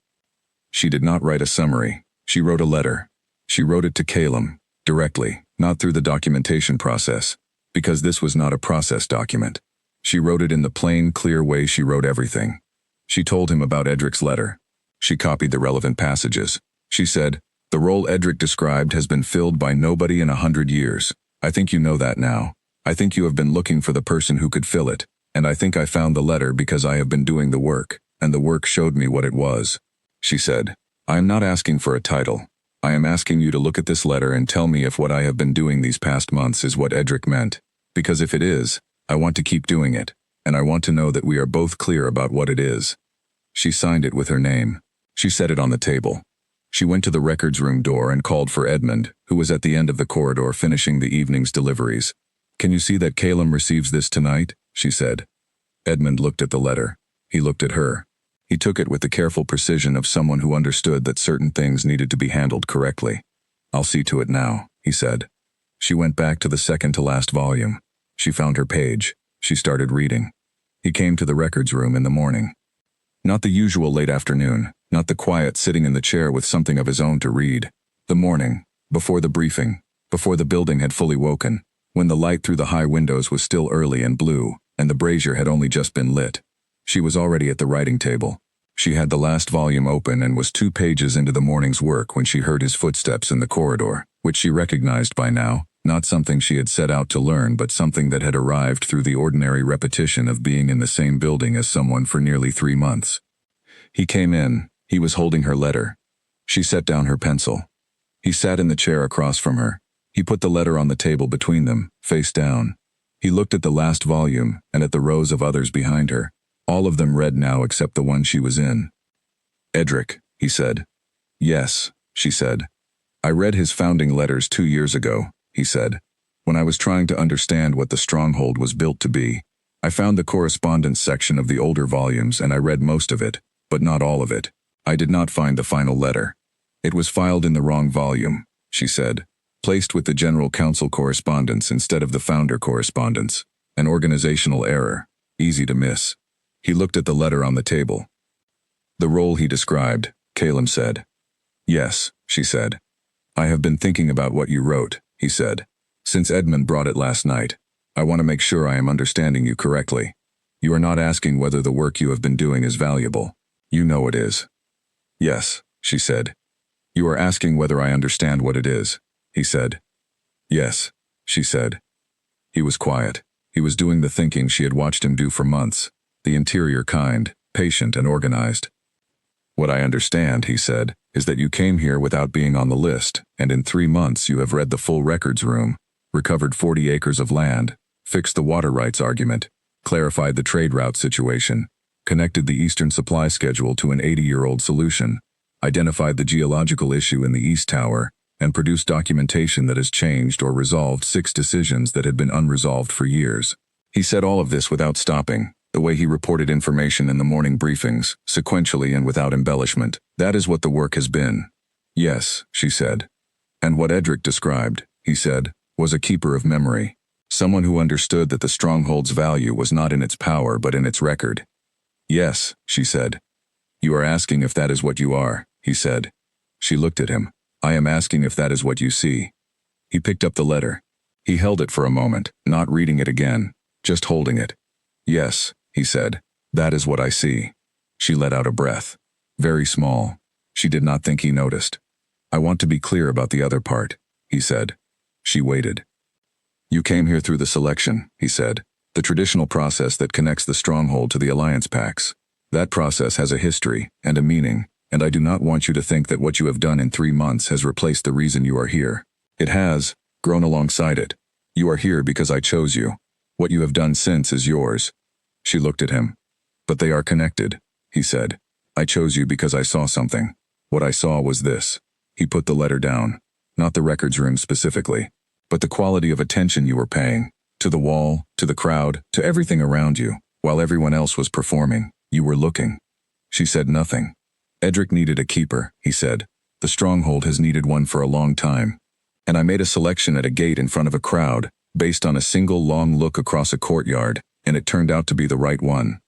She did not write a summary. She wrote a letter. She wrote it to Calum, directly, not through the documentation process, because this was not a process document. She wrote it in the plain, clear way she wrote everything. She told him about Edric's letter. She copied the relevant passages. She said, "The role Edric described has been filled by nobody in 100 years. I think you know that now. I think you have been looking for the person who could fill it, and I think I found the letter because I have been doing the work, and the work showed me what it was." She said, "I am not asking for a title. I am asking you to look at this letter and tell me if what I have been doing these past months is what Edric meant, because if it is, I want to keep doing it, and I want to know that we are both clear about what it is." She signed it with her name. She set it on the table. She went to the records room door and called for Edmund, who was at the end of the corridor finishing the evening's deliveries. "Can you see that Calum receives this tonight?" she said. Edmund looked at the letter. He looked at her. He took it with the careful precision of someone who understood that certain things needed to be handled correctly. "I'll see to it now," he said. She went back to the second-to-last volume. She found her page. She started reading. He came to the records room in the morning. Not the usual late afternoon, not the quiet sitting in the chair with something of his own to read. The morning, before the briefing, before the building had fully woken, when the light through the high windows was still early and blue, and the brazier had only just been lit. She was already at the writing table. She had the last volume open and was 2 pages into the morning's work when she heard his footsteps in the corridor, which she recognized by now, not something she had set out to learn but something that had arrived through the ordinary repetition of being in the same building as someone for nearly 3 months. He came in. He was holding her letter. She set down her pencil. He sat in the chair across from her. He put the letter on the table between them, face down. He looked at the last volume and at the rows of others behind her, all of them read now except the one she was in. Edric, he said. Yes, she said. I read his founding letters 2 years ago, he said. When I was trying to understand what the stronghold was built to be, I found the correspondence section of the older volumes and I read most of it, but not all of it. I did not find the final letter. It was filed in the wrong volume, she said, placed with the General Council correspondence instead of the founder correspondence. An organizational error, easy to miss. He looked at the letter on the table. The role he described, Calum said. Yes, she said. I have been thinking about what you wrote, he said. Since Edmund brought it last night, I want to make sure I am understanding you correctly. You are not asking whether the work you have been doing is valuable. You know it is. Yes, she said. You are asking whether I understand what it is, he said. Yes, she said. He was quiet. He was doing the thinking she had watched him do for months, the interior kind, patient and organized. What I understand, he said, is that you came here without being on the list, and in 3 months you have read the full records room, recovered 40 acres of land, fixed the water rights argument, clarified the trade route situation, connected the Eastern supply schedule to an 80-year-old solution, identified the geological issue in the East Tower, and produced documentation that has changed or resolved 6 decisions that had been unresolved for years. He said all of this without stopping, the way he reported information in the morning briefings, sequentially and without embellishment. That is what the work has been. Yes, she said. And what Edric described, he said, was a keeper of memory. Someone who understood that the stronghold's value was not in its power but in its record. Yes, she said. You are asking if that is what you are, he said. She looked at him. I am asking if that is what you see. He picked up the letter. He held it for a moment, not reading it again, just holding it. Yes, he said. That is what I see. She let out a breath. Very small. She did not think he noticed. I want to be clear about the other part, he said. She waited. You came here through the selection, he said. The traditional process that connects the stronghold to the alliance packs. That process has a history and a meaning, and I do not want you to think that what you have done in 3 months has replaced the reason you are here. It has, grown alongside it. You are here because I chose you. What you have done since is yours. She looked at him. But they are connected, he said. I chose you because I saw something. What I saw was this. He put the letter down. Not the records room specifically, but the quality of attention you were paying. To the wall, to the crowd, to everything around you. While everyone else was performing, you were looking. She said nothing. Edric needed a keeper, he said. The stronghold has needed one for a long time. And I made a selection at a gate in front of a crowd, based on a single long look across a courtyard, and it turned out to be the right one.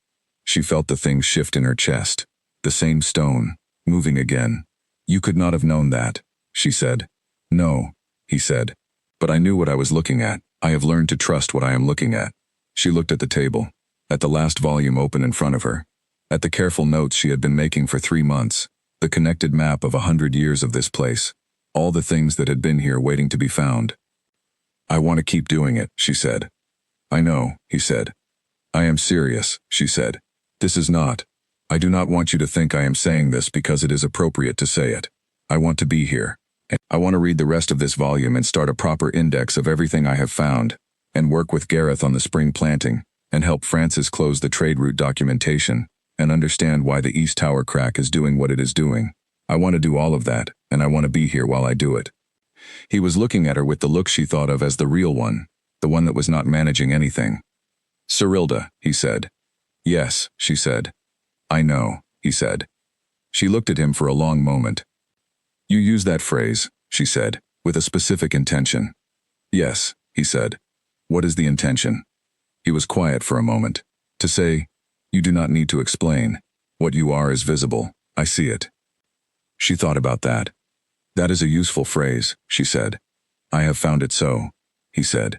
She felt the thing shift in her chest. The same stone, moving again. You could not have known that, she said. No, he said. But I knew what I was looking at. I have learned to trust what I am looking at. She looked at the table, at the last volume open in front of her, at the careful notes she had been making for 3 months, the connected map of 100 years of this place, all the things that had been here waiting to be found. I want to keep doing it, she said. I know, he said. I am serious, she said. This is not. I do not want you to think I am saying this because it is appropriate to say it. I want to be here. And I want to read the rest of this volume and start a proper index of everything I have found, and work with Gareth on the spring planting, and help Francis close the trade route documentation, and understand why the East Tower crack is doing what it is doing. I want to do all of that, and I want to be here while I do it. He was looking at her with the look she thought of as the real one, the one that was not managing anything. Cyrilda, he said. Yes, she said. I know, he said. She looked at him for a long moment. You use that phrase, she said, with a specific intention. Yes, he said. What is the intention? He was quiet for a moment. To say, you do not need to explain. What you are is visible. I see it. She thought about that. That is a useful phrase, she said. I have found it so, he said.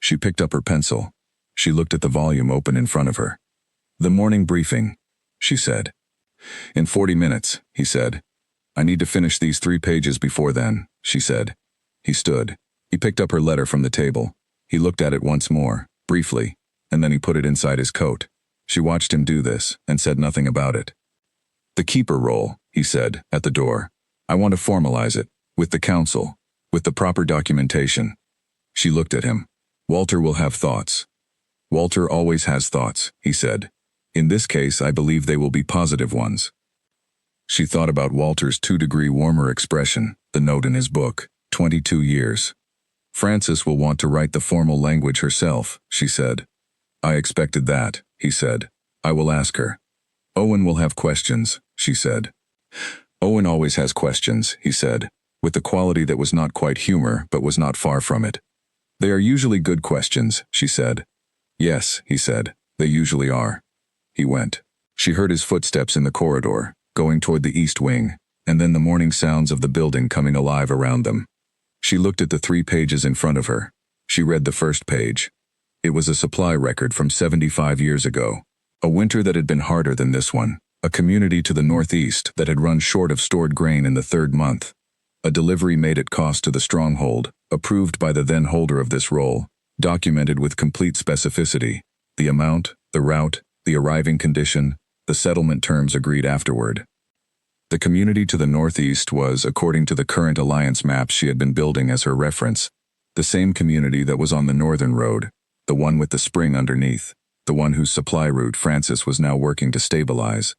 She picked up her pencil. She looked at the volume open in front of her. The morning briefing, she said. In 40 minutes, he said. I need to finish these 3 pages before then, she said. He stood. He picked up her letter from the table. He looked at it once more, briefly, and then he put it inside his coat. She watched him do this and said nothing about it. The keeper role, he said, at the door. I want to formalize it, with the council, with the proper documentation. She looked at him. Walter will have thoughts. Walter always has thoughts, he said. In this case, I believe they will be positive ones. She thought about Walter's 2-degree warmer expression, the note in his book, 22 years. Frances will want to write the formal language herself, she said. I expected that, he said. I will ask her. Owen will have questions, she said. Owen always has questions, he said, with the quality that was not quite humor but was not far from it. They are usually good questions, she said. Yes, he said, they usually are. He went. She heard his footsteps in the corridor, going toward the east wing, and then the morning sounds of the building coming alive around them. She looked at the 3 pages in front of her. She read the first page. It was a supply record from 75 years ago. A winter that had been harder than this one. A community to the northeast that had run short of stored grain in the 3rd month. A delivery made at cost to the stronghold, approved by the then holder of this role, documented with complete specificity. The amount, the route, the arriving condition, the settlement terms agreed afterward. The community to the northeast was, according to the current alliance maps she had been building as her reference, the same community that was on the northern road, the one with the spring underneath, the one whose supply route Frances was now working to stabilize.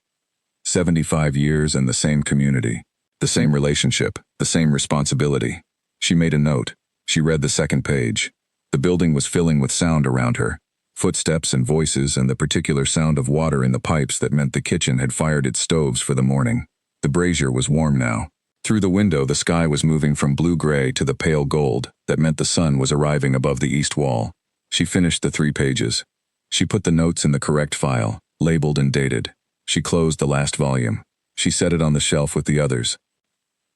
75 years and the same community, the same relationship, the same responsibility. She made a note. She read the 2nd page. The building was filling with sound around her, footsteps and voices and the particular sound of water in the pipes that meant the kitchen had fired its stoves for the morning. The brazier was warm now. Through the window the sky was moving from blue-gray to the pale gold that meant the sun was arriving above the east wall. She finished the 3 pages. She put the notes in the correct file, labeled and dated. She closed the last volume. She set it on the shelf with the others.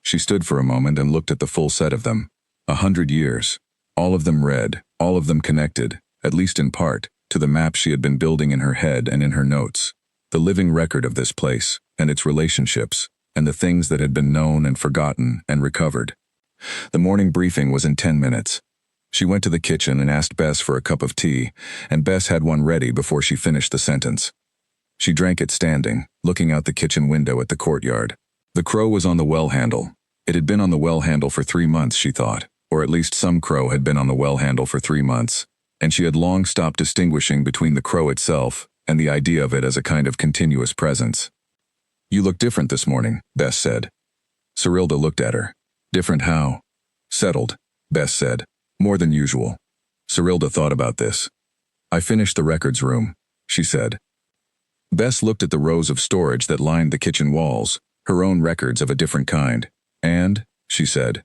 She stood for a moment and looked at the full set of them. 100 years. All of them read, all of them connected, at least in part, to the map she had been building in her head and in her notes. The living record of this place, and its relationships, and the things that had been known and forgotten and recovered. The morning briefing was in 10 minutes. She went to the kitchen and asked Bess for a cup of tea, and Bess had one ready before she finished the sentence. She drank it standing, looking out the kitchen window at the courtyard. The crow was on the well handle. It had been on the well handle for 3 months, she thought, or at least some crow had been on the well handle for 3 months, and she had long stopped distinguishing between the crow itself and the idea of it as a kind of continuous presence. You look different this morning, Bess said. Cyrilda looked at her. Different how? Settled, Bess said. More than usual. Cyrilda thought about this. I finished the records room, she said. Bess looked at the rows of storage that lined the kitchen walls, her own records of a different kind. And, she said.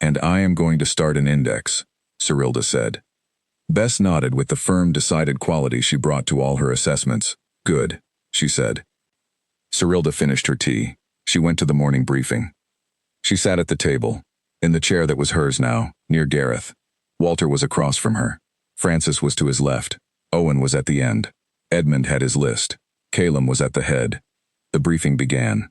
And I am going to start an index, Cyrilda said. Bess nodded with the firm, decided quality she brought to all her assessments. Good, she said. Cyrilda finished her tea. She went to the morning briefing. She sat at the table, in the chair that was hers now, near Gareth. Walter was across from her. Frances was to his left. Owen was at the end. Edmund had his list. Calum was at the head. The briefing began.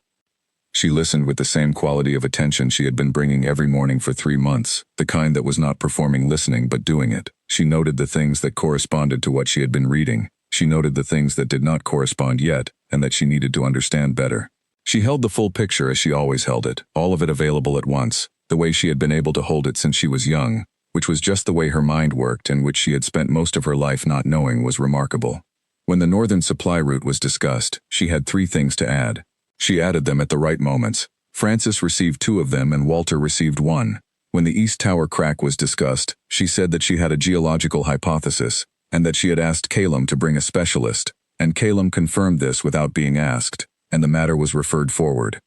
She listened with the same quality of attention she had been bringing every morning for 3 months, the kind that was not performing listening but doing it. She noted the things that corresponded to what she had been reading. She noted the things that did not correspond yet and that she needed to understand better. She held the full picture as she always held it, all of it available at once, the way she had been able to hold it since she was young, which was just the way her mind worked and which she had spent most of her life not knowing was remarkable. When the northern supply route was discussed, she had 3 things to add. She added them at the right moments. Frances received 2 of them and Walter received 1. When the East Tower crack was discussed, she said that she had a geological hypothesis, and that she had asked Calum to bring a specialist, and Calum confirmed this without being asked, and the matter was referred forward.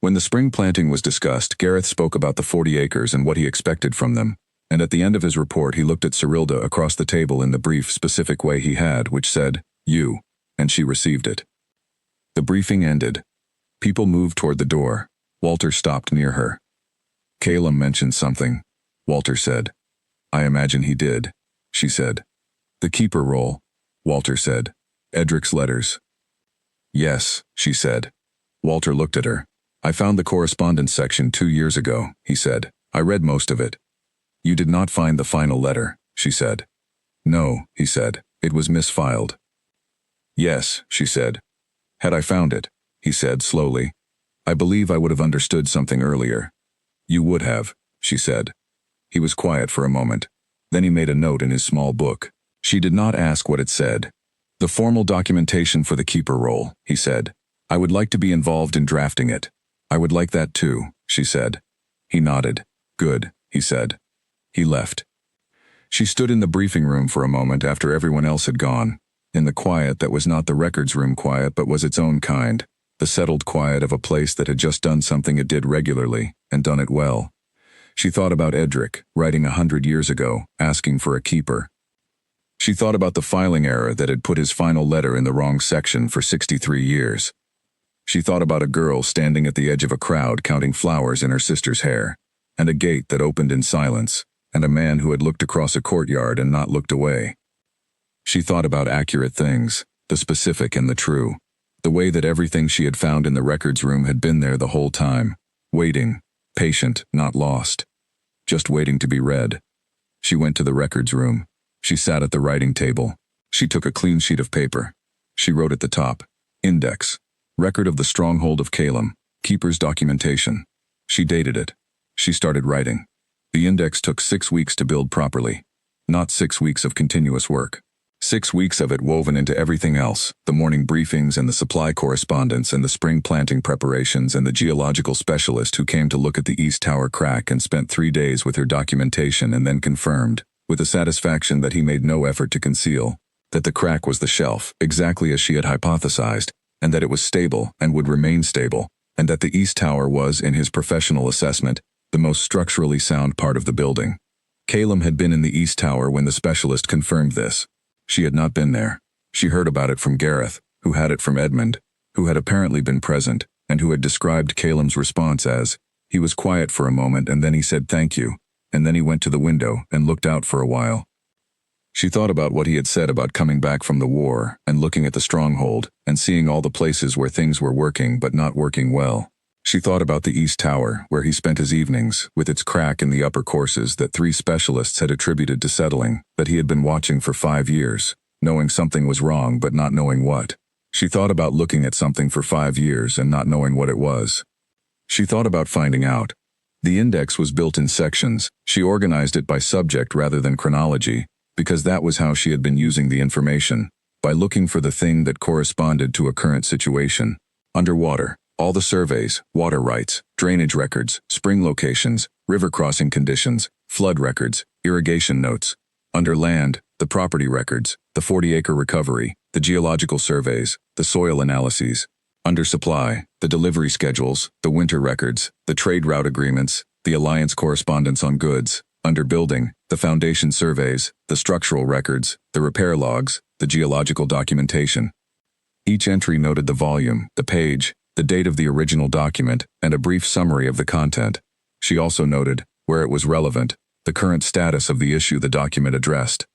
When the spring planting was discussed, Gareth spoke about the 40 acres and what he expected from them, and at the end of his report he looked at Cyrilda across the table in the brief, specific way he had, which said, "You," and she received it. The briefing ended. People moved toward the door. Walter stopped near her. Calum mentioned something, Walter said. I imagine he did, she said. The keeper role, Walter said. Edric's letters. Yes, she said. Walter looked at her. I found the correspondence section 2 years ago, he said. I read most of it. You did not find the final letter, she said. No, he said. It was misfiled. Yes, she said. Had I found it? he said slowly. I believe I would have understood something earlier. You would have, she said. He was quiet for a moment. Then he made a note in his small book. She did not ask what it said. The formal documentation for the keeper role, he said. I would like to be involved in drafting it. I would like that too, she said. He nodded. Good, he said. He left. She stood in the briefing room for a moment after everyone else had gone, in the quiet that was not the records room quiet but was its own kind, the settled quiet of a place that had just done something it did regularly, and done it well. She thought about Edric, writing 100 years ago, asking for a keeper. She thought about the filing error that had put his final letter in the wrong section for 63 years. She thought about a girl standing at the edge of a crowd counting flowers in her sister's hair, and a gate that opened in silence, and a man who had looked across a courtyard and not looked away. She thought about accurate things, the specific and the true, the way that everything she had found in the records room had been there the whole time, waiting, patient, not lost, just waiting to be read. She went to the records room. She sat at the writing table. She took a clean sheet of paper. She wrote at the top, Index, Record of the Stronghold of Calum, Keeper's Documentation. She dated it. She started writing. The index took 6 weeks to build properly. Not 6 weeks of continuous work. 6 weeks of it woven into everything else, the morning briefings and the supply correspondence and the spring planting preparations and the geological specialist who came to look at the East Tower crack and spent 3 days with her documentation and then confirmed, with a satisfaction that he made no effort to conceal, that the crack was the shelf, exactly as she had hypothesized, and that it was stable and would remain stable, and that the East Tower was, in his professional assessment, the most structurally sound part of the building. Calum had been in the East Tower when the specialist confirmed this. She had not been there. She heard about it from Gareth, who had it from Edmund, who had apparently been present, and who had described Calum's response as, he was quiet for a moment and then he said thank you, and then he went to the window and looked out for a while. She thought about what he had said about coming back from the war and looking at the stronghold and seeing all the places where things were working but not working well. She thought about the East Tower, where he spent his evenings, with its crack in the upper courses that 3 specialists had attributed to settling, that he had been watching for 5 years, knowing something was wrong but not knowing what. She thought about looking at something for 5 years and not knowing what it was. She thought about finding out. The index was built in sections. She organized it by subject rather than chronology, because that was how she had been using the information, by looking for the thing that corresponded to a current situation. Underwater, all the surveys, water rights, drainage records, spring locations, river crossing conditions, flood records, irrigation notes. Under land, the property records, the 40-acre recovery, the geological surveys, the soil analyses. Under supply, the delivery schedules, the winter records, the trade route agreements, the alliance correspondence on goods. Under building, the foundation surveys, the structural records, the repair logs, the geological documentation. Each entry noted the volume, the page, the date of the original document, and a brief summary of the content. She also noted, where it was relevant, the current status of the issue the document addressed.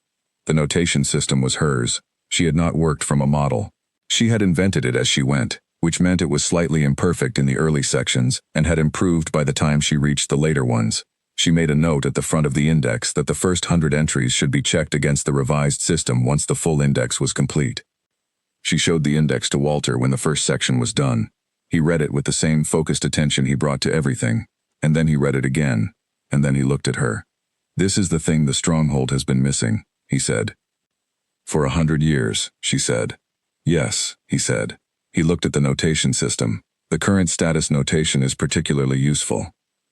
The notation system was hers. She had not worked from a model. She had invented it as she went, which meant it was slightly imperfect in the early sections and had improved by the time she reached the later ones. She made a note at the front of the index that the first 100 entries should be checked against the revised system once the full index was complete. She showed the index to Walter when the first section was done. He read it with the same focused attention he brought to everything, and then he read it again, and then he looked at her. This is the thing the stronghold has been missing, he said. For 100 years, she said. Yes, he said. He looked at the notation system. The current status notation is particularly useful.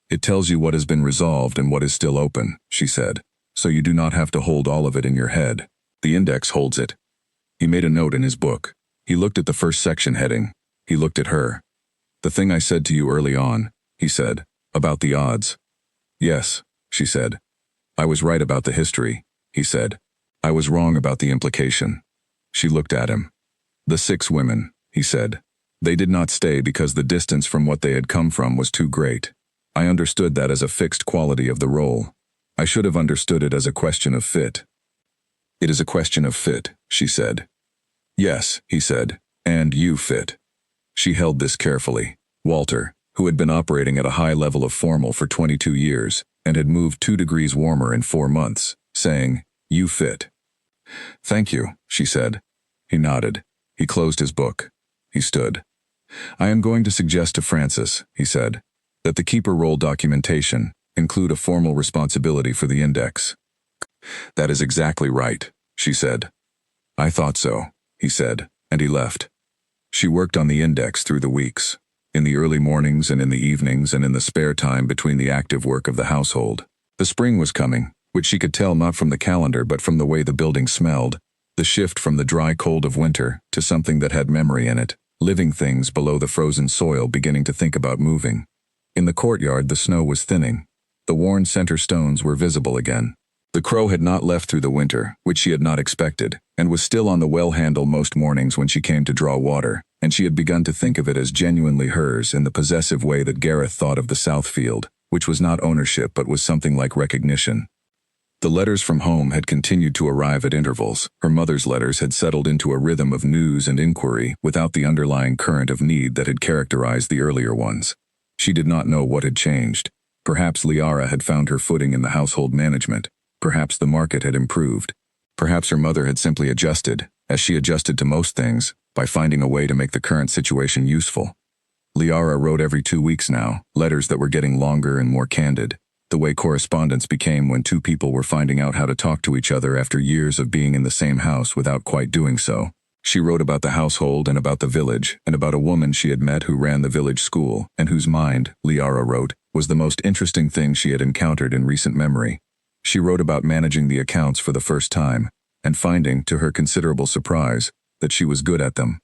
It tells you what has been resolved and what is still open, she said, so you do not have to hold all of it in your head. The index holds it. He made a note in his book. He looked at the first section heading. He looked at her. The thing I said to you early on, he said, about the odds. Yes, she said. I was right about the history, he said. I was wrong about the implication. She looked at him. The 6 women, he said. They did not stay because the distance from what they had come from was too great. I understood that as a fixed quality of the role. I should have understood it as a question of fit. It is a question of fit, she said. Yes, he said, and you fit. She held this carefully. Walter, who had been operating at a high level of formal for 22 years and had moved 2 degrees warmer in 4 months, saying, you fit. Thank you, she said. He nodded. He closed his book. He stood. I am going to suggest to Francis, he said, that the keeper role documentation include a formal responsibility for the index. That is exactly right, she said. I thought so, he said, and he left. She worked on the index through the weeks, in the early mornings and in the evenings and in the spare time between the active work of the household. The spring was coming, which she could tell not from the calendar but from the way the building smelled, the shift from the dry cold of winter to something that had memory in it, living things below the frozen soil beginning to think about moving. In the courtyard the snow was thinning. The worn center stones were visible again. The crow had not left through the winter, which she had not expected, and was still on the well handle most mornings when she came to draw water, and she had begun to think of it as genuinely hers in the possessive way that Gareth thought of the Southfield, which was not ownership but was something like recognition. The letters from home had continued to arrive at intervals. Her mother's letters had settled into a rhythm of news and inquiry without the underlying current of need that had characterized the earlier ones. She did not know what had changed. Perhaps Liara had found her footing in the household management. Perhaps the market had improved. Perhaps her mother had simply adjusted, as she adjusted to most things, by finding a way to make the current situation useful. Liara wrote every 2 weeks now, letters that were getting longer and more candid, the way correspondence became when two people were finding out how to talk to each other after years of being in the same house without quite doing so. She wrote about the household and about the village, and about a woman she had met who ran the village school, and whose mind, Liara wrote, was the most interesting thing she had encountered in recent memory. She wrote about managing the accounts for the first time, and finding, to her considerable surprise, that she was good at them.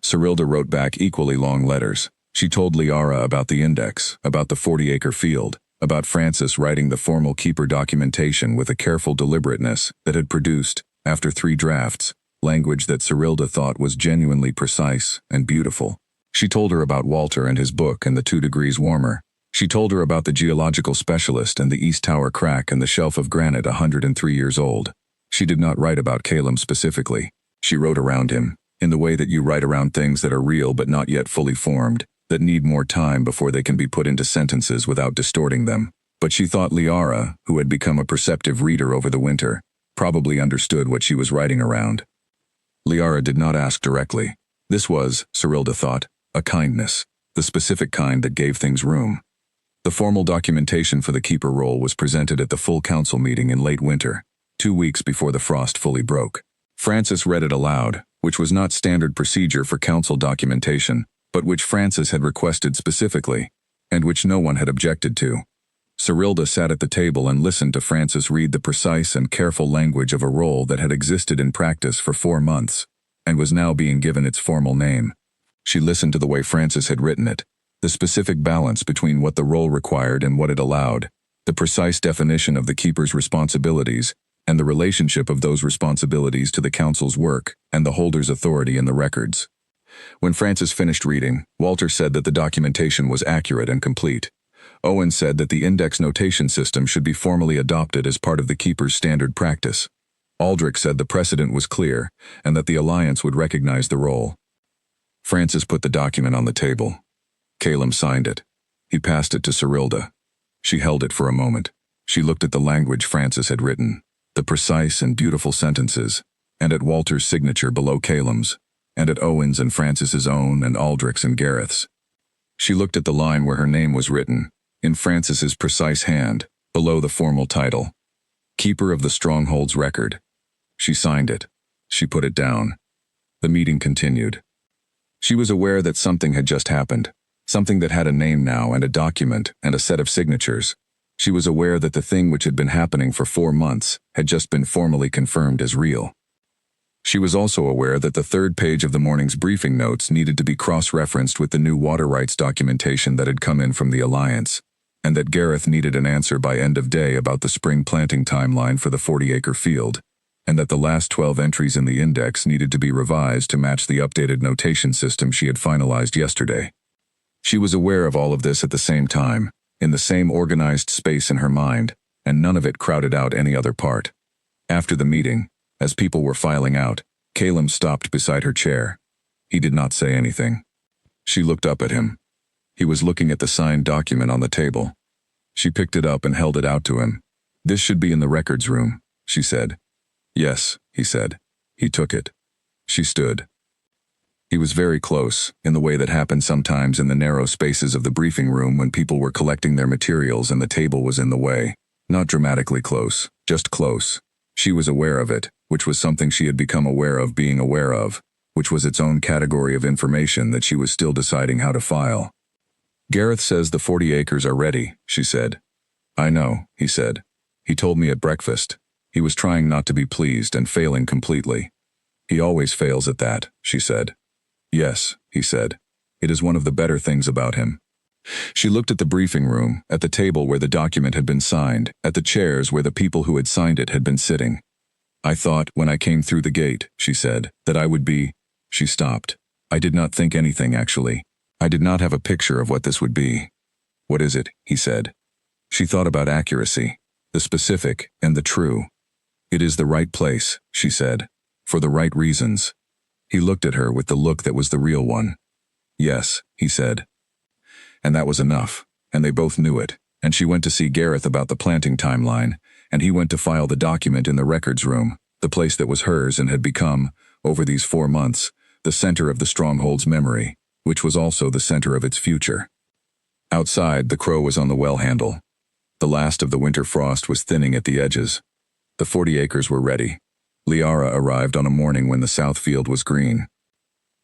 Cyrilda wrote back equally long letters. She told Liara about the index, about the 40-acre field, about Francis writing the formal keeper documentation with a careful deliberateness that had produced, after 3 drafts, language that Cyrilda thought was genuinely precise and beautiful. She told her about Walter and his book and the 2 degrees warmer. She told her about the geological specialist and the East Tower crack and the shelf of granite 103 years old. She did not write about Calum specifically. She wrote around him, in the way that you write around things that are real but not yet fully formed, that need more time before they can be put into sentences without distorting them. But she thought Liara, who had become a perceptive reader over the winter, probably understood what she was writing around. Liara did not ask directly. This was, Cyrilda thought, a kindness, the specific kind that gave things room. The formal documentation for the keeper role was presented at the full council meeting in late winter, 2 weeks before the frost fully broke. Francis read it aloud, which was not standard procedure for council documentation, but which Francis had requested specifically, and which no one had objected to. Cyrilda sat at the table and listened to Francis read the precise and careful language of a role that had existed in practice for 4 months, and was now being given its formal name. She listened to the way Francis had written it, the specific balance between what the role required and what it allowed, the precise definition of the keeper's responsibilities, and the relationship of those responsibilities to the council's work and the holder's authority in the records. When Francis finished reading, Walter said that the documentation was accurate and complete. Owen said that the index notation system should be formally adopted as part of the keeper's standard practice. Aldrich said the precedent was clear and that the Alliance would recognize the role. Francis put the document on the table. Calum signed it. He passed it to Cyrilda. She held it for a moment. She looked at the language Francis had written, the precise and beautiful sentences, and at Walter's signature below Calum's, and at Owen's and Francis's own and Aldrich's and Gareth's. She looked at the line where her name was written, in Francis's precise hand, below the formal title, Keeper of the Stronghold's Record. She signed it. She put it down. The meeting continued. She was aware that something had just happened, something that had a name now and a document and a set of signatures. She was aware that the thing which had been happening for 4 months had just been formally confirmed as real. She was also aware that the 3rd page of the morning's briefing notes needed to be cross-referenced with the new water rights documentation that had come in from the Alliance, and that Gareth needed an answer by end of day about the spring planting timeline for the 40-acre field, and that the last 12 entries in the index needed to be revised to match the updated notation system she had finalized yesterday. She was aware of all of this at the same time, in the same organized space in her mind, and none of it crowded out any other part. After the meeting, as people were filing out, Calum stopped beside her chair. He did not say anything. She looked up at him. He was looking at the signed document on the table. She picked it up and held it out to him. "This should be in the records room," she said. "Yes," he said. He took it. She stood. He was very close, in the way that happened sometimes in the narrow spaces of the briefing room when people were collecting their materials and the table was in the way. Not dramatically close, just close. She was aware of it, which was something she had become aware of being aware of, which was its own category of information that she was still deciding how to file. Gareth says the 40 acres are ready, she said. I know, he said. He told me at breakfast. He was trying not to be pleased and failing completely. He always fails at that, she said. Yes, he said. It is one of the better things about him. She looked at the briefing room, at the table where the document had been signed, at the chairs where the people who had signed it had been sitting. I thought, when I came through the gate, she said, that I would be… She stopped. I did not think anything, actually. I did not have a picture of what this would be. What is it? He said. She thought about accuracy, the specific and the true. It is the right place, she said, for the right reasons. He looked at her with the look that was the real one. Yes, he said. And that was enough, and they both knew it, and she went to see Gareth about the planting timeline, and he went to file the document in the records room, the place that was hers and had become, over these 4 months, the center of the stronghold's memory, which was also the center of its future. Outside, the crow was on the well handle. The last of the winter frost was thinning at the edges. The 40 acres were ready. Liara arrived on a morning when the south field was green.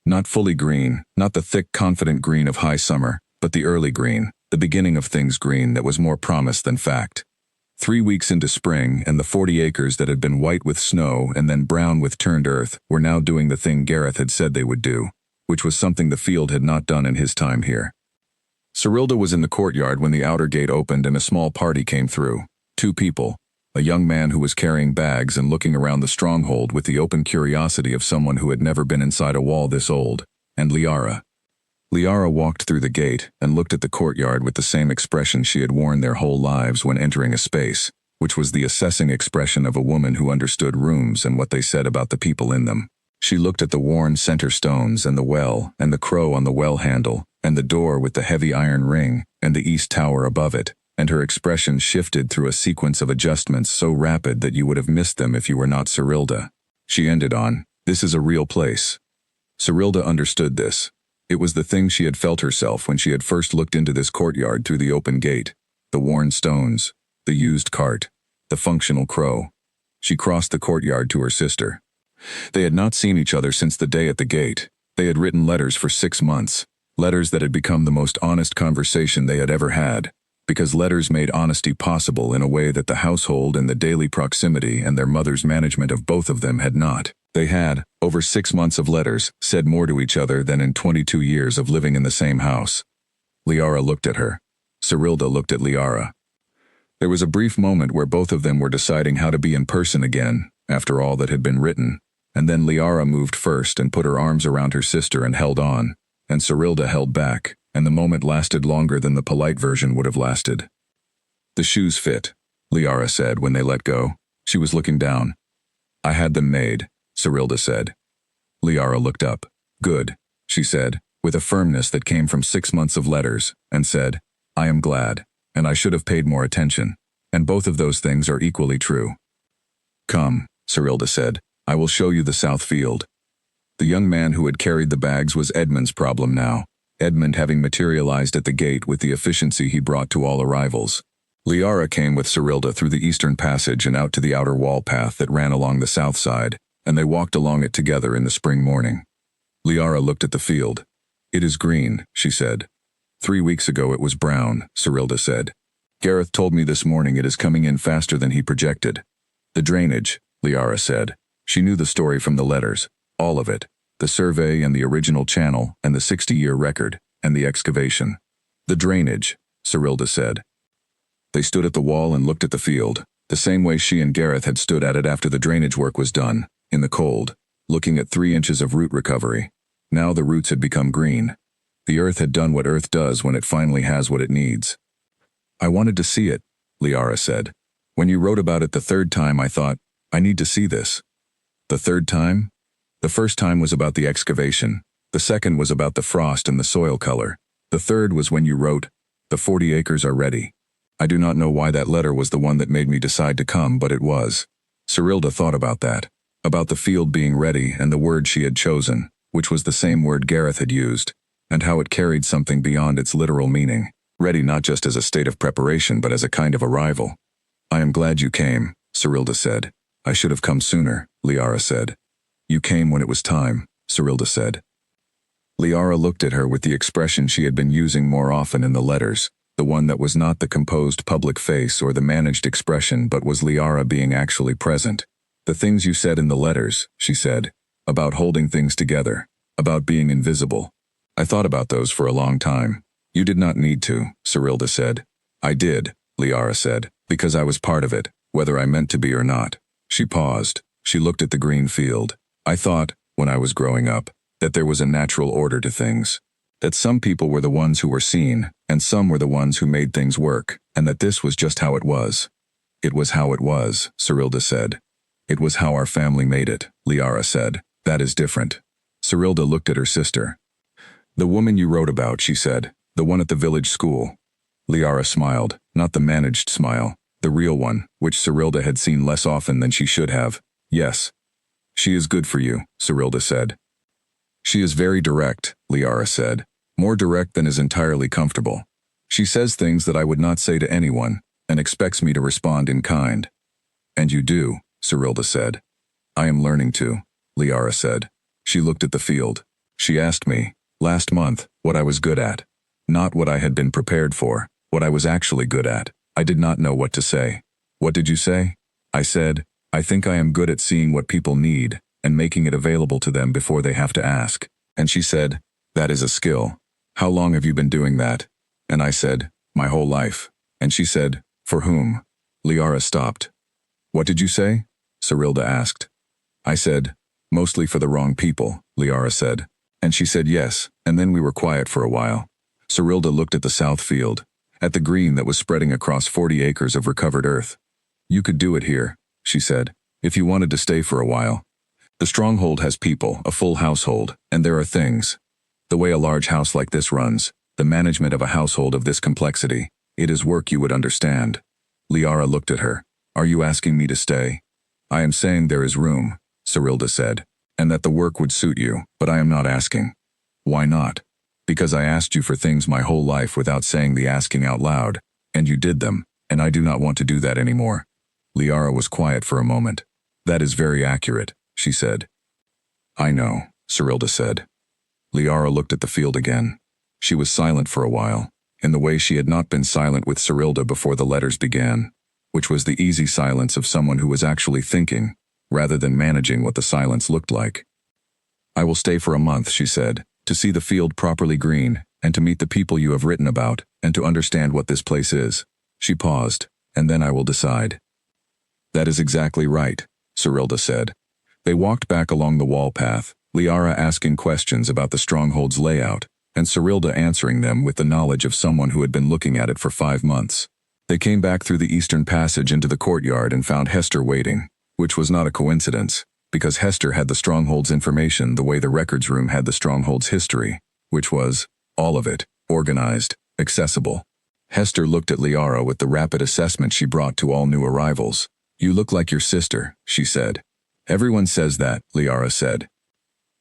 Not fully green, not the thick, confident green of high summer, but the early green, the beginning of things green that was more promise than fact. 3 weeks into spring, and the 40 acres that had been white with snow and then brown with turned earth were now doing the thing Gareth had said they would do, which was something the field had not done in his time here. Cyrilda was in the courtyard when the outer gate opened and a small party came through. 2 people, a young man who was carrying bags and looking around the stronghold with the open curiosity of someone who had never been inside a wall this old, and Liara. Liara walked through the gate and looked at the courtyard with the same expression she had worn their whole lives when entering a space, which was the assessing expression of a woman who understood rooms and what they said about the people in them. She looked at the worn center stones and the well and the crow on the well handle and the door with the heavy iron ring and the east tower above it, and her expression shifted through a sequence of adjustments so rapid that you would have missed them if you were not Cyrilda. She ended on, "This is a real place." Cyrilda understood this. It was the thing she had felt herself when she had first looked into this courtyard through the open gate, the worn stones, the used cart, the functional crow. She crossed the courtyard to her sister. They had not seen each other since the day at the gate. They had written letters for 6 months, letters that had become the most honest conversation they had ever had, because letters made honesty possible in a way that the household and the daily proximity and their mother's management of both of them had not. They had, over 6 months of letters, said more to each other than in 22 years of living in the same house. Liara looked at her. Cyrilda looked at Liara. There was a brief moment where both of them were deciding how to be in person again, after all that had been written, and then Liara moved first and put her arms around her sister and held on, and Cyrilda held back, and the moment lasted longer than the polite version would have lasted. "The shoes fit," Liara said when they let go. She was looking down. "I had them made," Cyrilda said. Liara looked up. "Good," she said, with a firmness that came from 6 months of letters, and said, "I am glad, and I should have paid more attention, and both of those things are equally true." "Come," Cyrilda said, "I will show you the south field." The young man who had carried the bags was Edmund's problem now, Edmund having materialized at the gate with the efficiency he brought to all arrivals. Liara came with Cyrilda through the eastern passage and out to the outer wall path that ran along the south side, and they walked along it together in the spring morning. Liara looked at the field. "It is green," she said. 3 weeks ago it was brown," Cyrilda said. "Gareth told me this morning it is coming in faster than he projected." "The drainage," Liara said. She knew the story from the letters, all of it, the survey and the original channel and the 60-year record and the excavation. "The drainage," Cyrilda said. They stood at the wall and looked at the field, the same way she and Gareth had stood at it after the drainage work was done, in the cold, looking at 3 inches of root recovery. Now the roots had become green. The earth had done what earth does when it finally has what it needs. "I wanted to see it," Liara said. "When you wrote about it the 3rd time, I thought, I need to see this." "The 3rd time?" "The first time was about the excavation. The second was about the frost and the soil color. The third was when you wrote, 'The 40 acres are ready.' I do not know why that letter was the one that made me decide to come, but it was." Cyrilda thought about that, about the field being ready and the word she had chosen, which was the same word Gareth had used, and how it carried something beyond its literal meaning, ready not just as a state of preparation but as a kind of arrival. "I am glad you came," Serilda said. "I should have come sooner," Liara said. "You came when it was time," Serilda said. Liara looked at her with the expression she had been using more often in the letters, the one that was not the composed public face or the managed expression but was Liara being actually present. "The things you said in the letters," she said, "about holding things together, about being invisible. I thought about those for a long time." "You did not need to," Serilda said. "I did," Liara said, "because I was part of it, whether I meant to be or not." She paused. She looked at the green field. "I thought, when I was growing up, that there was a natural order to things. That some people were the ones who were seen, and some were the ones who made things work, and that this was just how it was." "It was how it was," Serilda said. "It was how our family made it," Liara said. "That is different." Serilda looked at her sister. "The woman you wrote about," she said, "the one at the village school." Liara smiled, not the managed smile, the real one, which Serilda had seen less often than she should have. "Yes. She is good for you," Serilda said. "She is very direct," Liara said, "more direct than is entirely comfortable. She says things that I would not say to anyone, and expects me to respond in kind." "And you do," Serilda said. "I am learning to," Liara said. She looked at the field. "She asked me, last month, what I was good at. Not what I had been prepared for, what I was actually good at. I did not know what to say." "What did you say?" "I said, I think I am good at seeing what people need, and making it available to them before they have to ask." And she said, "That is a skill. How long have you been doing that?" And I said, "My whole life." And she said, "For whom?" Liara stopped. "What did you say?" Serilda asked. I said, "Mostly for the wrong people," Liara said. And she said yes, and then we were quiet for a while. Serilda looked at the south field, at the green that was spreading across 40 acres of recovered earth. "You could do it here," she said, "if you wanted to stay for a while. The stronghold has people, a full household, and there are things. The way a large house like this runs, the management of a household of this complexity, it is work you would understand." Liara looked at her. "Are you asking me to stay?" "I am saying there is room," Serilda said, "and that the work would suit you, but I am not asking." "Why not?" "Because I asked you for things my whole life without saying the asking out loud, and you did them, and I do not want to do that anymore." Liara was quiet for a moment. "That is very accurate," she said. "I know," Serilda said. Liara looked at the field again. She was silent for a while, in the way she had not been silent with Serilda before the letters began, which was the easy silence of someone who was actually thinking, rather than managing what the silence looked like. "I will stay for a month," she said, "to see the field properly green, and to meet the people you have written about, and to understand what this place is." She paused, "And then I will decide." "That is exactly right," Serilda said. They walked back along the wall path, Liara asking questions about the stronghold's layout, and Serilda answering them with the knowledge of someone who had been looking at it for 5 months. They came back through the eastern passage into the courtyard and found Hester waiting, which was not a coincidence, because Hester had the stronghold's information the way the records room had the stronghold's history, which was, all of it, organized, accessible. Hester looked at Liara with the rapid assessment she brought to all new arrivals. "You look like your sister," she said. "Everyone says that," Liara said.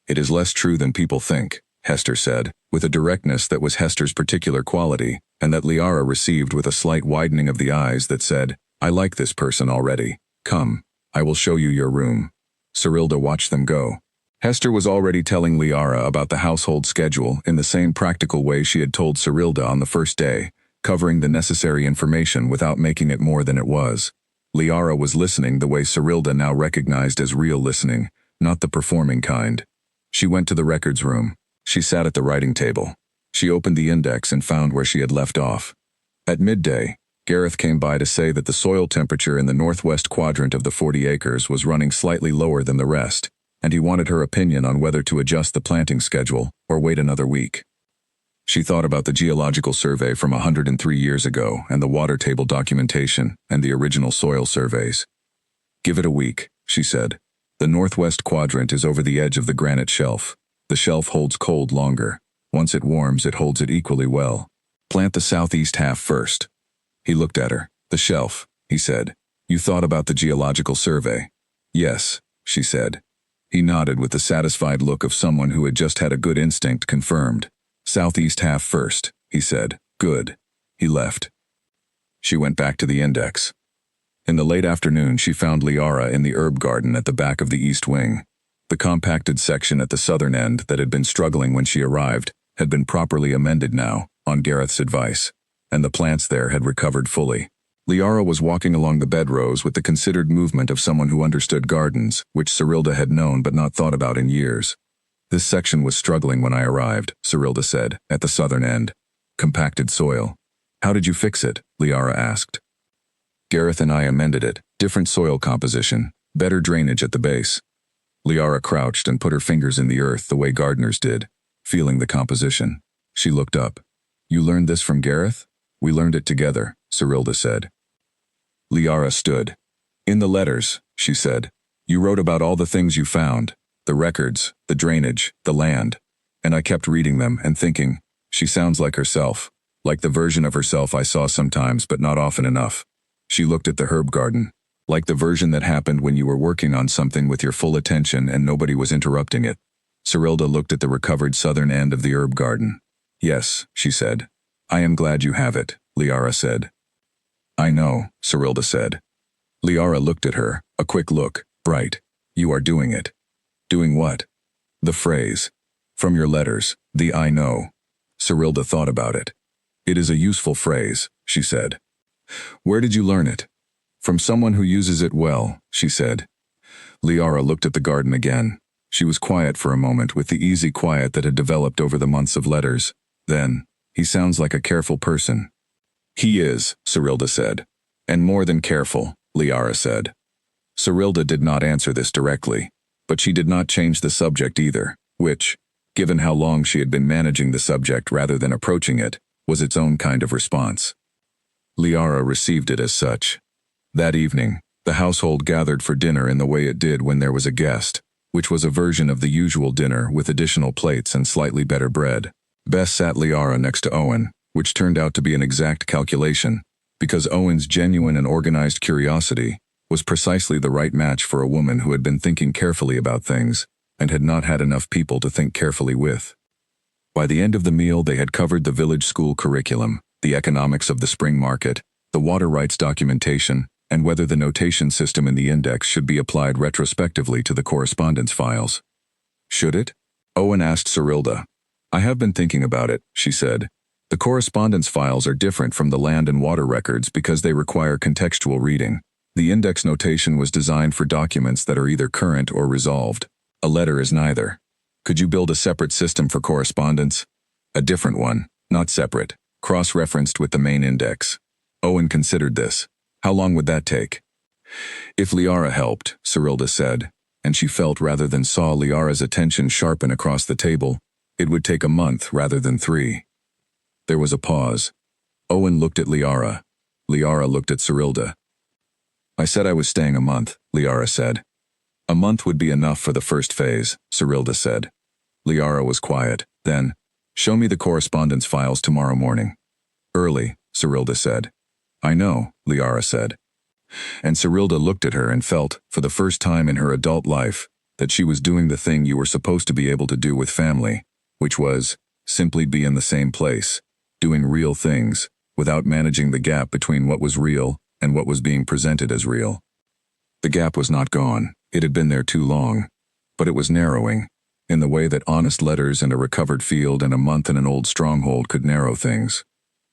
"It is less true than people think," Hester said, with a directness that was Hester's particular quality, and that Liara received with a slight widening of the eyes that said, "I like this person already. Come, I will show you your room." Serilda watched them go. Hester was already telling Liara about the household schedule in the same practical way she had told Serilda on the first day, covering the necessary information without making it more than it was. Liara was listening the way Serilda now recognized as real listening, not the performing kind. She went to the records room. She sat at the writing table. She opened the index and found where she had left off. At midday, Gareth came by to say that the soil temperature in the northwest quadrant of the 40 acres was running slightly lower than the rest, and he wanted her opinion on whether to adjust the planting schedule or wait another week. She thought about the geological survey from 103 years ago and the water table documentation and the original soil surveys. "Give it a week," she said. "The northwest quadrant is over the edge of the granite shelf. The shelf holds cold longer. Once it warms, it holds it equally well. Plant the southeast half first." He looked at her. "The shelf," he said. "You thought about the geological survey?" "Yes," she said. He nodded with the satisfied look of someone who had just had a good instinct confirmed. Southeast half first, he said. Good. He left. She went back to the index. In the late afternoon, she found Liara in the herb garden at the back of the east wing. The compacted section at the southern end that had been struggling when she arrived had been properly amended now, on Gareth's advice, and the plants there had recovered fully. Liara was walking along the bedrows with the considered movement of someone who understood gardens, which Serilda had known but not thought about in years. This section was struggling when I arrived, Serilda said, at the southern end. Compacted soil. How did you fix it? Liara asked. Gareth and I amended it. Different soil composition, better drainage at the base. Liara crouched and put her fingers in the earth the way gardeners did, feeling the composition. She looked up. You learned this from Gareth? We learned it together, Serilda said. Liara stood. In the letters, she said. You wrote about all the things you found, the records, the drainage, the land. And I kept reading them and thinking, she sounds like herself, like the version of herself I saw sometimes but not often enough. She looked at the herb garden, like the version that happened when you were working on something with your full attention and nobody was interrupting it. Serilda looked at the recovered southern end of the herb garden. Yes, she said. I am glad you have it, Liara said. I know, Serilda said. Liara looked at her, a quick look, bright. You are doing it. Doing what? The phrase. From your letters, the I know. Serilda thought about it. It is a useful phrase, she said. Where did you learn it? From someone who uses it well, she said. Liara looked at the garden again. She was quiet for a moment with the easy quiet that had developed over the months of letters. Then, he sounds like a careful person. He is, Serilda said. And more than careful, Liara said. Serilda did not answer this directly, but she did not change the subject either, which, given how long she had been managing the subject rather than approaching it, was its own kind of response. Liara received it as such. That evening, the household gathered for dinner in the way it did when there was a guest, which was a version of the usual dinner with additional plates and slightly better bread. Bess sat Liara next to Owen, which turned out to be an exact calculation, because Owen's genuine and organized curiosity was precisely the right match for a woman who had been thinking carefully about things and had not had enough people to think carefully with. By the end of the meal, they had covered the village school curriculum, the economics of the spring market, the water rights documentation, and whether the notation system in the index should be applied retrospectively to the correspondence files. Should it? Owen asked Serilda. I have been thinking about it, she said. The correspondence files are different from the land and water records because they require contextual reading. The index notation was designed for documents that are either current or resolved. A letter is neither. Could you build a separate system for correspondence? A different one, not separate, cross-referenced with the main index. Owen considered this. How long would that take? If Liara helped, Serilda said, and she felt rather than saw Liara's attention sharpen across the table, it would take a month rather than 3. There was a pause. Owen looked at Liara. Liara looked at Serilda. I said I was staying a month, Liara said. A month would be enough for the first phase, Serilda said. Liara was quiet. Then, show me the correspondence files tomorrow morning. Early, Serilda said. I know, Liara said. And Serilda looked at her and felt, for the first time in her adult life, that she was doing the thing you were supposed to be able to do with family, which was, simply be in the same place, doing real things, without managing the gap between what was real and what was being presented as real. The gap was not gone. It had been there too long. But it was narrowing, in the way that honest letters and a recovered field and a month in an old stronghold could narrow things.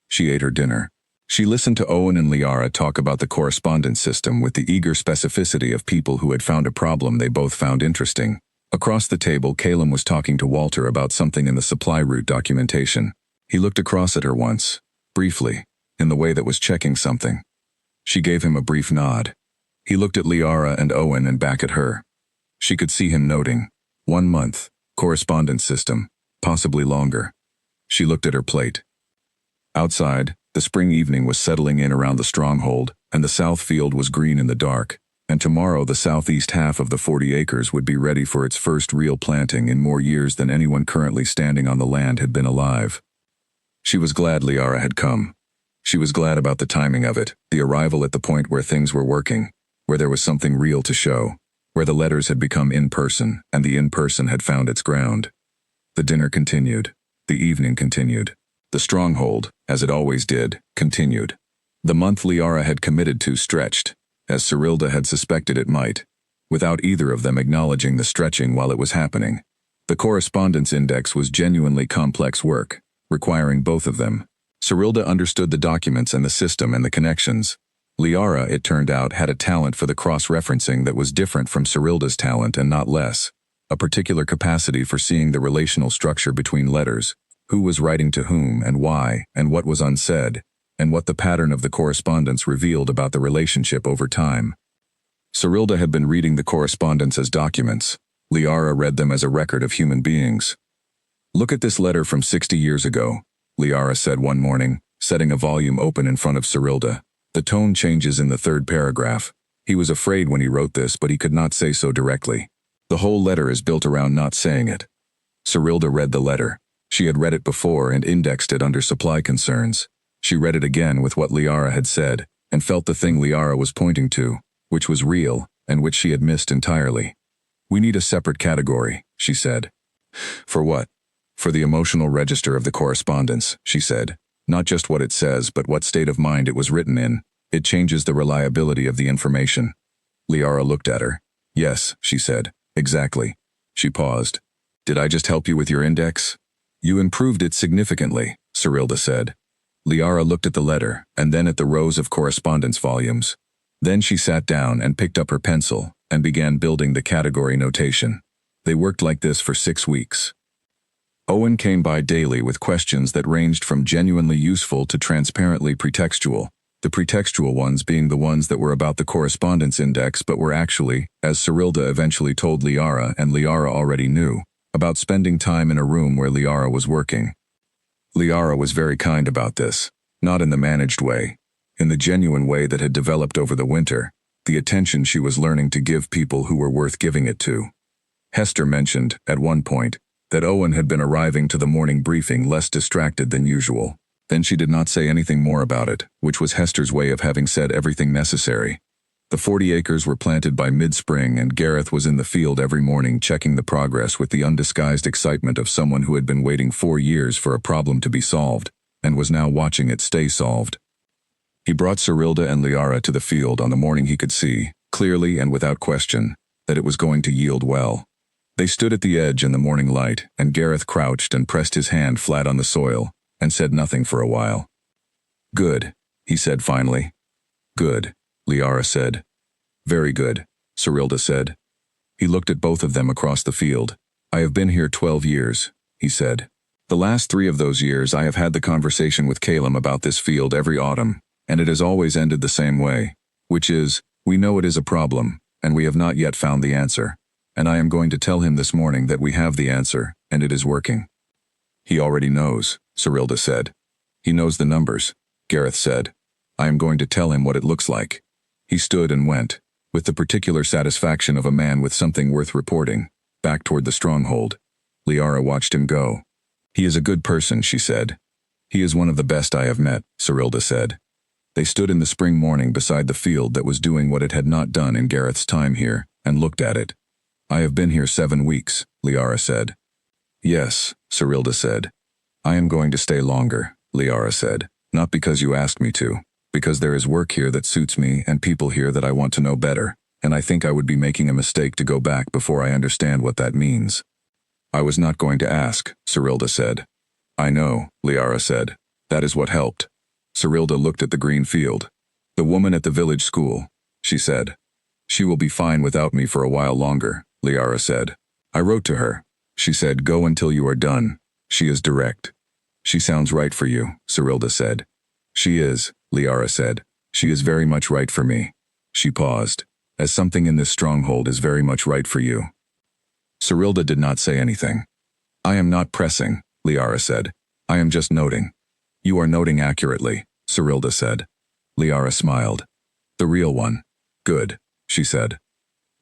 She ate her dinner. She listened to Owen and Liara talk about the correspondence system with the eager specificity of people who had found a problem they both found interesting. Across the table, Calum was talking to Walter about something in the supply route documentation. He looked across at her once, briefly, in the way that was checking something. She gave him a brief nod. He looked at Liara and Owen and back at her. She could see him noting. 1 month, correspondence system, possibly longer. She looked at her plate. Outside, the spring evening was settling in around the stronghold, and the south field was green in the dark, and tomorrow the southeast half of the 40 acres would be ready for its first real planting in more years than anyone currently standing on the land had been alive. She was glad Liara had come. She was glad about the timing of it, the arrival at the point where things were working, where there was something real to show. where the letters had become in-person and the in-person had found its ground. The dinner continued. The evening continued. The stronghold, as it always did, continued. The month Liara had committed to stretched, as Cyrilda had suspected it might, without either of them acknowledging the stretching while it was happening. The correspondence index was genuinely complex work, requiring both of them. Cyrilda understood the documents and the system and the connections. Liara, it turned out, had a talent for the cross-referencing that was different from Cyrilda's talent and not less, a particular capacity for seeing the relational structure between letters, who was writing to whom and why, and what was unsaid, and what the pattern of the correspondence revealed about the relationship over time. Cyrilda had been reading the correspondence as documents. Liara read them as a record of human beings. "Look at this letter from 60 years ago," Liara said one morning, setting a volume open in front of Cyrilda. The tone changes in the third paragraph. He was afraid when he wrote this, but he could not say so directly. The whole letter is built around not saying it. Cyrilda read the letter. She had read it before and indexed it under supply concerns. She read it again with what Liara had said, and felt the thing Liara was pointing to, which was real, and which she had missed entirely. "We need a separate category," she said. "For what?" "For the emotional register of the correspondence," she said. "Not just what it says, but what state of mind it was written in. It changes the reliability of the information." Liara looked at her. "Yes," she said. "Exactly." She paused. "Did I just help you with your index?" "You improved it significantly," Cyrilda said. Liara looked at the letter, and then at the rows of correspondence volumes. Then she sat down and picked up her pencil, and began building the category notation. They worked like this for 6 weeks. Owen came by daily with questions that ranged from genuinely useful to transparently pretextual, the pretextual ones being the ones that were about the correspondence index but were actually, as Cyrilda eventually told Liara and Liara already knew, about spending time in a room where Liara was working. Liara was very kind about this, not in the managed way, in the genuine way that had developed over the winter, the attention she was learning to give people who were worth giving it to. Hester mentioned, at one point, that Owen had been arriving to the morning briefing less distracted than usual. Then she did not say anything more about it, which was Hester's way of having said everything necessary. The 40 acres were planted by mid-spring, and Gareth was in the field every morning checking the progress with the undisguised excitement of someone who had been waiting 4 years for a problem to be solved, and was now watching it stay solved. He brought Cyrilda and Liara to the field on the morning he could see, clearly and without question, that it was going to yield well. They stood at the edge in the morning light, and Gareth crouched and pressed his hand flat on the soil, and said nothing for a while. "Good," he said finally. "Good," Liara said. "Very good," Cyrilda said. He looked at both of them across the field. "I have been here 12 years, he said. "The last 3 of those years I have had the conversation with Calum about this field every autumn, and it has always ended the same way, which is, we know it is a problem, and we have not yet found the answer. And I am going to tell him this morning that we have the answer, and it is working." "He already knows," Cyrilda said. "He knows the numbers," Gareth said. "I am going to tell him what it looks like." He stood and went, with the particular satisfaction of a man with something worth reporting, back toward the stronghold. Liara watched him go. "He is a good person," she said. "He is one of the best I have met," Cyrilda said. They stood in the spring morning beside the field that was doing what it had not done in Gareth's time here, and looked at it. "I have been here 7 weeks," Liara said. "Yes," Cyrilda said. "I am going to stay longer," Liara said. "Not because you asked me to, because there is work here that suits me and people here that I want to know better, and I think I would be making a mistake to go back before I understand what that means." "I was not going to ask," Cyrilda said. "I know," Liara said. "That is what helped." Cyrilda looked at the green field. "The woman at the village school," she said. "She will be fine without me for a while longer," Liara said. "I wrote to her. She said, 'Go until you are done.' She is direct." "She sounds right for you," Cyrilda said. "She is," Liara said. "She is very much right for me." She paused. "As something in this stronghold is very much right for you." Cyrilda did not say anything. "I am not pressing," Liara said. "I am just noting." "You are noting accurately," Cyrilda said. Liara smiled. "The real one." "Good," she said.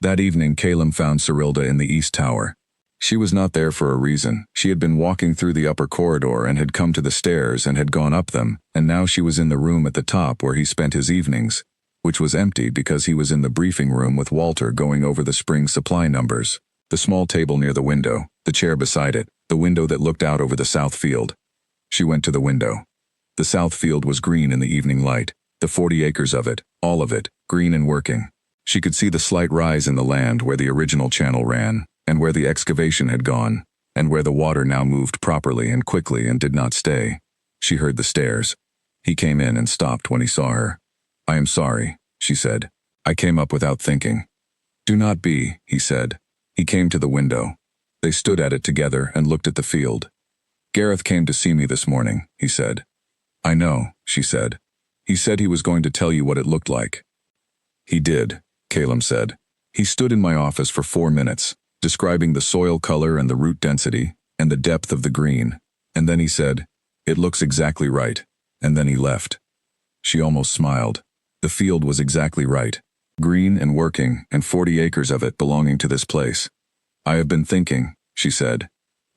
That evening Calum found Cyrilda in the East Tower. She was not there for a reason. She had been walking through the upper corridor and had come to the stairs and had gone up them, and now she was in the room at the top where he spent his evenings, which was empty because he was in the briefing room with Walter going over the spring supply numbers. The small table near the window, the chair beside it, the window that looked out over the south field. She went to the window. The south field was green in the evening light, the 40 acres of it, all of it, green and working. She could see the slight rise in the land where the original channel ran, and where the excavation had gone, and where the water now moved properly and quickly and did not stay. She heard the stairs. He came in and stopped when he saw her. "I am sorry," she said. "I came up without thinking." "Do not be," he said. He came to the window. They stood at it together and looked at the field. "Gareth came to see me this morning," he said. "I know," she said. "He said he was going to tell you what it looked like." "He did," Calum said. "He stood in my office for 4 minutes, describing the soil color and the root density, and the depth of the green, and then he said, 'It looks exactly right,' and then he left." She almost smiled. The field was exactly right. Green and working, and 40 acres of it belonging to this place. "I have been thinking," she said.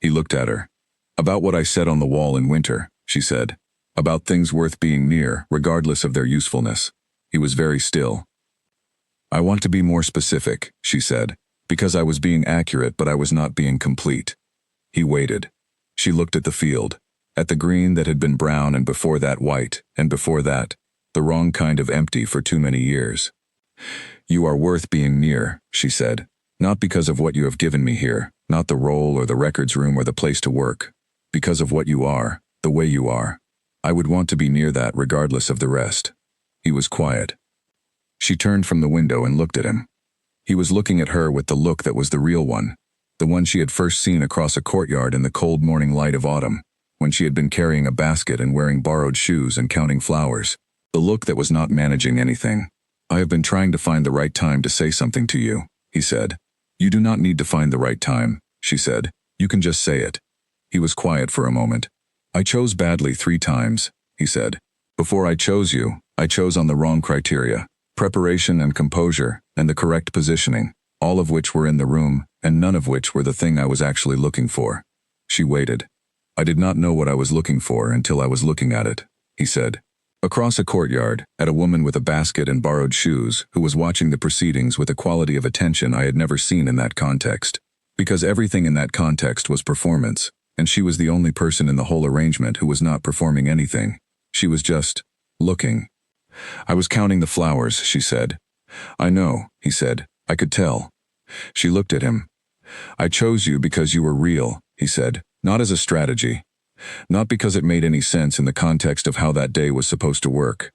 He looked at her. "About what I said on the wall in winter," she said. "About things worth being near, regardless of their usefulness." He was very still. "I want to be more specific," she said, "because I was being accurate but I was not being complete." He waited. She looked at the field, at the green that had been brown and before that white, and before that, the wrong kind of empty for too many years. "You are worth being near," she said. "Not because of what you have given me here, not the role or the records room or the place to work. Because of what you are, the way you are. I would want to be near that regardless of the rest." He was quiet. She turned from the window and looked at him. He was looking at her with the look that was the real one, the one she had first seen across a courtyard in the cold morning light of autumn, when she had been carrying a basket and wearing borrowed shoes and counting flowers. The look that was not managing anything. "I have been trying to find the right time to say something to you," he said. "You do not need to find the right time," she said. "You can just say it." He was quiet for a moment. "I chose badly 3 times, he said. "Before I chose you, I chose on the wrong criteria. Preparation and composure, and the correct positioning, all of which were in the room, and none of which were the thing I was actually looking for." She waited. "I did not know what I was looking for until I was looking at it," he said. Across a courtyard, at a woman with a basket and borrowed shoes, who was watching the proceedings with a quality of attention I had never seen in that context. Because everything in that context was performance, and she was the only person in the whole arrangement who was not performing anything. She was just looking. "I was counting the flowers," she said. "I know," he said. "I could tell." She looked at him. "I chose you because you were real," he said, "not as a strategy. Not because it made any sense in the context of how that day was supposed to work.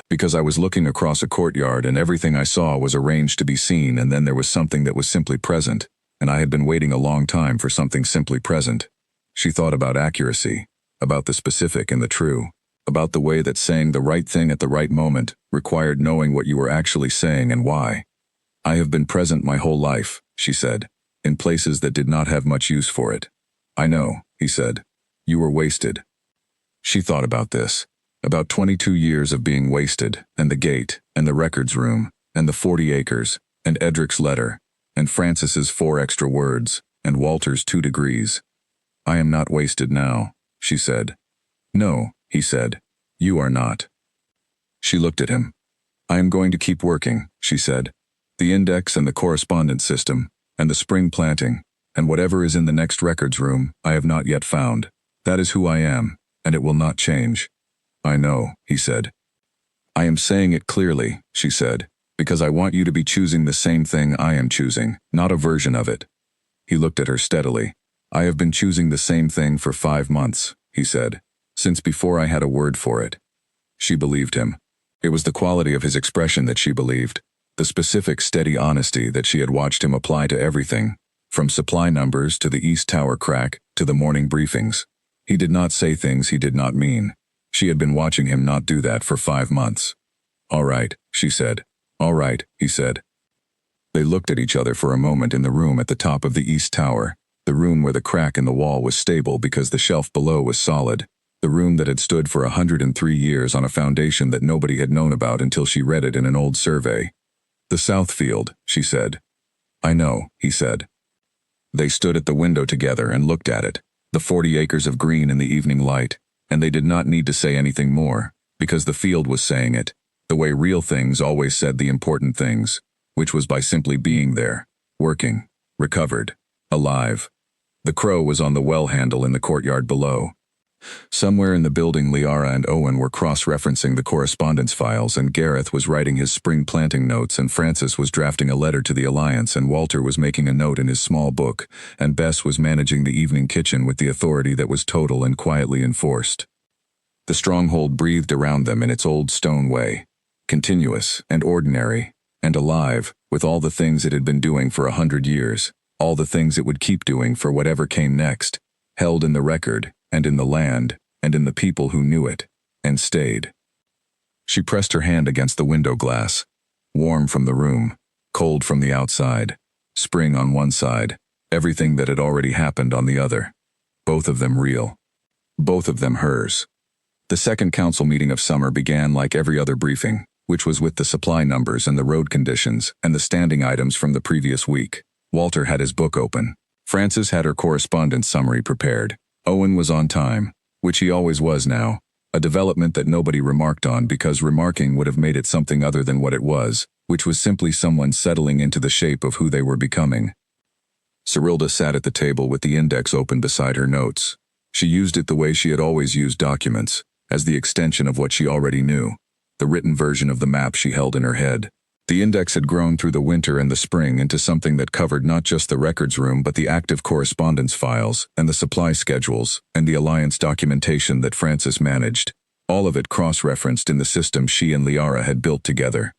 Because I was looking across a courtyard and everything I saw was arranged to be seen, and then there was something that was simply present, and I had been waiting a long time for something simply present." She thought about accuracy, about the specific and the true, about the way that saying the right thing at the right moment required knowing what you were actually saying and why. "I have been present my whole life," she said, "in places that did not have much use for it." "I know," he said. "You were wasted." She thought about this, about 22 years of being wasted, and the gate, and the records room, and the 40 acres, and Edric's letter, and Francis's 4 extra words, and Walter's 2 degrees. "I am not wasted now," she said. "No," he said. "You are not." She looked at him. "I am going to keep working," she said. "The index and the correspondence system, and the spring planting, and whatever is in the next records room, I have not yet found. That is who I am, and it will not change." "I know," he said. "I am saying it clearly," she said, "because I want you to be choosing the same thing I am choosing, not a version of it." He looked at her steadily. "I have been choosing the same thing for 5 months," he said, "since before I had a word for it." She believed him. It was the quality of his expression that she believed, the specific, steady honesty that she had watched him apply to everything, from supply numbers to the East Tower crack to the morning briefings. He did not say things he did not mean. She had been watching him not do that for 5 months. "All right," she said. "All right," he said. They looked at each other for a moment in the room at the top of the East Tower, the room where the crack in the wall was stable because the shelf below was solid, the room that had stood for 103 years on a foundation that nobody had known about until she read it in an old survey. "The Southfield," she said. "I know," he said. They stood at the window together and looked at it, the 40 acres of green in the evening light, and they did not need to say anything more, because the field was saying it, The way real things always said the important things, which was by simply being there, working, recovered, alive. The crow was on the well handle in the courtyard below. Somewhere in the building, Liara and Owen were cross-referencing the correspondence files, and Gareth was writing his spring planting notes, and Francis was drafting a letter to the Alliance, and Walter was making a note in his small book, and Bess was managing the evening kitchen with the authority that was total and quietly enforced. The stronghold breathed around them in its old stone way, continuous and ordinary, and alive, with all the things it had been doing for 100 years, all the things it would keep doing for whatever came next, held in the record, and in the land, and in the people who knew it, and stayed. She pressed her hand against the window glass. Warm from the room, cold from the outside, spring on one side, everything that had already happened on the other. Both of them real. Both of them hers. The second council meeting of summer began like every other briefing, which was with the supply numbers and the road conditions and the standing items from the previous week. Walter had his book open. Frances had her correspondence summary prepared. Owen was on time, which he always was now, a development that nobody remarked on because remarking would have made it something other than what it was, which was simply someone settling into the shape of who they were becoming. Cyrilda sat at the table with the index open beside her notes. She used it the way she had always used documents, as the extension of what she already knew, the written version of the map she held in her head. The index had grown through the winter and the spring into something that covered not just the records room but the active correspondence files and the supply schedules and the Alliance documentation that Frances managed, all of it cross-referenced in the system she and Liara had built together.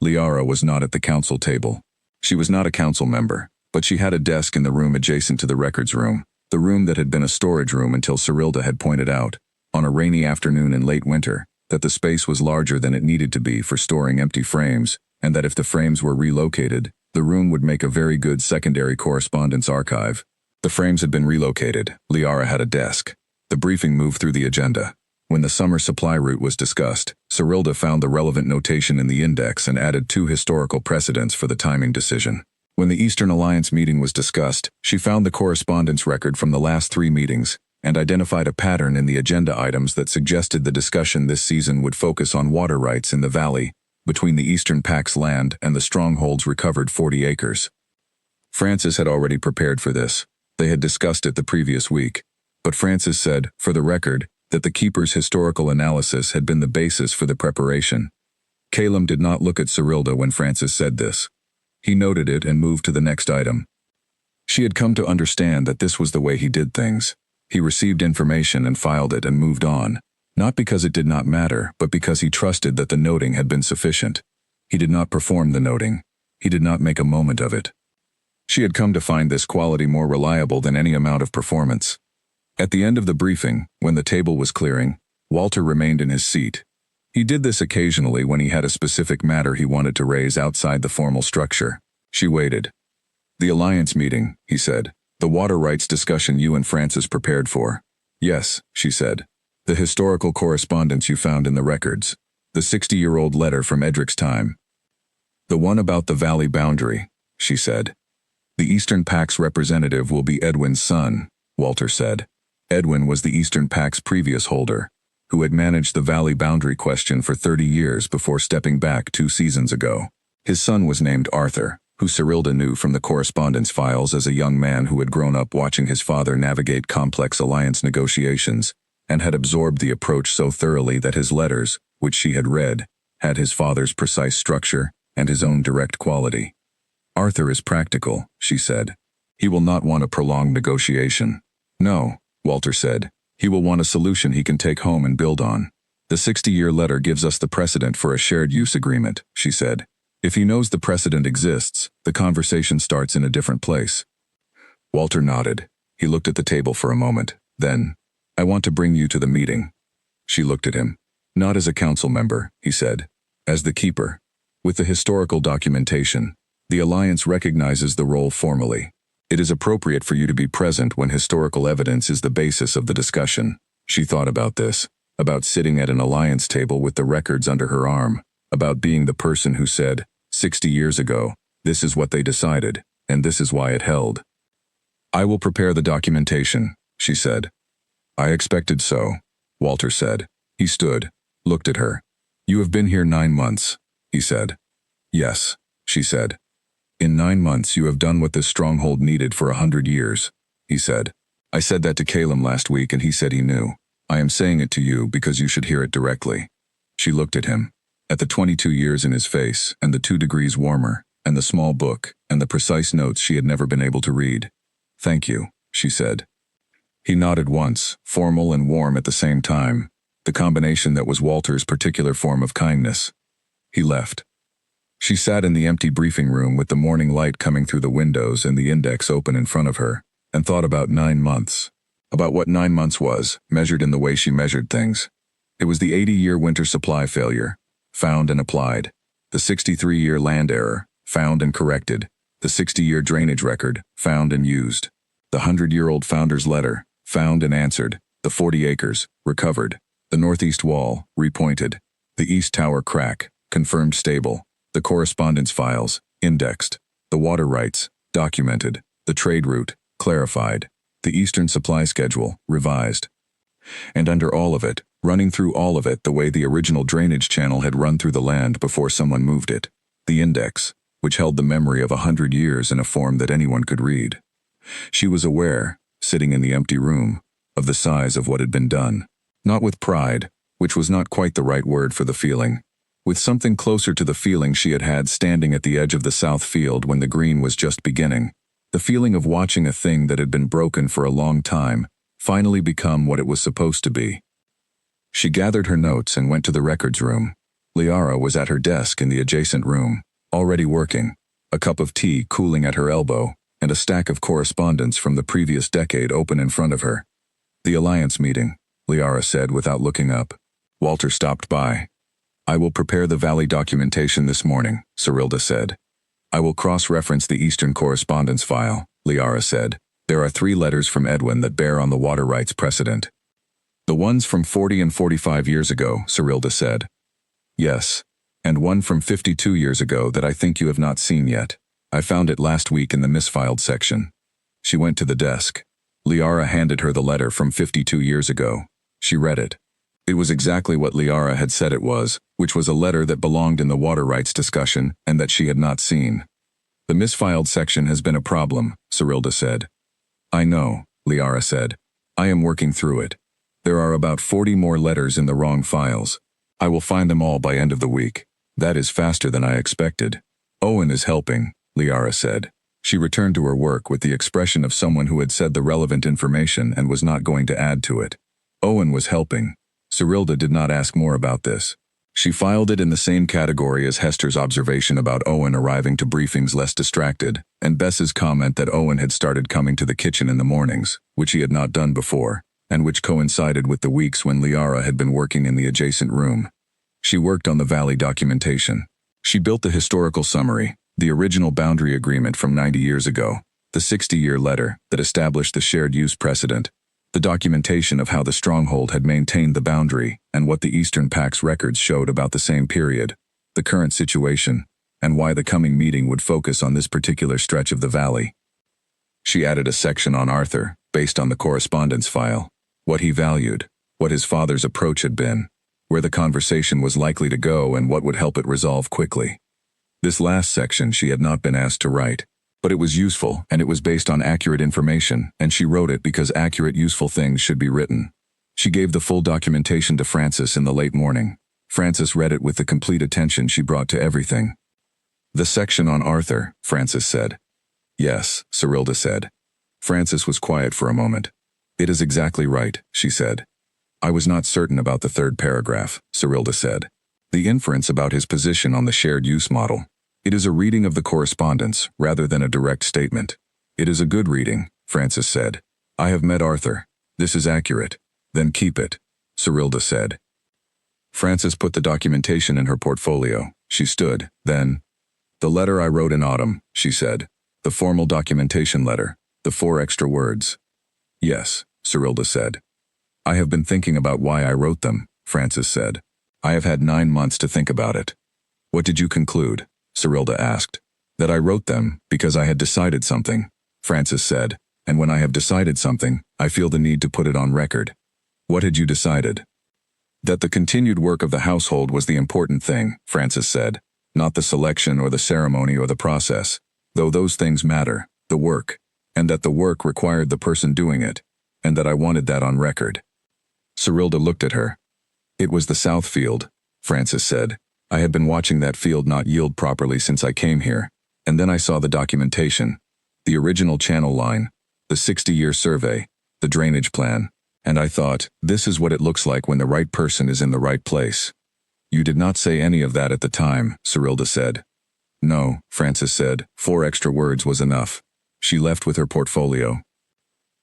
Liara was not at the council table. She was not a council member, but she had a desk in the room adjacent to the records room, the room that had been a storage room until Cyrilda had pointed out, on a rainy afternoon in late winter, that the space was larger than it needed to be for storing empty frames, and that if the frames were relocated, the room would make a very good secondary correspondence archive. The frames had been relocated. Liara had a desk. The briefing moved through the agenda. When the summer supply route was discussed, Cyrilda found the relevant notation in the index and added 2 historical precedents for the timing decision. When the Eastern Alliance meeting was discussed, she found the correspondence record from the last 3 meetings and identified a pattern in the agenda items that suggested the discussion this season would focus on water rights in the valley between the Eastern Pack's land and the stronghold's recovered 40 acres. Frances had already prepared for this. They had discussed it the previous week, but Frances said, for the record, that the Keeper's historical analysis had been the basis for the preparation. Calum did not look at Cyrilda when Frances said this. He noted it and moved to the next item. She had come to understand that this was the way he did things. He received information and filed it and moved on. Not because it did not matter, but because he trusted that the noting had been sufficient. He did not perform the noting. He did not make a moment of it. She had come to find this quality more reliable than any amount of performance. At the end of the briefing, when the table was clearing, Walter remained in his seat. He did this occasionally when he had a specific matter he wanted to raise outside the formal structure. She waited. The Alliance meeting, he said. The water rights discussion you and Frances prepared for. Yes, she said. The historical correspondence you found in the records. The 60-year-old letter from Edric's time. The one about the valley boundary, she said. The Eastern Pack's representative will be Edwin's son, Walter said. Edwin was the Eastern Pack's previous holder, who had managed the valley boundary question for 30 years before stepping back 2 seasons ago. His son was named Arthur, who Cyrilda knew from the correspondence files as a young man who had grown up watching his father navigate complex alliance negotiations, and had absorbed the approach so thoroughly that his letters, which she had read, had his father's precise structure and his own direct quality. Arthur is practical, she said. He will not want a prolonged negotiation. No, Walter said. He will want a solution he can take home and build on. The 60-year letter gives us the precedent for a shared use agreement, she said. If he knows the precedent exists, the conversation starts in a different place. Walter nodded. He looked at the table for a moment. Then, I want to bring you to the meeting. She looked at him. Not as a council member, he said. As the Keeper. With the historical documentation, the Alliance recognizes the role formally. It is appropriate for you to be present when historical evidence is the basis of the discussion. She thought about this, about sitting at an Alliance table with the records under her arm, about being the person who said, 60 years ago, this is what they decided, and this is why it held. I will prepare the documentation, she said. I expected so, Walter said. He stood, looked at her. You have been here 9 months, he said. Yes, she said. In 9 months you have done what this stronghold needed for 100 years, he said. I said that to Calum last week and he said he knew. I am saying it to you because you should hear it directly. She looked at him, at the 22 years in his face, and the 2 degrees warmer, and the small book, and the precise notes she had never been able to read. Thank you, she said. He nodded once, formal and warm at the same time, the combination that was Walter's particular form of kindness. He left. She sat in the empty briefing room with the morning light coming through the windows and the index open in front of her, and thought about 9 months. About what 9 months was, measured in the way she measured things. It was the 80-year winter supply failure, found and applied. The 63-year land error, found and corrected. The 60-year drainage record, found and used. The 100-year-old founder's letter, found and answered. The 40 acres, recovered. The northeast wall, repointed. The east tower crack, confirmed stable. The correspondence files, indexed. The water rights, documented. The trade route, clarified. The eastern supply schedule, revised. And under all of it, running through all of it the way the original drainage channel had run through the land before someone moved it. The index, which held the memory of 100 years in a form that anyone could read. She was aware, sitting in the empty room, of the size of what had been done. Not with pride, which was not quite the right word for the feeling. With something closer to the feeling she had had standing at the edge of the south field when the green was just beginning. The feeling of watching a thing that had been broken for a long time finally become what it was supposed to be. She gathered her notes and went to the records room. Liara was at her desk in the adjacent room, already working, a cup of tea cooling at her elbow, and a stack of correspondence from the previous decade open in front of her. The Alliance meeting, Liara said without looking up. Walter stopped by. I will prepare the Valley documentation this morning, Cyrilda said. I will cross-reference the Eastern correspondence file, Liara said. There are 3 letters from Edwin that bear on the water rights precedent. The ones from 40 and 45 years ago, Cyrilda said. Yes, and one from 52 years ago that I think you have not seen yet. I found it last week in the misfiled section. She went to the desk. Liara handed her the letter from 52 years ago. She read it. It was exactly what Liara had said it was, which was a letter that belonged in the water rights discussion and that she had not seen. The misfiled section has been a problem, Cyrilda said. I know, Liara said. I am working through it. There are about 40 more letters in the wrong files. I will find them all by end of the week. That is faster than I expected. Owen is helping, Liara said. She returned to her work with the expression of someone who had said the relevant information and was not going to add to it. Owen was helping. Cyrilda did not ask more about this. She filed it in the same category as Hester's observation about Owen arriving to briefings less distracted, and Bess's comment that Owen had started coming to the kitchen in the mornings, which he had not done before, and which coincided with the weeks when Liara had been working in the adjacent room. She worked on the Valley documentation. She built the historical summary, the original boundary agreement from 90 years ago, the 60-year letter that established the shared use precedent, the documentation of how the stronghold had maintained the boundary and what the Eastern Pact's records showed about the same period, the current situation, and why the coming meeting would focus on this particular stretch of the valley. She added a section on Arthur, based on the correspondence file, what he valued, what his father's approach had been, where the conversation was likely to go and what would help it resolve quickly. This last section she had not been asked to write. But it was useful, and it was based on accurate information, and she wrote it because accurate, useful things should be written. She gave the full documentation to Francis in the late morning. Francis read it with the complete attention she brought to everything. The section on Arthur, Francis said. Yes, Cyrilda said. Francis was quiet for a moment. It is exactly right, she said. I was not certain about the 3rd paragraph, Cyrilda said. The inference about his position on the shared use model. It is a reading of the correspondence, rather than a direct statement. It is a good reading, Francis said. I have met Arthur. This is accurate. Then keep it, Cyrilda said. Francis put the documentation in her portfolio. She stood, then. The letter I wrote in autumn, she said. The formal documentation letter, the 4 extra words. Yes, Cyrilda said. I have been thinking about why I wrote them, Francis said. I have had 9 months to think about it. What did you conclude? Cyrilda asked. That I wrote them because I had decided something, Francis said, and when I have decided something, I feel the need to put it on record. What had you decided? That the continued work of the household was the important thing, Francis said, not the selection or the ceremony or the process, though those things matter, the work, and that the work required the person doing it, and that I wanted that on record. Cyrilda looked at her. It was the South Field, Francis said. I had been watching that field not yield properly since I came here, and then I saw the documentation, the original channel line, the 60-year survey, the drainage plan, and I thought, this is what it looks like when the right person is in the right place. You did not say any of that at the time, Cyrilda said. No, Francis said. 4 extra words was enough. She left with her portfolio.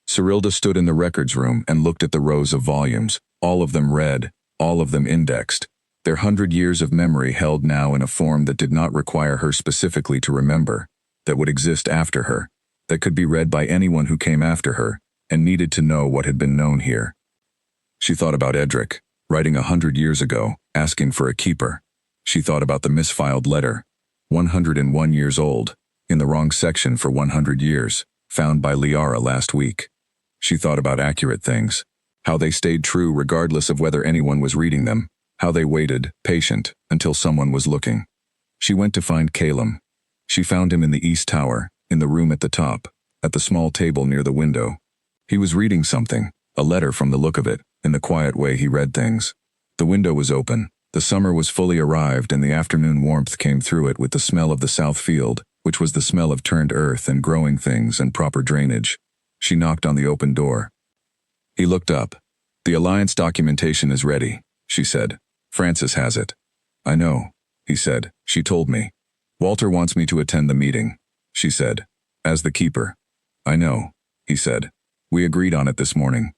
Cyrilda stood in the records room and looked at the rows of volumes, all of them read, all of them indexed, their 100 years of memory held now in a form that did not require her specifically to remember, that would exist after her, that could be read by anyone who came after her, and needed to know what had been known here. She thought about Edric, writing 100 years ago, asking for a keeper. She thought about the misfiled letter, 101 years old, in the wrong section for 100 years, found by Liara last week. She thought about accurate things, how they stayed true regardless of whether anyone was reading them, how they waited, patient, until someone was looking. She went to find Calum. She found him in the East Tower, in the room at the top, at the small table near the window. He was reading something, a letter from the look of it, in the quiet way he read things. The window was open, the summer was fully arrived and the afternoon warmth came through it with the smell of the South Field, which was the smell of turned earth and growing things and proper drainage. She knocked on the open door. He looked up. The Alliance documentation is ready, she said. Francis has it. I know, he said. She told me. Walter wants me to attend the meeting, she said. As the keeper. I know, he said. We agreed on it this morning.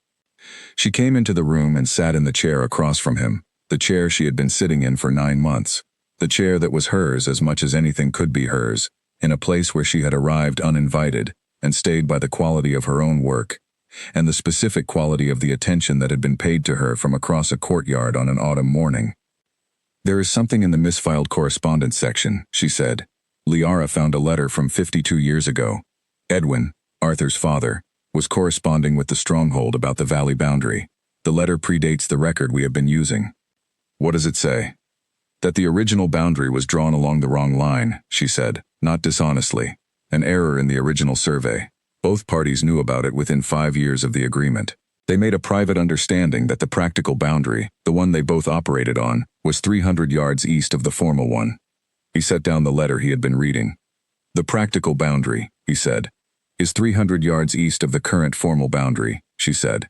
She came into the room and sat in the chair across from him, the chair she had been sitting in for 9 months, the chair that was hers as much as anything could be hers, in a place where she had arrived uninvited and stayed by the quality of her own work, and the specific quality of the attention that had been paid to her from across a courtyard on an autumn morning. There is something in the misfiled correspondence section, she said. Liara found a letter from 52 years ago. Edwin, Arthur's father, was corresponding with the stronghold about the valley boundary. The letter predates the record we have been using. What does it say? That the original boundary was drawn along the wrong line, she said, not dishonestly. An error in the original survey. Both parties knew about it within 5 years of the agreement. They made a private understanding that the practical boundary, the one they both operated on, was 300 yards east of the formal one. He set down the letter he had been reading. The practical boundary, he said, is 300 yards east of the current formal boundary, she said,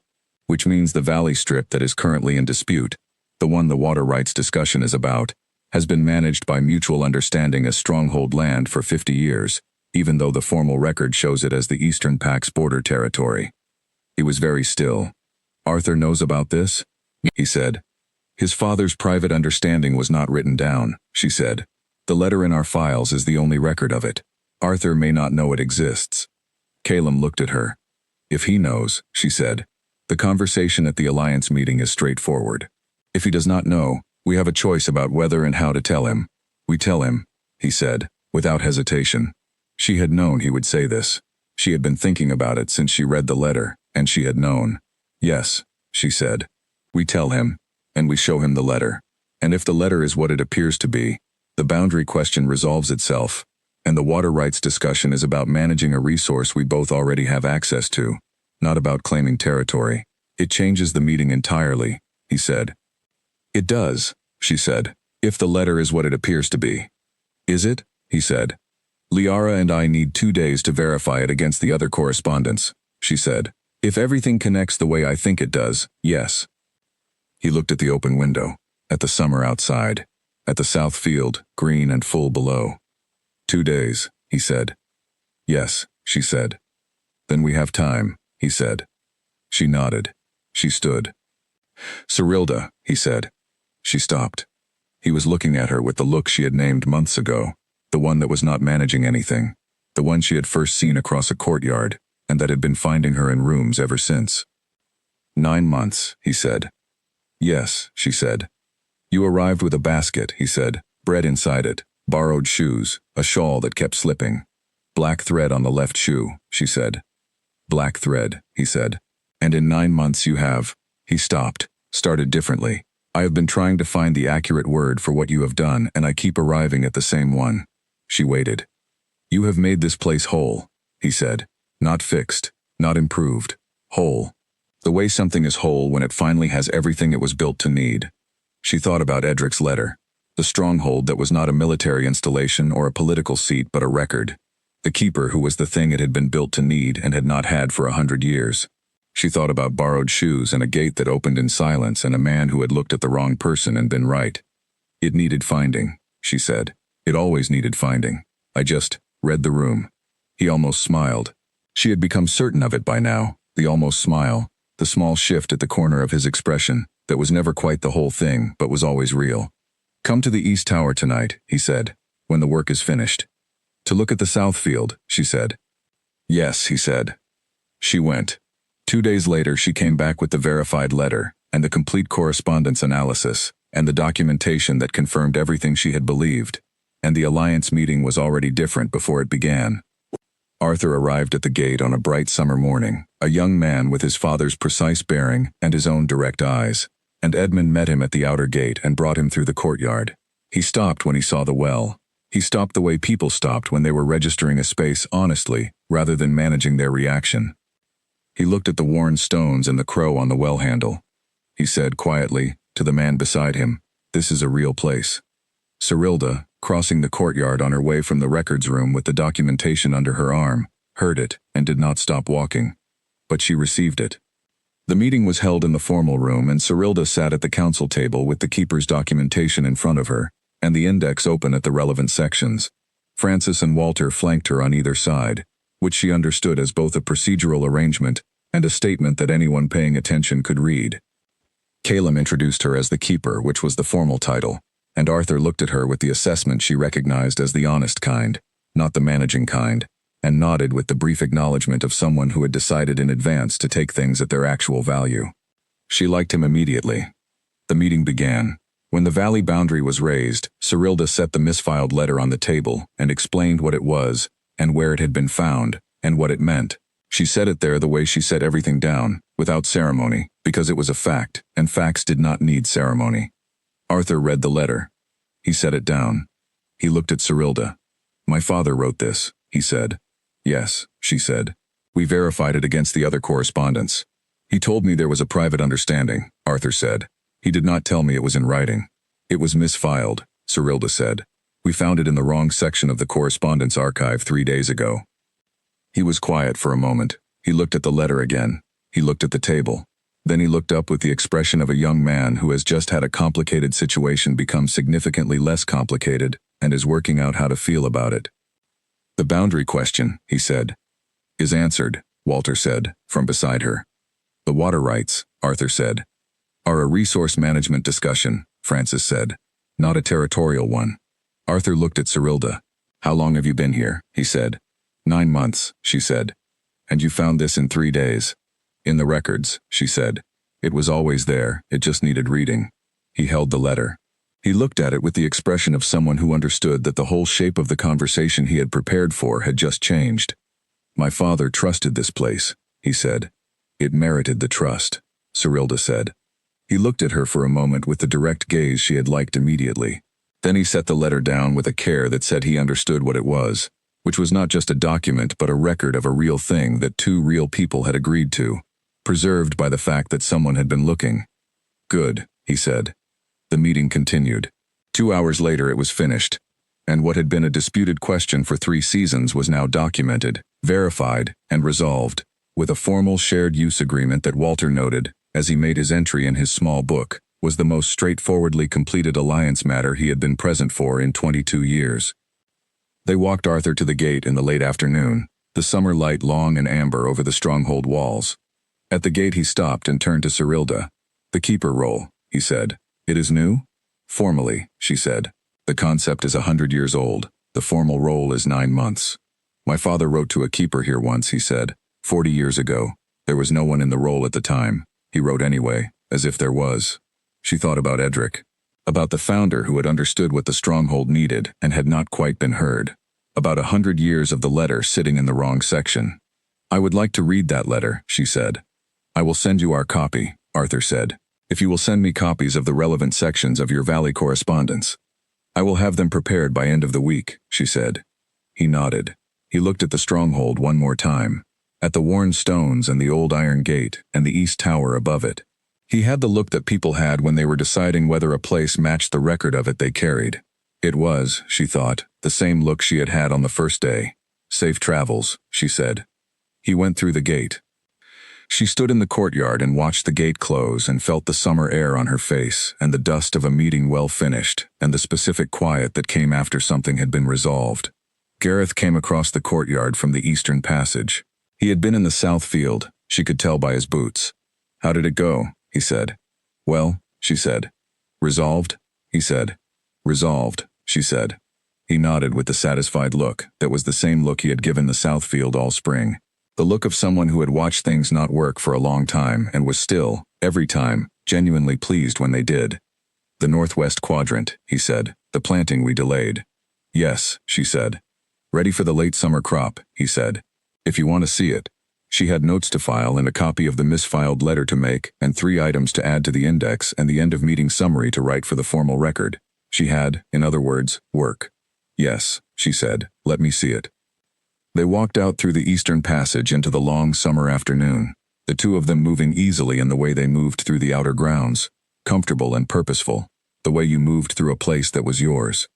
which means the valley strip that is currently in dispute, the one the water rights discussion is about, has been managed by mutual understanding as stronghold land for 50 years, even though the formal record shows it as the Eastern Pax border territory. He was very still. Arthur knows about this? He said. His father's private understanding was not written down, she said. The letter in our files is the only record of it. Arthur may not know it exists. Calum looked at her. If he knows, she said. The conversation at the Alliance meeting is straightforward. If he does not know, we have a choice about whether and how to tell him. We tell him, he said, without hesitation. She had known he would say this. She had been thinking about it since she read the letter, and she had known. Yes, she said. We tell him, and we show him the letter. And if the letter is what it appears to be, the boundary question resolves itself, and the water rights discussion is about managing a resource we both already have access to, not about claiming territory. It changes the meeting entirely, he said. It does, she said, if the letter is what it appears to be. Is it? He said. Liara and I need 2 days to verify it against the other correspondence, she said. If everything connects the way I think it does, yes. He looked at the open window, at the summer outside, at the south field, green and full below. 2 days, he said. Yes, she said. Then we have time, he said. She nodded. She stood. Cyrilda, he said. She stopped. He was looking at her with the look she had named months ago, the one that was not managing anything, the one she had first seen across a courtyard, and that had been finding her in rooms ever since. 9 months, he said. Yes, she said. You arrived with a basket, he said, bread inside it, borrowed shoes, a shawl that kept slipping. Black thread on the left shoe, she said. Black thread, he said. And in 9 months you have. He stopped, started differently. I have been trying to find the accurate word for what you have done, and I keep arriving at the same one. She waited. You have made this place whole, he said. Not fixed, not improved. Whole. The way something is whole when it finally has everything it was built to need. She thought about Edric's letter. The stronghold that was not a military installation or a political seat but a record. The keeper who was the thing it had been built to need and had not had for 100 years. She thought about borrowed shoes and a gate that opened in silence and a man who had looked at the wrong person and been right. It needed finding, she said. It always needed finding. I just read the room. He almost smiled. She had become certain of it by now, the almost smile, the small shift at the corner of his expression that was never quite the whole thing but was always real. Come to the East Tower tonight, he said, when the work is finished. To look at the South Field, she said. Yes, he said. She went. 2 days later she came back with the verified letter, and the complete correspondence analysis, and the documentation that confirmed everything she had believed. And the alliance meeting was already different before it began. Arthur arrived at the gate on a bright summer morning, a young man with his father's precise bearing and his own direct eyes, and Edmund met him at the outer gate and brought him through the courtyard. He stopped when he saw the well. He stopped the way people stopped when they were registering a space honestly, rather than managing their reaction. He looked at the worn stones and the crow on the well handle. He said quietly, to the man beside him, "This is a real place." Cyrilda, crossing the courtyard on her way from the records room with the documentation under her arm, heard it and did not stop walking. But she received it. The meeting was held in the formal room, and Cyrilda sat at the council table with the keeper's documentation in front of her, and the index open at the relevant sections. Francis and Walter flanked her on either side, which she understood as both a procedural arrangement and a statement that anyone paying attention could read. Calum introduced her as the keeper, which was the formal title, and Arthur looked at her with the assessment she recognized as the honest kind, not the managing kind, and nodded with the brief acknowledgement of someone who had decided in advance to take things at their actual value. She liked him immediately. The meeting began. When the valley boundary was raised, Cyrilda set the misfiled letter on the table and explained what it was, and where it had been found, and what it meant. She set it there the way she set everything down, without ceremony, because it was a fact, and facts did not need ceremony. Arthur read the letter. He set it down. He looked at Cyrilda. "My father wrote this," he said. "Yes," she said. "We verified it against the other correspondence. He told me there was a private understanding," Arthur said. "He did not tell me it was in writing." "It was misfiled," Cyrilda said. "We found it in the wrong section of the correspondence archive 3 days ago." He was quiet for a moment. He looked at the letter again. He looked at the table. Then he looked up with the expression of a young man who has just had a complicated situation become significantly less complicated and is working out how to feel about it. "The boundary question," he said, "is answered," Walter said, from beside her. "The water rights," Arthur said, "are a resource management discussion," Francis said, "not a territorial one." Arthur looked at Cyrilda. "How long have you been here?" he said. 9 months, she said. "And you found this in 3 days?" "In the records," she said. "It was always there, it just needed reading." He held the letter. He looked at it with the expression of someone who understood that the whole shape of the conversation he had prepared for had just changed. "My father trusted this place," he said. "It merited the trust," Cyrilda said. He looked at her for a moment with the direct gaze she had liked immediately. Then he set the letter down with a care that said he understood what it was, which was not just a document but a record of a real thing that 2 real people had agreed to, preserved by the fact that someone had been looking. "Good," he said. The meeting continued. 2 hours later it was finished, and what had been a disputed question for 3 seasons was now documented, verified, and resolved, with a formal shared use agreement that Walter noted, as he made his entry in his small book, was the most straightforwardly completed alliance matter he had been present for in 22 years. They walked Arthur to the gate in the late afternoon, the summer light long and amber over the stronghold walls. At the gate he stopped and turned to Cyrilda. "The keeper roll," he said. "It is new?" "Formally," she said. "The concept is 100 years old. The formal roll is 9 months. My father wrote to a keeper here once," he said. 40 years ago. There was no one in the roll at the time. He wrote anyway, as if there was." She thought about Edric. About the founder who had understood what the stronghold needed and had not quite been heard. About 100 years of the letter sitting in the wrong section. "I would like to read that letter," she said. "I will send you our copy," Arthur said. if you will send me copies of the relevant sections of your Valley correspondence. I will have them prepared by end of the week, she said. He nodded. He looked at the stronghold one more time, at the worn stones and the old iron gate and the east tower above it. He had the look that people had when they were deciding whether a place matched the record of it they carried. It was, she thought, the same look she had had on the first day. Safe travels, she said. He went through the gate. She stood in the courtyard and watched the gate close and felt the summer air on her face and the dust of a meeting well finished and the specific quiet that came after something had been resolved. Gareth came across the courtyard from the eastern passage. He had been in the south field, she could tell by his boots. How did it go? He said. Well, she said. Resolved? He said. Resolved, she said. He nodded with the satisfied look that was the same look he had given the south field all spring. The look of someone who had watched things not work for a long time and was still, every time, genuinely pleased when they did. The northwest quadrant, he said, the planting we delayed. Yes, she said. Ready for the late summer crop, he said. If you want to see it. She had notes to file and a copy of the misfiled letter to make and 3 items to add to the index and the end-of-meeting summary to write for the formal record. She had, in other words, work. Yes, she said, let me see it. They walked out through the eastern passage into the long summer afternoon, the two of them moving easily in the way they moved through the outer grounds, comfortable and purposeful, the way you moved through a place that was yours.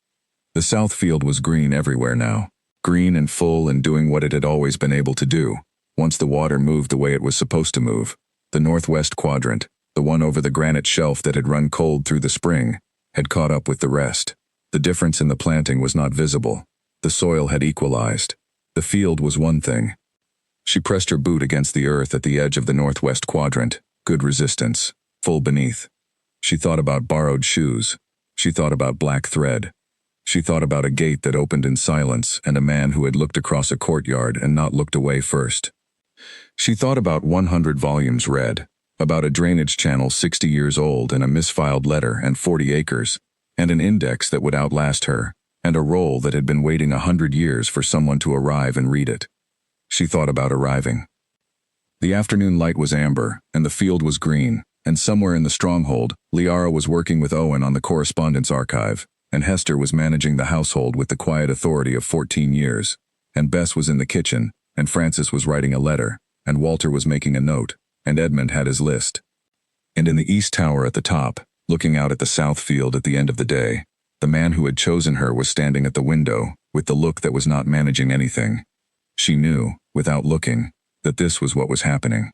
The south field was green everywhere now, green and full and doing what it had always been able to do, once the water moved the way it was supposed to move. The northwest quadrant, the one over the granite shelf that had run cold through the spring, had caught up with the rest. The difference in the planting was not visible. The soil had equalized. The field was one thing. She pressed her boot against the earth at the edge of the northwest quadrant, good resistance, full beneath. She thought about borrowed shoes. She thought about black thread. She thought about a gate that opened in silence and a man who had looked across a courtyard and not looked away first. She thought about 100 volumes read, about a drainage channel 60 years old and a misfiled letter and 40 acres, and an index that would outlast her, and a roll that had been waiting 100 years for someone to arrive and read it. She thought about arriving. The afternoon light was amber, and the field was green, and somewhere in the stronghold, Liara was working with Owen on the correspondence archive, and Hester was managing the household with the quiet authority of 14 years, and Bess was in the kitchen, and Francis was writing a letter, and Walter was making a note, and Edmund had his list. And in the east tower at the top, looking out at the south field at the end of the day, the man who had chosen her was standing at the window, with the look that was not managing anything. She knew, without looking, that this was what was happening.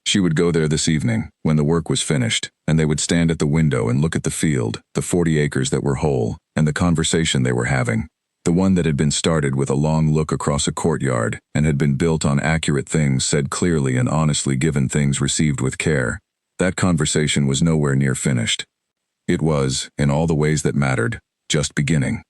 She would go there this evening, when the work was finished, and they would stand at the window and look at the field, the 40 acres that were whole, and the conversation they were having. The one that had been started with a long look across a courtyard, and had been built on accurate things said clearly and honestly given things received with care. That conversation was nowhere near finished. It was, in all the ways that mattered, just beginning.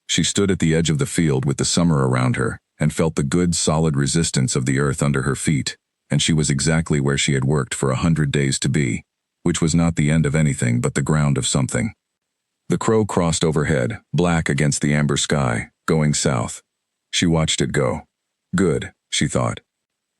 She stood at the edge of the field with the summer around her, and felt the good, solid resistance of the earth under her feet, and she was exactly where she had worked for 100 days to be, which was not the end of anything but the ground of something. The crow crossed overhead, black against the amber sky, going south. She watched it go. Good, she thought.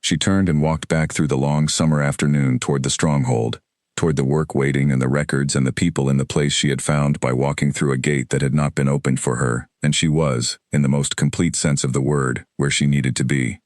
She turned and walked back through the long summer afternoon toward the stronghold, toward the work waiting and the records and the people in the place she had found by walking through a gate that had not been opened for her, and she was, in the most complete sense of the word, where she needed to be.